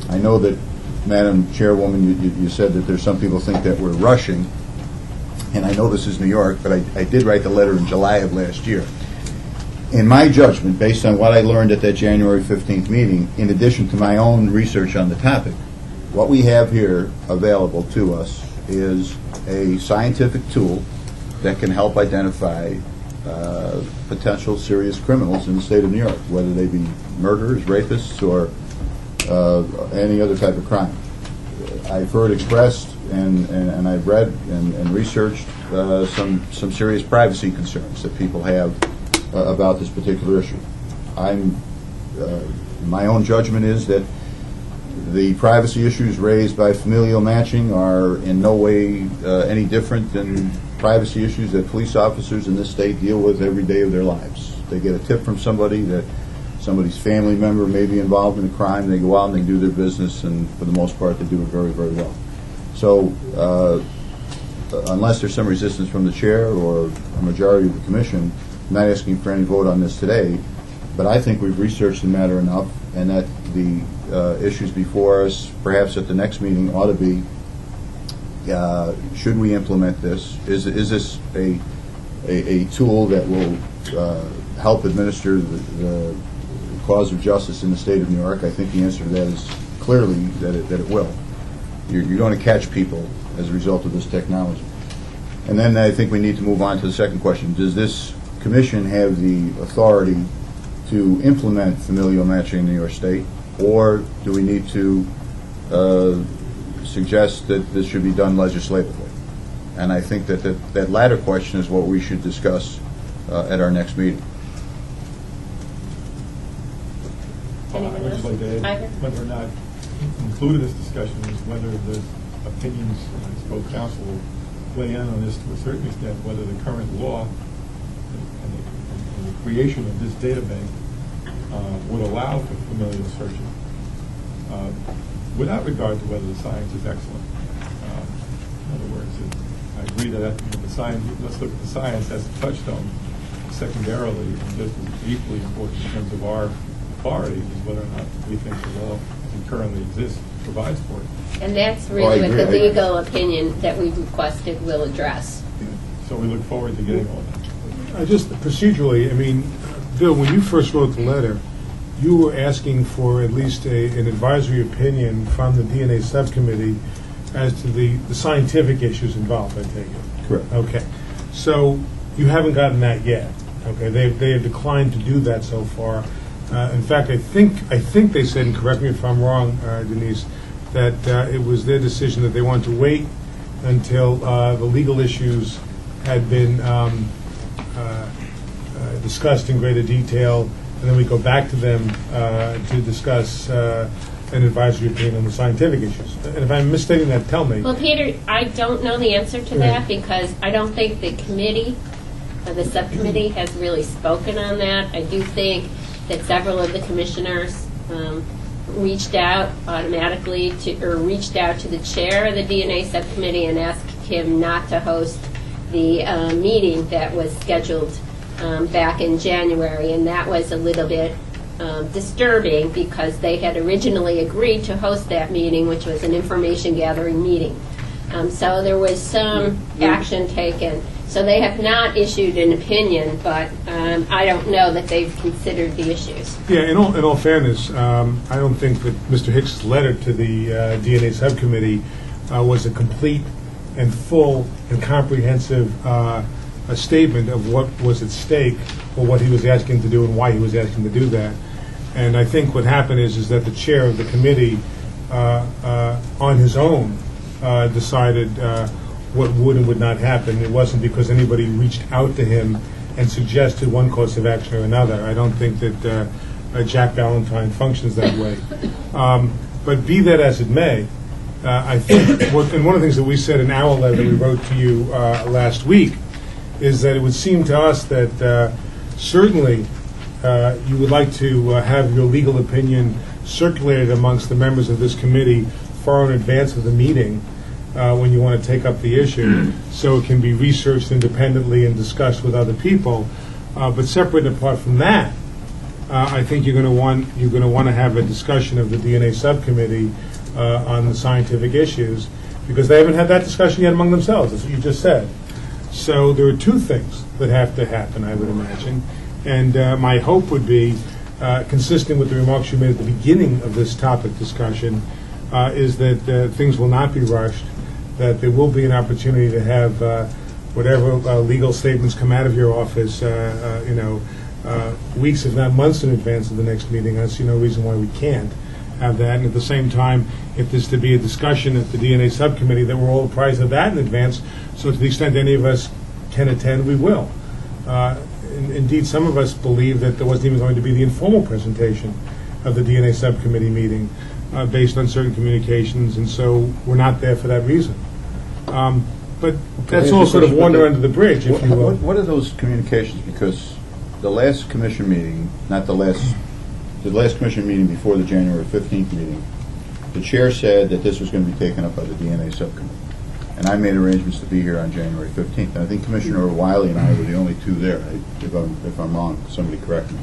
[SPEAKER 21] I know that, Madam Chairwoman, you said that there's some people think that we're rushing, and I know this is New York, but I did write the letter in July of last year. In my judgment, based on what I learned at that January 15th meeting, in addition to my own research on the topic, what we have here available to us is a scientific tool that can help identify potential serious criminals in the state of New York, whether they be murderers, rapists, or any other type of crime. I've heard expressed and I've read and researched some serious privacy concerns that people have about this particular issue. My own judgment is that the privacy issues raised by familial matching are in no way any different than privacy issues that police officers in this state deal with every day of their lives. They get a tip from somebody that somebody's family member may be involved in a crime, they go out and they do their business, and for the most part they do it very, very well. So unless there's some resistance from the chair or a majority of the commission, I'm not asking for any vote on this today, but I think we've researched the matter enough, and that the issues before us, perhaps at the next meeting, ought to be, should we implement this? Is this a tool that will help administer the cause of justice in the state of New York? I think the answer to that is clearly that it will. You're going to catch people as a result of this technology. And then I think we need to move on to the second question. Does this commission have the authority to implement familial matching in New York State, or do we need to suggest that this should be done legislatively? And I think that latter question is what we should discuss at our next meeting.
[SPEAKER 5] I would just like to add, whether or not included in this discussion is whether the opinions, I suppose council will weigh in on this to a certain extent, whether the current law, and creation of this data bank would allow for familial searches without regard to whether the science is excellent. In other words, I agree that the science, let's look at the science as a touchstone. Secondarily, and just as equally important in terms of our authority, is whether or not we think the law that currently exists provides for it.
[SPEAKER 1] And that's really what the legal opinion that we've requested will address.
[SPEAKER 5] So we look forward to getting all that.
[SPEAKER 6] Just procedurally, I mean, Bill, when you first wrote the letter, you were asking for at least an advisory opinion from the DNA subcommittee as to the scientific issues involved, I take it.
[SPEAKER 7] Correct.
[SPEAKER 6] Okay. So you haven't gotten that yet. Okay. They have declined to do that so far. In fact, I think they said, and correct me if I'm wrong, Denise, that it was their decision that they wanted to wait until the legal issues had been discussed in greater detail, and then we go back to them to discuss an advisory opinion on the scientific issues. And if I'm misstating that, tell me.
[SPEAKER 1] Well, Peter, I don't know the answer to that because I don't think the committee, the subcommittee, has really spoken on that. I do think that several of the commissioners reached out automatically or reached out to the chair of the DNA subcommittee and asked him not to host the meeting that was scheduled back in January, and that was a little bit disturbing because they had originally agreed to host that meeting, which was an information gathering meeting. So there was some action taken. So they have not issued an opinion, but I don't know that they've considered the issues.
[SPEAKER 6] Yeah, in all fairness, I don't think that Mr. Hicks' letter to the DNA subcommittee was a complete and full and comprehensive a statement of what was at stake or what he was asking to do and why he was asking to do that. And I think what happened is that the chair of the committee, on his own, decided what would and would not happen. It wasn't because anybody reached out to him and suggested one course of action or another. I don't think that Jack Ballantyne functions that way. But be that as it may, I think, and one of the things that we said in our letter that we wrote to you last week is that it would seem to us that certainly you would like to have your legal opinion circulated amongst the members of this committee far in advance of the meeting when you want to take up the issue, so it can be researched independently and discussed with other people. But separate and apart from that, I think you're going to want to have a discussion of the DNA subcommittee on the scientific issues, because they haven't had that discussion yet among themselves. That's what you just said. So there are two things that have to happen, I would imagine. And my hope would be, consistent with the remarks you made at the beginning of this topic discussion, is that things will not be rushed, that there will be an opportunity to have whatever legal statements come out of your office, weeks, if not months in advance of the next meeting. I see no reason why we can't have that. And at the same time, if there's to be a discussion at the DNA subcommittee, that we're all apprised of that in advance, so to the extent any of us can attend, we will. Indeed, some of us believe that there wasn't even going to be the informal presentation of the DNA subcommittee meeting based on certain communications, and so we're not there for that reason. But that's all sort of water under the bridge, if you will.
[SPEAKER 7] What are those communications? Because the last commission meeting, the last commission meeting before the January 15th meeting, the chair said that this was going to be taken up by the DNA subcommittee. And I made arrangements to be here on January 15th. And I think Commissioner Wiley and I were the only two there. If I'm wrong, somebody correct me.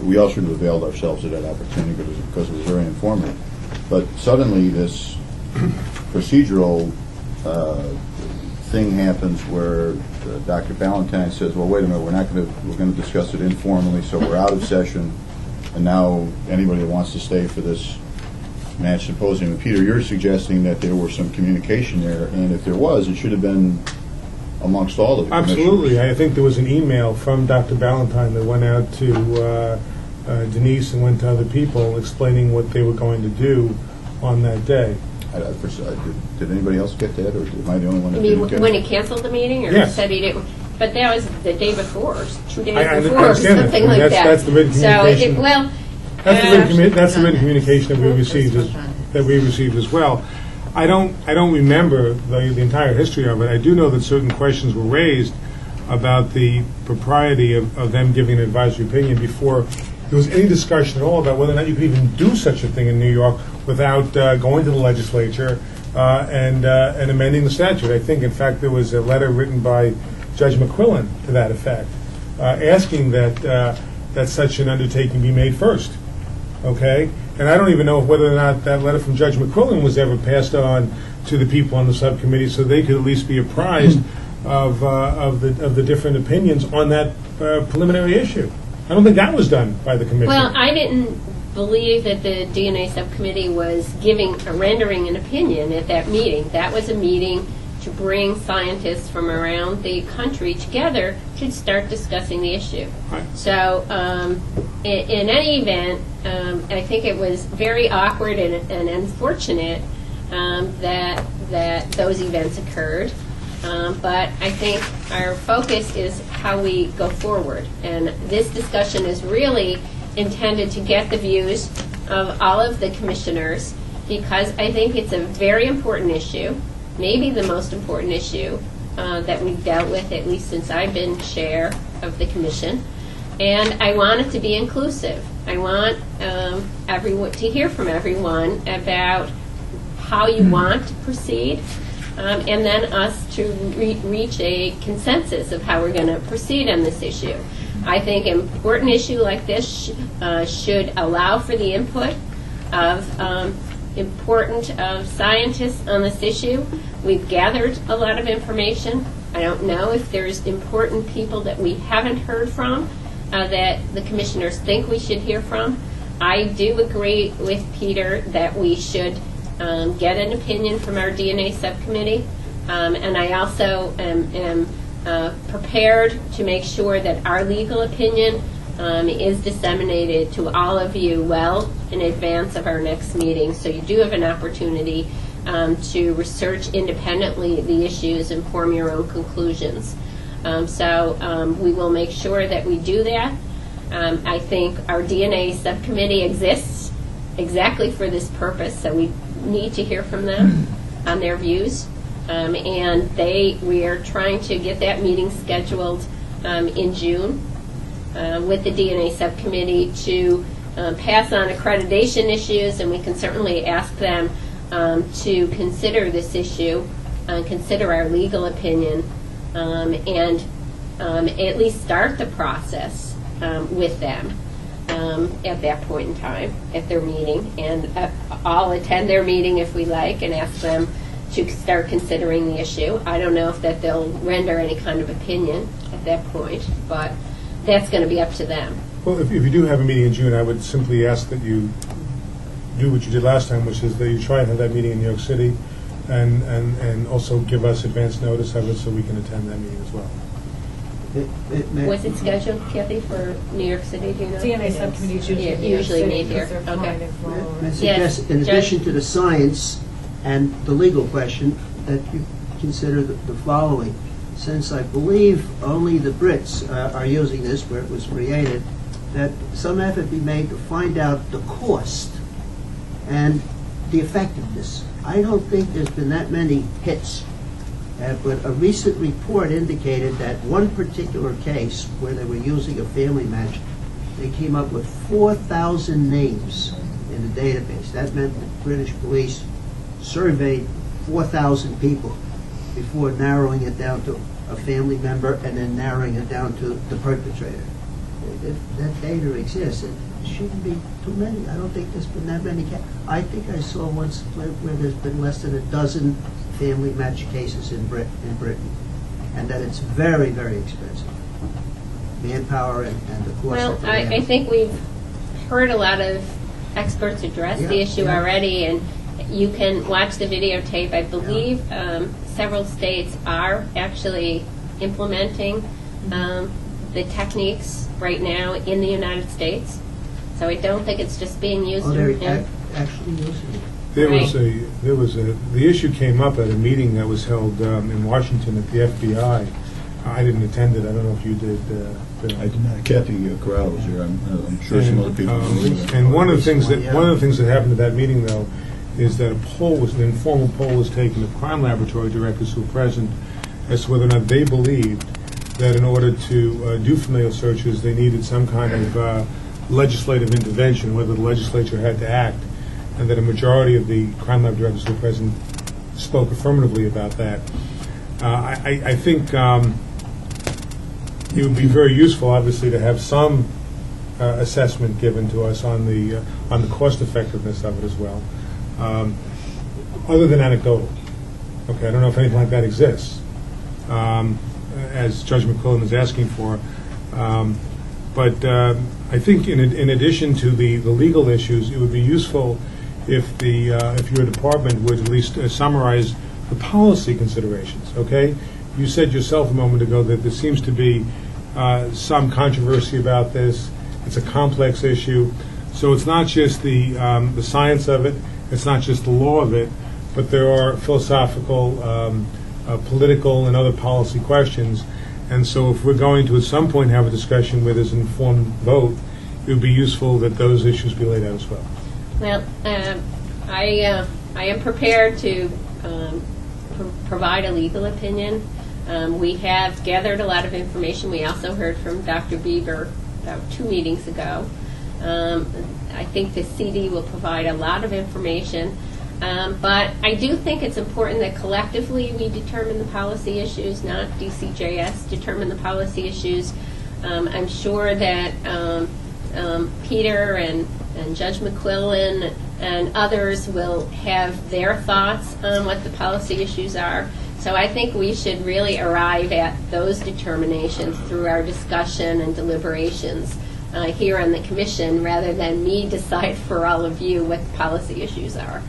[SPEAKER 7] We all should have availed ourselves of that opportunity because it was very informative. But suddenly this procedural thing happens where Dr. Ballantyne says, well, wait a minute, we're going to discuss it informally, so we're out of session, and now anybody that wants to stay for this match symposium. And Peter, you're suggesting that there was some communication there, and if there was, it should have been amongst all of the
[SPEAKER 6] Absolutely. I think there was an email from Dr. Ballantyne that went out to Denise and went to other people explaining what they were going to do on that day.
[SPEAKER 7] Did anybody else get that, or am I the only one that
[SPEAKER 1] didn't
[SPEAKER 7] get it?
[SPEAKER 1] When he canceled the meeting, or
[SPEAKER 6] yes.
[SPEAKER 1] said he didn't? But that was the day before, 2 days
[SPEAKER 6] I
[SPEAKER 1] before, or something like that.
[SPEAKER 6] That's the written communication.
[SPEAKER 1] So,
[SPEAKER 6] that's the written communication that we received as well. I don't remember the entire history of it. I do know that certain questions were raised about the propriety of them giving an advisory opinion before there was any discussion at all about whether or not you could even do such a thing in New York without going to the legislature and amending the statute. I think, in fact, there was a letter written by Judge McQuillan to that effect, asking that such an undertaking be made first. Okay? And I don't even know whether or not that letter from Judge McQuillan was ever passed on to the people on the subcommittee, so they could at least be apprised of the different opinions on that preliminary issue. I don't think that was done by the commission.
[SPEAKER 1] Well, I didn't believe that the DNA subcommittee was rendering an opinion at that meeting. That was a meeting to bring scientists from around the country together to start discussing the issue.
[SPEAKER 6] Right.
[SPEAKER 1] So, in any event, I think it was very awkward and unfortunate that those events occurred. But I think our focus is how we go forward. And this discussion is really intended to get the views of all of the commissioners, because I think it's a very important issue, maybe the most important issue that we've dealt with, at least since I've been chair of the commission. And I want it to be inclusive. I want everyone to hear from everyone about how you want to proceed, and then us to reach a consensus of how we're going to proceed on this issue. I think an important issue like this should allow for the input of important scientists on this issue. We've gathered a lot of information. I don't know if there's important people that we haven't heard from that the commissioners think we should hear from. I do agree with Peter that we should get an opinion from our DNA subcommittee, and I also am prepared to make sure that our legal opinion is disseminated to all of you well in advance of our next meeting, so you do have an opportunity to research independently the issues and form your own conclusions. So we will make sure that we do that. I think our DNA subcommittee exists exactly for this purpose, so we need to hear from them on their views. And we are trying to get that meeting scheduled in June with the DNA subcommittee to pass on accreditation issues, and we can certainly ask them to consider this issue, consider our legal opinion, and at least start the process with them at that point in time at their meeting. And I'll attend their meeting if we like and ask them to start considering the issue. I don't know if that they'll render any kind of opinion at that point, but that's going to be up to them.
[SPEAKER 6] Well, if you do have a meeting in June, I would simply ask that you do what you did last time, which is that you try and have that meeting in New York City, and also give us advance notice of it so we can attend that meeting as well.
[SPEAKER 1] Was it scheduled, Kathy, for New York City? Do you know?
[SPEAKER 11] DNA subcommittee
[SPEAKER 1] usually meet here. Okay.
[SPEAKER 9] I suggest, in addition to the science and the legal question, that you consider the following. Since I believe only the Brits are using this where it was created, that some effort be made to find out the cost and the effectiveness. I don't think there's been that many hits, but a recent report indicated that one particular case where they were using a family match, they came up with 4,000 names in the database. That meant the British police surveyed 4,000 people before narrowing it down to a family member and then narrowing it down to the perpetrator. That data exists. It shouldn't be too many. I don't think there's been that many. I think I saw once where there's been less than a dozen family match cases in Britain, and that it's very, very expensive. Manpower and the cost.
[SPEAKER 1] Well, I think we've heard a lot of experts address the issue already, and you can watch the videotape. I believe several states are actually implementing the techniques right now in the United States. So I don't think it's just being used.
[SPEAKER 9] Actually using it.
[SPEAKER 6] The issue came up at a meeting that was held in Washington at the FBI. I didn't attend it. I don't know if you did.
[SPEAKER 21] I did not. Kathy Corral was here. I'm sure some other people.
[SPEAKER 6] And one of the things that happened at that meeting, though, is that an informal poll was taken of crime laboratory directors who were present as to whether or not they believed that in order to do familial searches, they needed some kind of legislative intervention, whether the legislature had to act, and that a majority of the crime lab directors who were present spoke affirmatively about that. I think it would be very useful, obviously, to have some assessment given to us on the cost effectiveness of it as well, other than anecdotal. Okay, I don't know if anything like that exists, as Judge McQuillan is asking for. But I think in addition to the legal issues, it would be useful if your department would at least summarize the policy considerations. Okay, you said yourself a moment ago that there seems to be some controversy about this. It's a complex issue, so it's not just the science of it, it's not just the law of it, but there are philosophical, political, and other policy questions. And so if we're going to at some point have a discussion where there's an informed vote, it would be useful that those issues be laid out as well.
[SPEAKER 1] Well, I am prepared to provide a legal opinion. We have gathered a lot of information. We also heard from Dr. Bieber about 2 meetings ago. I think the CD will provide a lot of information. But I do think it's important that collectively we determine the policy issues, not DCJS determine the policy issues. I'm sure that Peter and Judge McQuillan and others will have their thoughts on what the policy issues are. So I think we should really arrive at those determinations through our discussion and deliberations here on the Commission, rather than me decide for all of you what the policy issues are.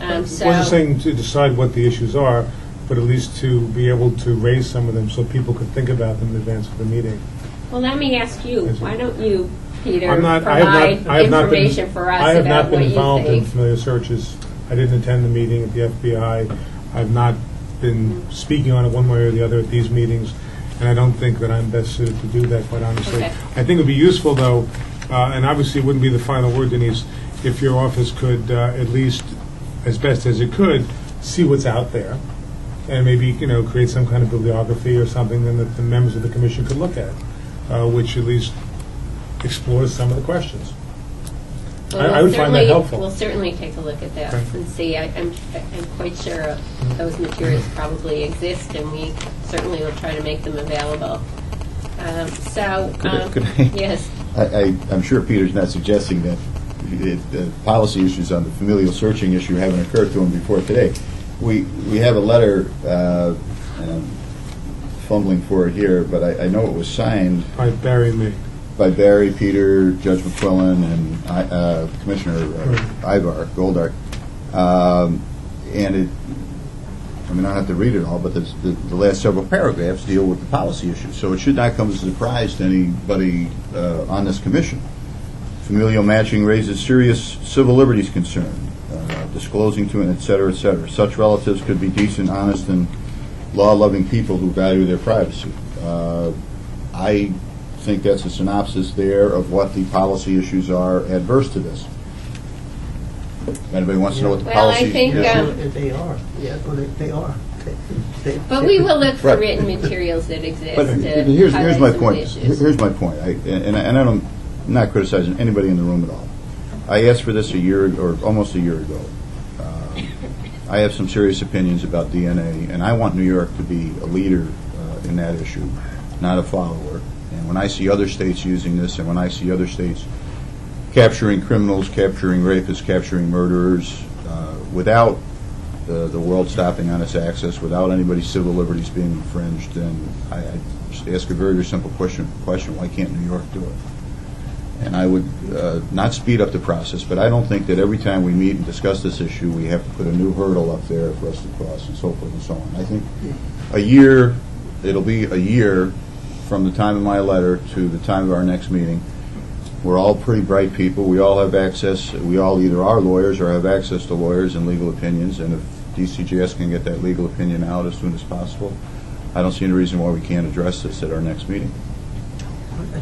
[SPEAKER 6] I wasn't saying to decide what the issues are, but at least to be able to raise some of them so people could think about them in advance of the meeting.
[SPEAKER 1] Well, let me ask you, why don't you, Peter,
[SPEAKER 6] I
[SPEAKER 1] provide information for us
[SPEAKER 6] I have
[SPEAKER 1] about
[SPEAKER 6] not been
[SPEAKER 1] what you
[SPEAKER 6] involved in
[SPEAKER 1] think?
[SPEAKER 6] familial searches. I didn't attend the meeting at the FBI. I've not been speaking on it one way or the other at these meetings, and I don't think that I'm best suited to do that, quite honestly.
[SPEAKER 1] Okay.
[SPEAKER 6] I think it would be useful, though, and obviously it wouldn't be the final word, Denise, if your office could at least, as best as it could, see what's out there, and maybe create some kind of bibliography or something then that the members of the Commission could look at, which at least explores some of the questions.
[SPEAKER 1] Well,
[SPEAKER 6] I would find that helpful.
[SPEAKER 1] We'll certainly take a look at that
[SPEAKER 6] Okay.
[SPEAKER 1] and see. I'm quite sure those materials probably exist, and we certainly will try to make them available.
[SPEAKER 21] Could I-
[SPEAKER 1] Yes.
[SPEAKER 21] I'm sure Peter's not suggesting that the policy issues on the familial searching issue haven't occurred to him before today. We have a letter, and I'm fumbling for it here, but I know it was signed
[SPEAKER 6] By Barry and me.
[SPEAKER 21] by Barry, Peter, Judge McQuillan, and Commissioner Ivar Goldart. And it, I don't have to read it all, but the last several paragraphs deal with the policy issues. So it should not come as a surprise to anybody on this Commission. Familial matching raises serious civil liberties concern, disclosing to it, et cetera, et cetera. Such relatives could be decent, honest, and law-loving people who value their privacy. I think that's a synopsis there of what the policy issues are adverse to this. Anybody wants to know what the
[SPEAKER 1] Well,
[SPEAKER 21] policy
[SPEAKER 1] I think,
[SPEAKER 21] issues
[SPEAKER 9] They are. Yeah, well, they are.
[SPEAKER 1] But we will look for
[SPEAKER 21] Right.
[SPEAKER 1] written materials that exist.
[SPEAKER 21] But
[SPEAKER 1] to
[SPEAKER 21] here's
[SPEAKER 1] highlight
[SPEAKER 21] my
[SPEAKER 1] some
[SPEAKER 21] point.
[SPEAKER 1] issues.
[SPEAKER 21] Here's my point. I'm not criticizing anybody in the room at all. I asked for this almost a year ago. I have some serious opinions about DNA, and I want New York to be a leader in that issue, not a follower. And when I see other states using this, and when I see other states capturing criminals, capturing rapists, capturing murderers, without the world stopping on its access, without anybody's civil liberties being infringed, then I just ask a very, very simple question: why can't New York do it? And I would not speed up the process, but I don't think that every time we meet and discuss this issue, we have to put a new hurdle up there for us to cross, and so forth and so on. I think it'll be a year from the time of my letter to the time of our next meeting. We're all pretty bright people. We all have access. We all either are lawyers or have access to lawyers and legal opinions, and if DCJS can get that legal opinion out as soon as possible, I don't see any reason why we can't address this at our next meeting.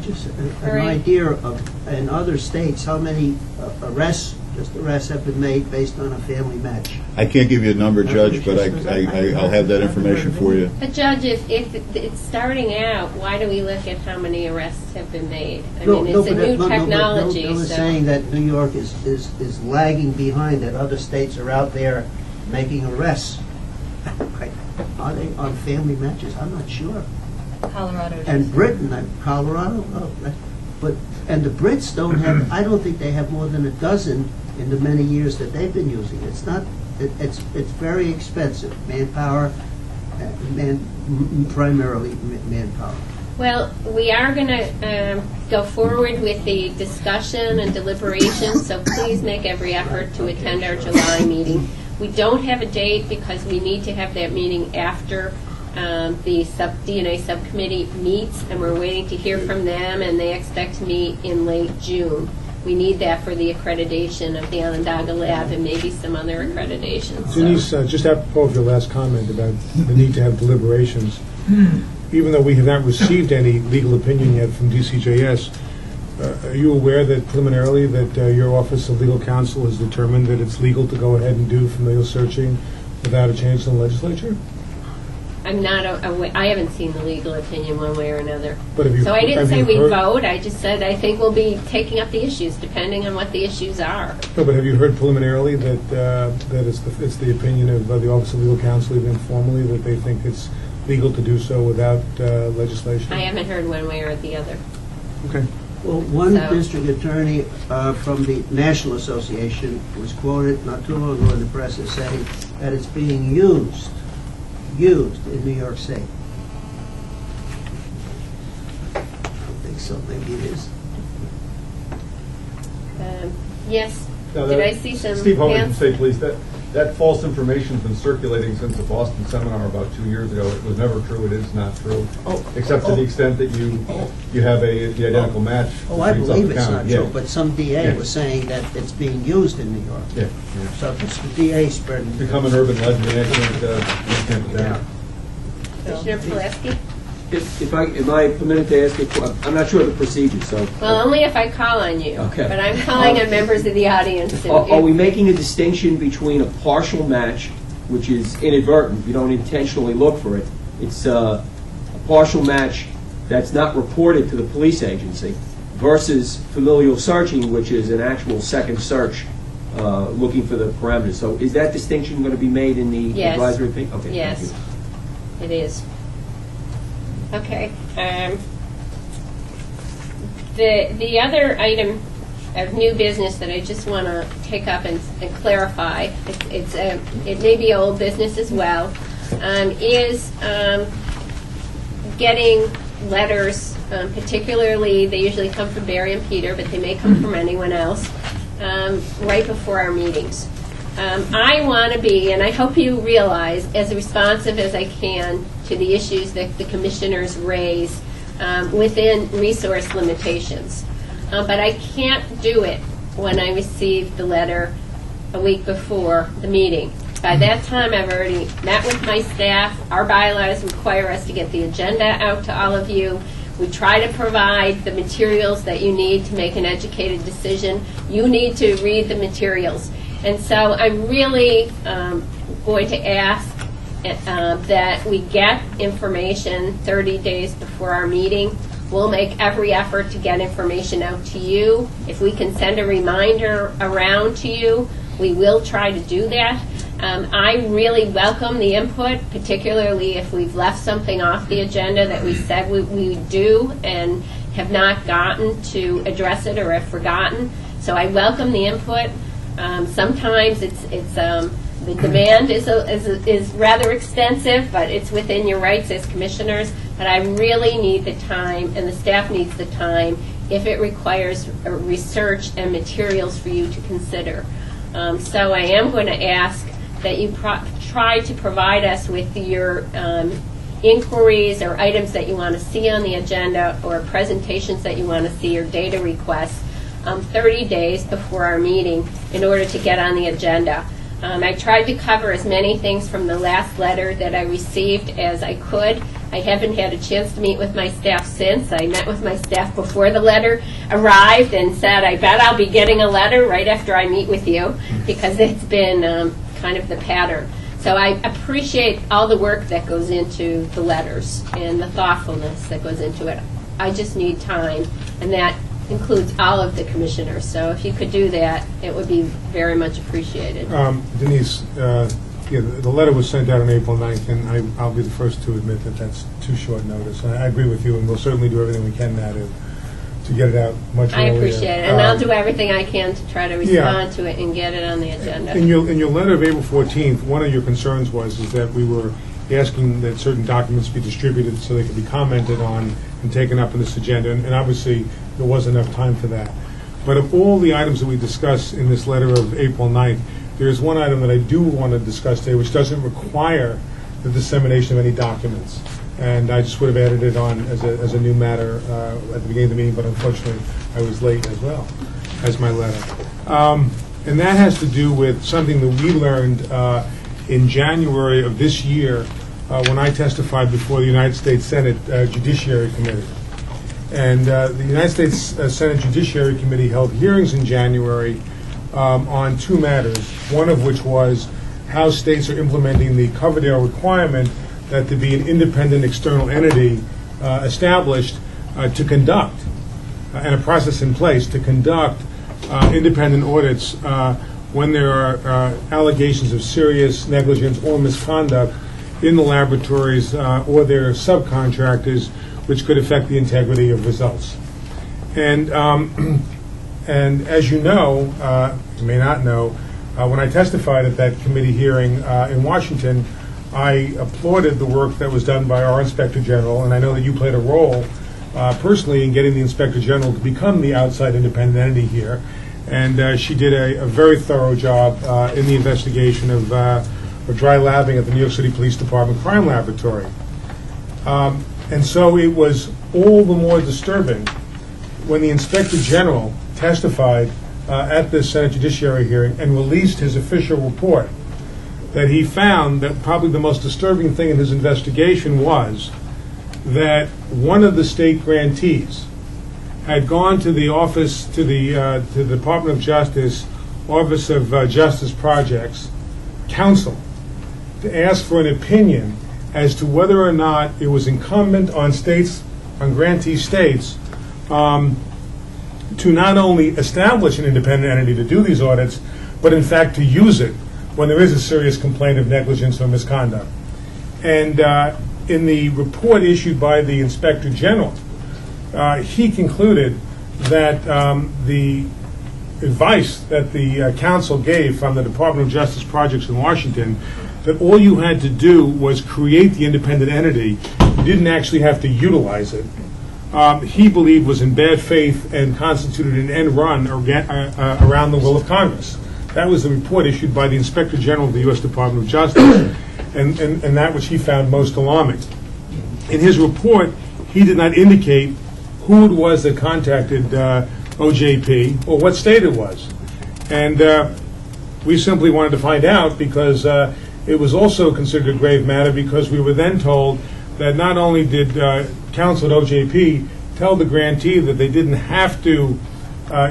[SPEAKER 9] Just an idea of, in other states, how many arrests Just arrests have been made based on a family match.
[SPEAKER 21] I can't give you a number, Judge, but I'll have that information for you.
[SPEAKER 1] But Judge, if it's starting out, why do we look at how many arrests have been made? I mean, it's a new technology.
[SPEAKER 9] Bill is saying that New York is lagging behind, that other states are out there making arrests. Are they on family matches? I'm not sure.
[SPEAKER 11] Colorado.
[SPEAKER 9] And Britain, Colorado, and the Brits don't have, I don't think they have more than a dozen in the many years that they've been using it. It's very expensive, manpower, primarily manpower.
[SPEAKER 1] Well, we are going to go forward with the discussion and deliberation, so please make every effort to attend our July meeting. We don't have a date because we need to have that meeting after the DNA subcommittee meets, and we're waiting to hear from them, and they expect to meet in late June. We need that for the accreditation of the Onondaga Lab and maybe some other accreditations.
[SPEAKER 6] Denise, just apropos of your last comment about the need to have deliberations, even though we have not received any legal opinion yet from DCJS, are you aware that preliminarily that your Office of Legal Counsel has determined that it's legal to go ahead and do familial searching without a change in the legislature?
[SPEAKER 1] I'm not aware. I haven't seen the legal opinion one way or another.
[SPEAKER 6] But
[SPEAKER 1] so I didn't say we vote. I just said I think we'll be taking up the issues depending on what the issues are.
[SPEAKER 6] No, but have you heard preliminarily that it's the opinion of the Office of Legal Counsel, even informally, that they think it's legal to do so without legislation?
[SPEAKER 1] I haven't heard one way or the other.
[SPEAKER 6] Okay.
[SPEAKER 9] Well, one district attorney from the National Association was quoted not too long ago in the press as saying that it's being used in New York State. I don't think so. Maybe it is.
[SPEAKER 1] Yes.
[SPEAKER 16] Now
[SPEAKER 1] Did I see some
[SPEAKER 16] Steve Hogan,
[SPEAKER 1] hands?
[SPEAKER 16] say please, that false information has been circulating since the Boston seminar about 2 years ago. It was never true. It is not true, except to the extent that you have the identical match.
[SPEAKER 9] Oh, I believe it's not true,
[SPEAKER 16] Yeah.
[SPEAKER 9] but some DA was saying that it's being used in New York.
[SPEAKER 16] Yeah.
[SPEAKER 9] So it's the DA spreading.
[SPEAKER 16] It's become an urban legend. I can't put that.
[SPEAKER 1] Commissioner Pulaski?
[SPEAKER 4] If am I permitted to ask a question? I'm not sure of the procedure, so.
[SPEAKER 1] Well, only if I call on you.
[SPEAKER 4] Okay.
[SPEAKER 1] But I'm calling on members of the audience.
[SPEAKER 4] Are we making a distinction between a partial match, which is inadvertent, you don't intentionally look for it, it's a partial match that's not reported to the police agency, versus familial searching, which is an actual second search looking for the parameters. So is that distinction going to be made in the advisory opinion? Okay,
[SPEAKER 1] yes, it is. Okay. The other item of new business that I just want to take up and clarify, it may be old business as well, is getting letters, particularly they usually come from Barry and Peter, but they may come from anyone else, right before our meetings. I want to be, and I hope you realize, as responsive as I can to the issues that the commissioners raise within resource limitations. But I can't do it when I receive the letter a week before the meeting. By that time, I've already met with my staff. Our bylaws require us to get the agenda out to all of you. We try to provide the materials that you need to make an educated decision. You need to read the materials. And so I'm really going to ask that we get information 30 days before our meeting. We'll make every effort to get information out to you. If we can send a reminder around to you, we will try to do that. I really welcome the input, particularly if we've left something off the agenda that we said we would do and have not gotten to address it or have forgotten. So I welcome the input. Sometimes the demand is rather extensive, but it's within your rights as commissioners. But I really need the time, and the staff needs the time, if it requires research and materials for you to consider. So I am going to ask that you try to provide us with your inquiries or items that you want to see on the agenda or presentations that you want to see or data requests 30 days before our meeting in order to get on the agenda. I tried to cover as many things from the last letter that I received as I could. I haven't had a chance to meet with my staff since. I met with my staff before the letter arrived and said, I bet I'll be getting a letter right after I meet with you, because it's been kind of the pattern. So I appreciate all the work that goes into the letters and the thoughtfulness that goes into it. I just need time, and that includes all of the commissioners. So if you could do that, it would be very much appreciated.
[SPEAKER 6] Denise, the letter was sent out on April 9th, and I'll be the first to admit that that's too short notice. And I agree with you, and we'll certainly do everything we can now to get it out much earlier.
[SPEAKER 1] I appreciate it, and I'll do everything I can to try to respond to it and get it on the agenda.
[SPEAKER 6] In your letter of April 14th, one of your concerns is that we were asking that certain documents be distributed so they could be commented on and taken up in this agenda, and obviously there wasn't enough time for that. But of all the items that we discussed in this letter of April 9th, there's one item that I do want to discuss today which doesn't require the dissemination of any documents. And I just would have added it on as a new matter at the beginning of the meeting, but unfortunately I was late as well as my letter. And that has to do with something that we learned in January of this year when I testified before the United States Senate Judiciary Committee. And the United States Senate Judiciary Committee held hearings in January on two matters, one of which was how states are implementing the Coverdale requirement that there be an independent external entity established to conduct, and a process in place to conduct independent audits when there are allegations of serious negligence or misconduct in the laboratories or their subcontractors, which could affect the integrity of results. And as you know, you may not know, when I testified at that committee hearing in Washington, I applauded the work that was done by our Inspector General, and I know that you played a role personally in getting the Inspector General to become the outside independent entity here. And she did a very thorough job in the investigation of dry labbing at the New York City Police Department Crime Laboratory. And so it was all the more disturbing when the Inspector General testified at this Senate Judiciary hearing and released his official report that he found that probably the most disturbing thing in his investigation was that one of the state grantees had gone to the office, to the Department of Justice, Office of Justice Projects, counsel, to ask for an opinion as to whether or not it was incumbent on states, on grantee states, to not only establish an independent entity to do these audits, but in fact to use it when there is a serious complaint of negligence or misconduct. And in the report issued by the Inspector General, he concluded that the advice that the counsel gave from the Department of Justice Projects in Washington, that all you had to do was create the independent entity, you didn't actually have to utilize it, he believed was in bad faith and constituted an end run around the will of Congress. That was the report issued by the Inspector General of the U.S. Department of Justice, and that which he found most alarming. In his report, he did not indicate who it was that contacted OJP or what state it was. And we simply wanted to find out because it was also considered a grave matter, because we were then told that not only did counsel at OJP tell the grantee that they didn't have to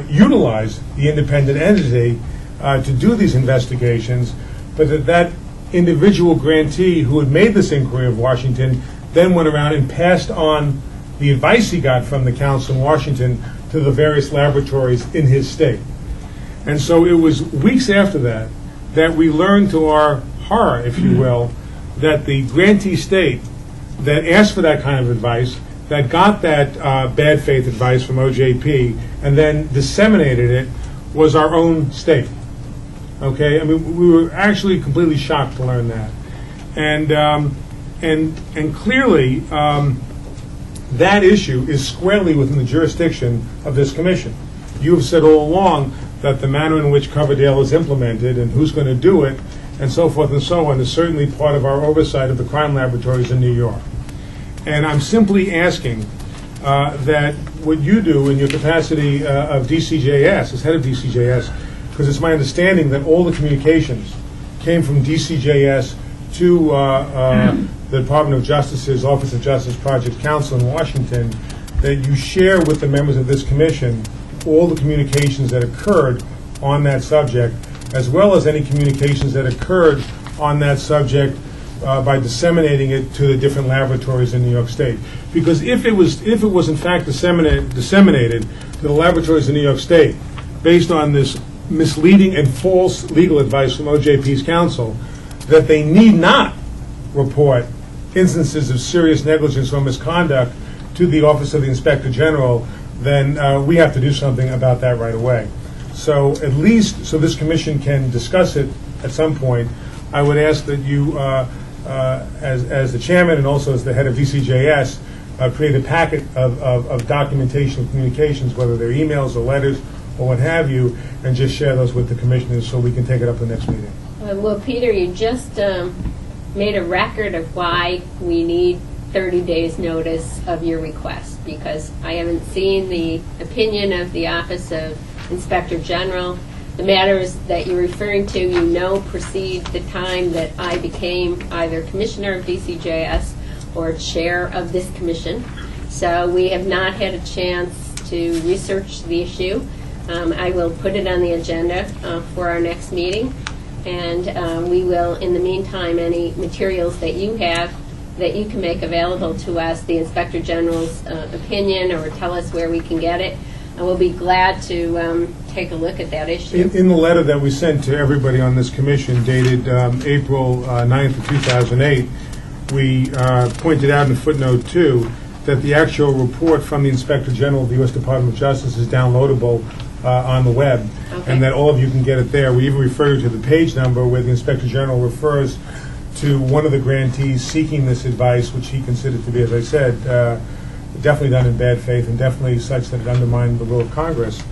[SPEAKER 6] utilize the independent entity to do these investigations, but that individual grantee who had made this inquiry of Washington then went around and passed on the advice he got from the counsel in Washington to the various laboratories in his state. And so it was weeks after that that we learned, to our horror, if you will, that the grantee state that asked for that kind of advice, that got that bad faith advice from OJP and then disseminated it, was our own state. Okay, I mean, we were actually completely shocked to learn that, and clearly that issue is squarely within the jurisdiction of this commission. You have said all along that the manner in which Coverdale is implemented and who's going to do it and so forth and so on is certainly part of our oversight of the crime laboratories in New York. And I'm simply asking that what you do in your capacity of DCJS, as head of DCJS, because it's my understanding that all the communications came from DCJS to the Department of Justice's Office of Justice Project Council in Washington, that you share with the members of this commission all the communications that occurred on that subject, as well as any communications that occurred on that subject by disseminating it to the different laboratories in New York State. Because if it was in fact disseminated to the laboratories in New York State based on this misleading and false legal advice from OJP's counsel, that they need not report instances of serious negligence or misconduct to the Office of the Inspector General, then we have to do something about that right away. So at least, so this commission can discuss it at some point, I would ask that you, as the chairman and also as the head of DCJS, create a packet of documentation of communications, whether they're emails or letters or what have you, and just share those with the commissioners so we can take it up the next meeting.
[SPEAKER 1] Well, Peter, you just made a record of why we need 30 days notice of your request, because I haven't seen the opinion of the Office of Inspector General. The matters that you're referring to, you know, precede the time that I became either commissioner of DCJS or chair of this commission. So we have not had a chance to research the issue. I will put it on the agenda for our next meeting, and we will, in the meantime, any materials that you have that you can make available to us, the Inspector General's opinion, or tell us where we can get it, and we'll be glad to take a look at that issue.
[SPEAKER 6] In the letter that we sent to everybody on this commission, dated April 9th of 2008, we pointed out in footnote 2 that the actual report from the Inspector General of the U.S. Department of Justice is downloadable on the web, and that all of you can get it there. We even refer to the page number where the Inspector General refers to one of the grantees seeking this advice, which he considered to be, as I said, definitely done in bad faith and definitely such that it undermined the will of Congress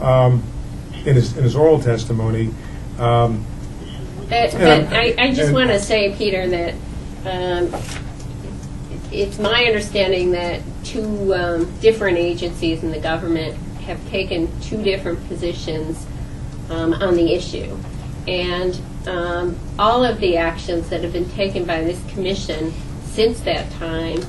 [SPEAKER 6] in his oral testimony.
[SPEAKER 1] But I just want to say, Peter, that it's my understanding that two different agencies in the government have taken two different positions on the issue. And all of the actions that have been taken by this commission since that time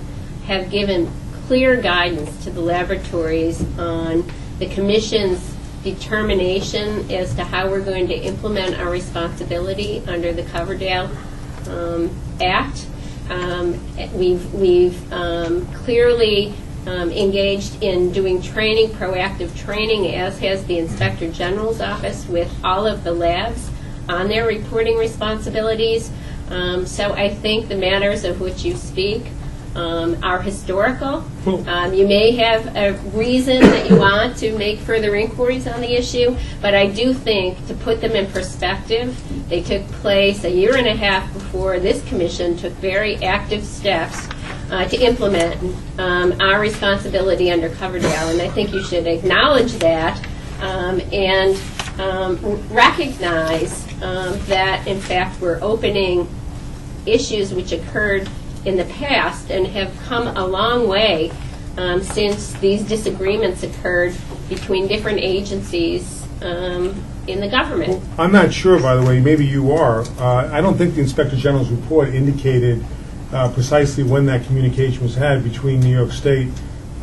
[SPEAKER 1] have given clear guidance to the laboratories on the commission's determination as to how we're going to implement our responsibility under the Coverdale Act. We've clearly engaged in doing training, proactive training, as has the Inspector General's office, with all of the labs on their reporting responsibilities. So I think the matters of which you speak are historical. You may have a reason that you want to make further inquiries on the issue, but I do think, to put them in perspective, they took place a year and a half before this commission took very active steps to implement our responsibility under Coverdale, and I think you should acknowledge that and recognize that, in fact, we're opening issues which occurred in the past and have come a long way since these disagreements occurred between different agencies in the government.
[SPEAKER 6] Well, I'm not sure, by the way, maybe you are. I don't think the Inspector General's report indicated precisely when that communication was had between New York State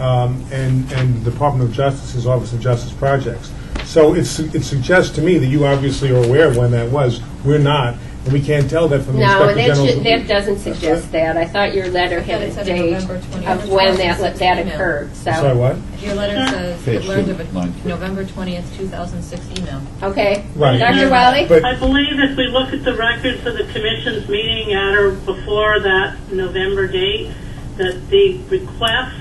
[SPEAKER 6] and the Department of Justice's Office of Justice Projects. So it suggests to me that you obviously are aware of when that was. We're not, and we can't tell that from the Inspector General's report.
[SPEAKER 1] That doesn't suggest that. I thought your letter had a date of when that occurred. So.
[SPEAKER 6] Sorry, what?
[SPEAKER 14] Your letter says it learned of a November 20th, 2006 email.
[SPEAKER 1] Okay.
[SPEAKER 6] Right.
[SPEAKER 1] Dr. Wiley?
[SPEAKER 10] I believe if we look at the records of the commission's meeting at or before that November date, that the request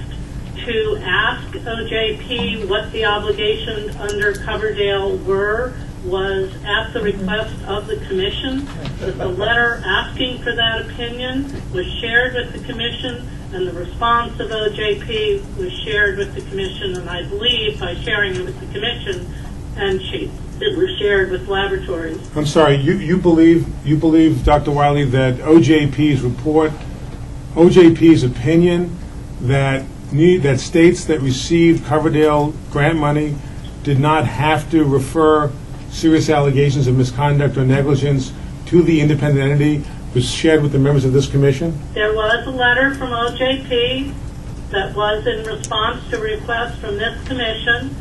[SPEAKER 10] to ask OJP what the obligations under Coverdale were was at the request of the commission, that the letter asking for that opinion was shared with the commission, and the response of OJP was shared with the commission, and I believe by sharing it with the commission, it was shared with laboratories.
[SPEAKER 6] I'm sorry, you believe, Dr. Wiley, that OJP's report, OJP's opinion that states that received Coverdale grant money did not have to refer serious allegations of misconduct or negligence to the independent entity was shared with the members of this commission?
[SPEAKER 10] There was a letter from OJP that was in response to requests from this commission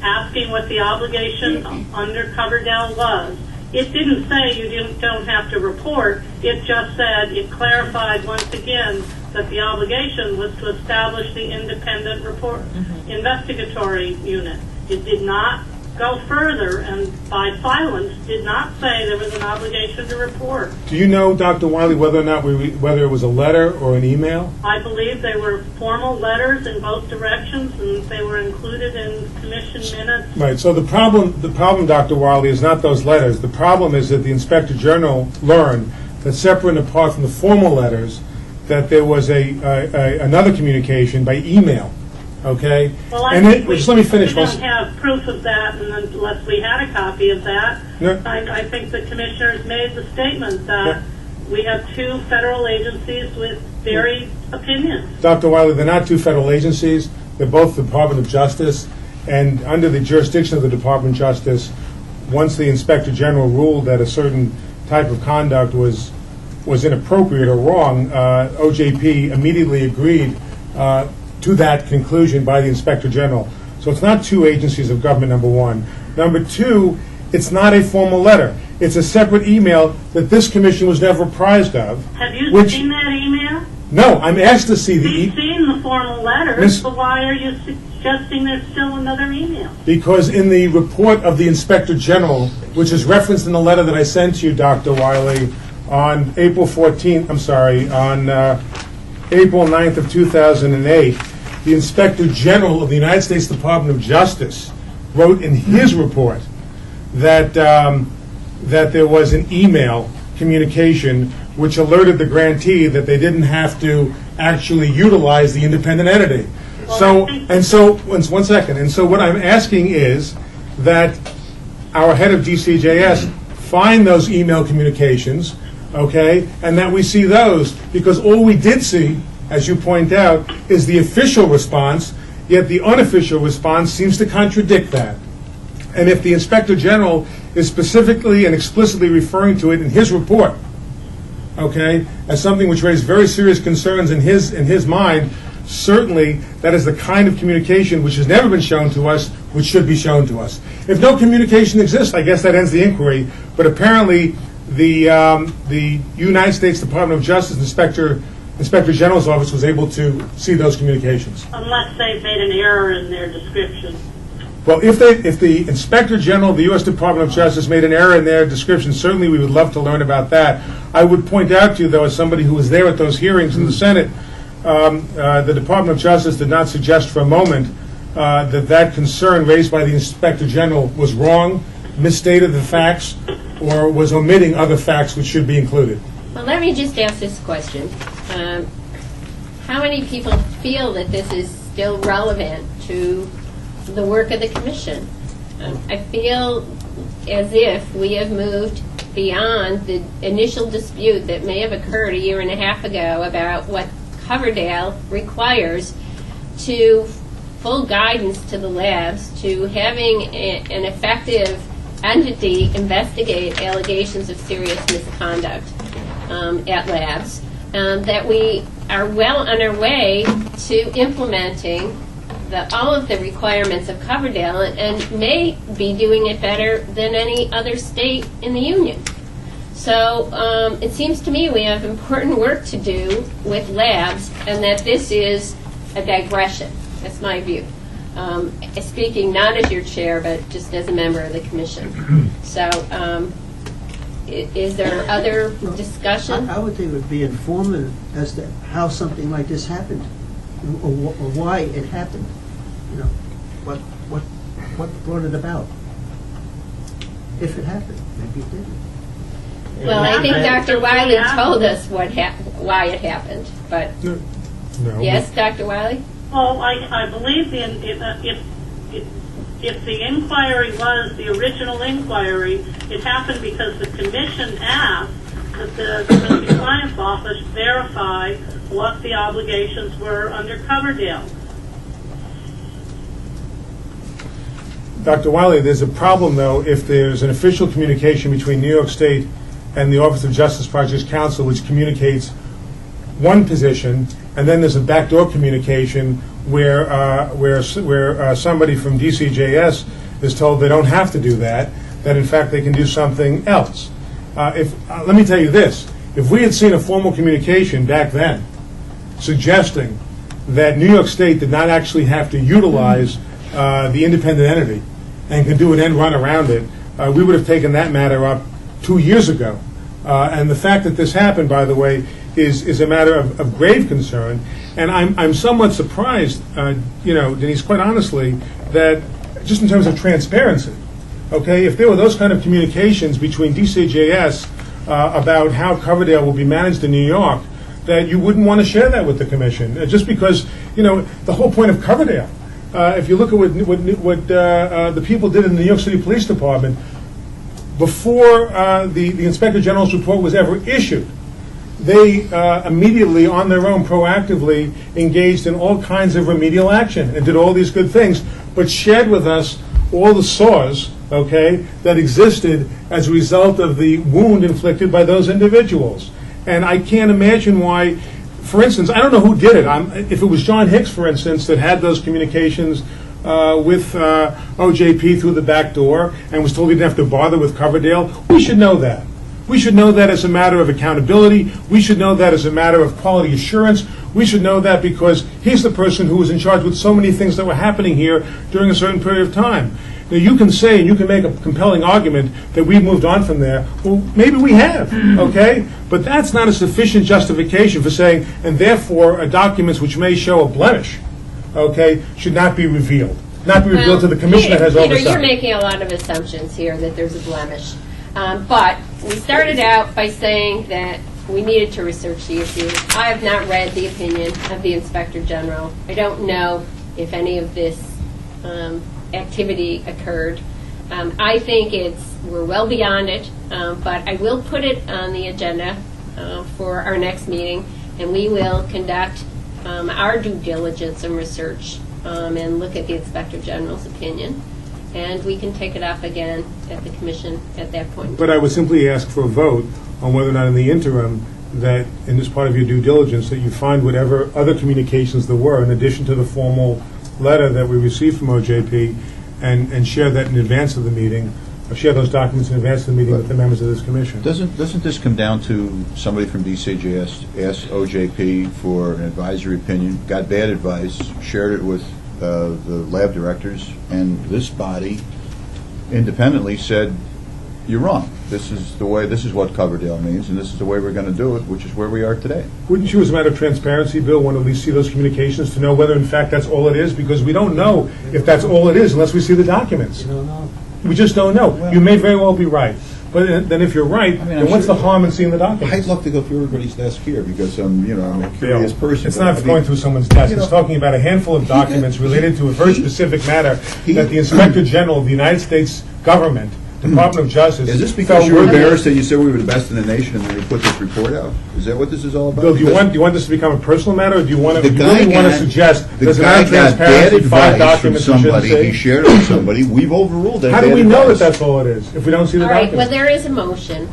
[SPEAKER 10] asking what the obligation under Coverdell was. It didn't say you don't have to report. It just said, it clarified once again that the obligation was to establish the independent investigatory unit. It did not go further, and by silence did not say there was an obligation to report.
[SPEAKER 6] Do you know, Dr. Wiley, whether or not whether it was a letter or an email?
[SPEAKER 10] I believe they were formal letters in both directions, and they were included in commission minutes.
[SPEAKER 6] Right. So the problem, Dr. Wiley, is not those letters. The problem is that the Inspector General learned that separate and apart from the formal letters, that there was another communication by email. Okay?
[SPEAKER 10] Well,
[SPEAKER 6] just let me finish.
[SPEAKER 10] We don't have proof of that unless we had a copy of that.
[SPEAKER 6] No.
[SPEAKER 10] I think the commissioners made the statement that we have two federal agencies with varied opinions.
[SPEAKER 6] Dr. Wiley, they're not two federal agencies. They're both the Department of Justice. And under the jurisdiction of the Department of Justice, once the Inspector General ruled that a certain type of conduct was inappropriate or wrong, OJP immediately agreed to that conclusion by the Inspector General. So it's not two agencies of government, number one. Number two, it's not a formal letter. It's a separate email that this commission was never apprised of.
[SPEAKER 10] Have you seen that email?
[SPEAKER 6] No, I'm asked to see the
[SPEAKER 10] You've seen the formal letter, so why are you suggesting there's still another email?
[SPEAKER 6] Because in the report of the Inspector General, which is referenced in the letter that I sent you, Dr. Wiley, on April 14th, on April 9th of 2008, the Inspector General of the United States Department of Justice wrote in his report that there was an email communication which alerted the grantee that they didn't have to actually utilize the independent entity. One second. And so what I'm asking is that our head of DCJS find those email communications, okay, and that we see those, because all we did see, as you point out, is the official response, yet the unofficial response seems to contradict that. And if the Inspector General is specifically and explicitly referring to it in his report, okay, as something which raised very serious concerns in his mind, certainly that is the kind of communication which has never been shown to us, which should be shown to us. If no communication exists, I guess that ends the inquiry, but apparently the United States Department of Justice Inspector General's office was able to see those communications.
[SPEAKER 10] Unless they've made an error in their description.
[SPEAKER 6] Well, if the Inspector General of the U.S. Department of Justice made an error in their description, certainly we would love to learn about that. I would point out to you, though, as somebody who was there at those hearings in the Senate, the Department of Justice did not suggest for a moment that concern raised by the Inspector General was wrong, misstated the facts, or was omitting other facts which should be included.
[SPEAKER 1] Well, let me just ask this question. How many people feel that this is still relevant to the work of the Commission? I feel as if we have moved beyond the initial dispute that may have occurred a year and a half ago about what Coverdell requires to full guidance to the labs, to having an effective entity investigate allegations of serious misconduct at labs, that we are well on our way to implementing all of the requirements of Coverdell and may be doing it better than any other state in the Union. So it seems to me we have important work to do with labs, and that this is a digression. That's my view. Speaking not as your chair, but just as a member of the Commission. So is there other discussion?
[SPEAKER 9] I would think it would be informative as to how something like this happened, or why it happened. You know, what brought it about? If it happened, maybe it didn't.
[SPEAKER 1] Well, I think Dr. Wiley told us why it happened, but
[SPEAKER 6] no.
[SPEAKER 1] Yes, Dr. Wiley?
[SPEAKER 10] Well, I believe if the inquiry was the original inquiry, it happened because the Commission asked that the Compliance Office verify what the obligations were under Coverdell.
[SPEAKER 6] Dr. Wiley, there's a problem, though, if there's an official communication between New York State and the Office of Justice Projects Counsel, which communicates one position, and then there's a backdoor communication where somebody from DCJS is told they don't have to do that, that in fact they can do something else. Let me tell you this, if we had seen a formal communication back then suggesting that New York State did not actually have to utilize the independent entity and could do an end run around it, we would have taken that matter up 2 years ago. And the fact that this happened, by the way, is a matter of grave concern. And I'm somewhat surprised, Denise, quite honestly, that just in terms of transparency, okay, if there were those kind of communications between DCJS about how Coverdale will be managed in New York, that you wouldn't want to share that with the Commission, just because, the whole point of Coverdale, if you look at what the people did in the New York City Police Department, before the Inspector General's report was ever issued, they immediately, on their own, proactively engaged in all kinds of remedial action and did all these good things, but shared with us all the sores, okay, that existed as a result of the wound inflicted by those individuals. And I can't imagine why, for instance, I don't know who did it. If it was John Hicks, for instance, that had those communications with OJP through the back door and was told he didn't have to bother with Coverdale, we should know that. We should know that as a matter of accountability. We should know that as a matter of quality assurance. We should know that because he's the person who was in charge with so many things that were happening here during a certain period of time. Now, you can say, and you can make a compelling argument that we've moved on from there. Well, maybe we have, okay? But that's not a sufficient justification for saying, and therefore, documents which may show a blemish, okay, should not be revealed. Not be revealed to the Commission that has oversight.
[SPEAKER 1] Peter, you're making a lot of assumptions here that there's a blemish. But we started out by saying that we needed to research the issue. I have not read the opinion of the Inspector General. I don't know if any of this activity occurred. I think we're well beyond it, but I will put it on the agenda for our next meeting, and we will conduct our due diligence and research and look at the Inspector General's opinion. And we can take it up again at the Commission at that point.
[SPEAKER 6] But I would simply ask for a vote on whether or not in the interim that in this part of your due diligence that you find whatever other communications there were in addition to the formal letter that we received from OJP and share that in advance of the meeting, or share those documents in advance of the meeting with the members of this Commission.
[SPEAKER 21] Doesn't this come down to somebody from DCJS asked OJP for an advisory opinion, got bad advice, shared it with the lab directors, and this body independently said, you're wrong. This is what Coverdale means, and this is the way we're going to do it, which is where we are today.
[SPEAKER 6] Wouldn't you, as a matter of transparency, Bill, want to at least see those communications to know whether, in fact, that's all it is? Because we don't know if that's all it is unless we see the documents.
[SPEAKER 9] You don't know.
[SPEAKER 6] We just don't know. Well, you may very well be right. But then if you're right, then what's the harm in seeing the documents?
[SPEAKER 21] I'd love to go through everybody's desk here because I'm a curious person.
[SPEAKER 6] It's not going through someone's desk. It's talking about a handful of documents related to a very specific matter that the Inspector General of the United States government, Department of Justice...
[SPEAKER 21] Is this because you're embarrassed that you said we were the best in the nation and then you put this report out? Is that what this is all about?
[SPEAKER 6] Bill, do you want this to become a personal matter, or do you want to suggest there's an transparency, 5 documents
[SPEAKER 21] from somebody, he shared it with somebody, we've overruled that.
[SPEAKER 6] How do we know that that's all it is if we don't see the documents?
[SPEAKER 1] All right, well, there is a motion.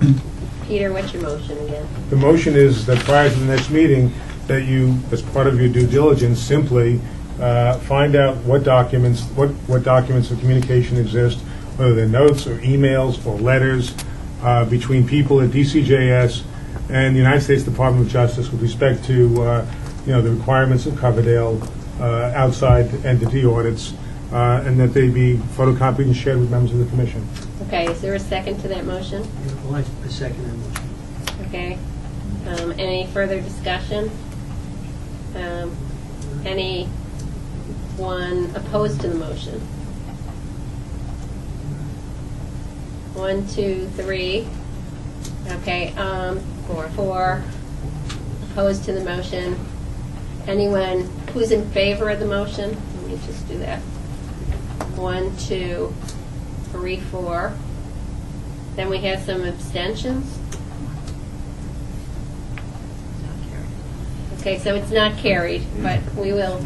[SPEAKER 1] Peter, what's your motion again?
[SPEAKER 6] The motion is that prior to the next meeting, that you, as part of your due diligence, simply find out what documents of communication exist, whether they're notes or emails or letters between people at DCJS and the United States Department of Justice with respect to the requirements of Coverdale outside entity audits, and that they be photocopied and shared with members of the Commission.
[SPEAKER 1] Okay, is there a second to that motion?
[SPEAKER 9] I second that motion.
[SPEAKER 1] Okay. Any further discussion? Anyone opposed to the motion? 1, 2, 3. Okay, 4 opposed to the motion. Anyone who's in favor of the motion? Let me just do that. 1, 2, 3, 4. Then we have some abstentions. Okay, so it's not carried, but we will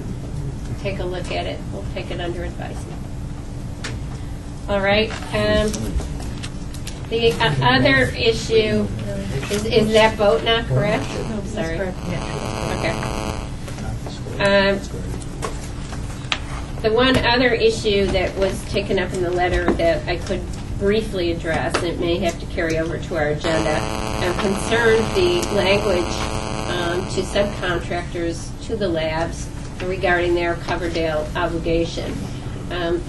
[SPEAKER 1] take a look at it. We'll take it under advisement. All right. The other issue, is that vote not correct? Sorry. Okay. The one other issue that was taken up in the letter that I could briefly address, and it may have to carry over to our agenda, concerned the language to subcontractors to the labs regarding their Coverdale obligation.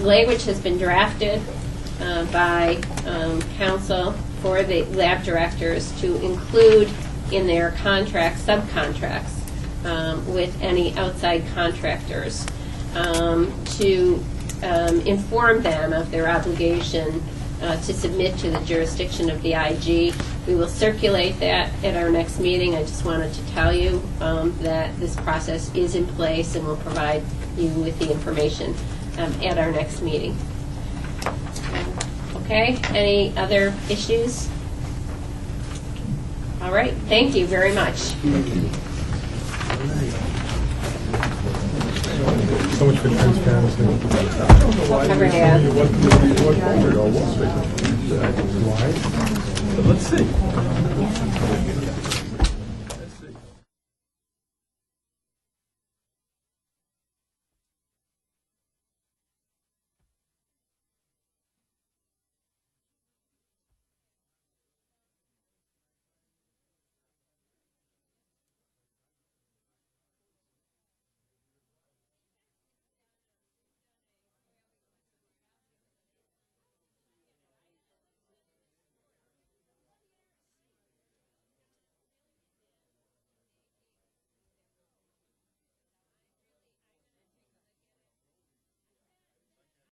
[SPEAKER 1] Language has been drafted by council for the lab directors to include in their contracts, subcontracts with any outside contractors to inform them of their obligation to submit to the jurisdiction of the IG. We will circulate that at our next meeting. I just wanted to tell you that this process is in place and will provide you with the information at our next meeting. Okay, any other issues? All right, thank you very much.
[SPEAKER 6] Thank you. So much for transparency.
[SPEAKER 1] Why?
[SPEAKER 5] Let's see.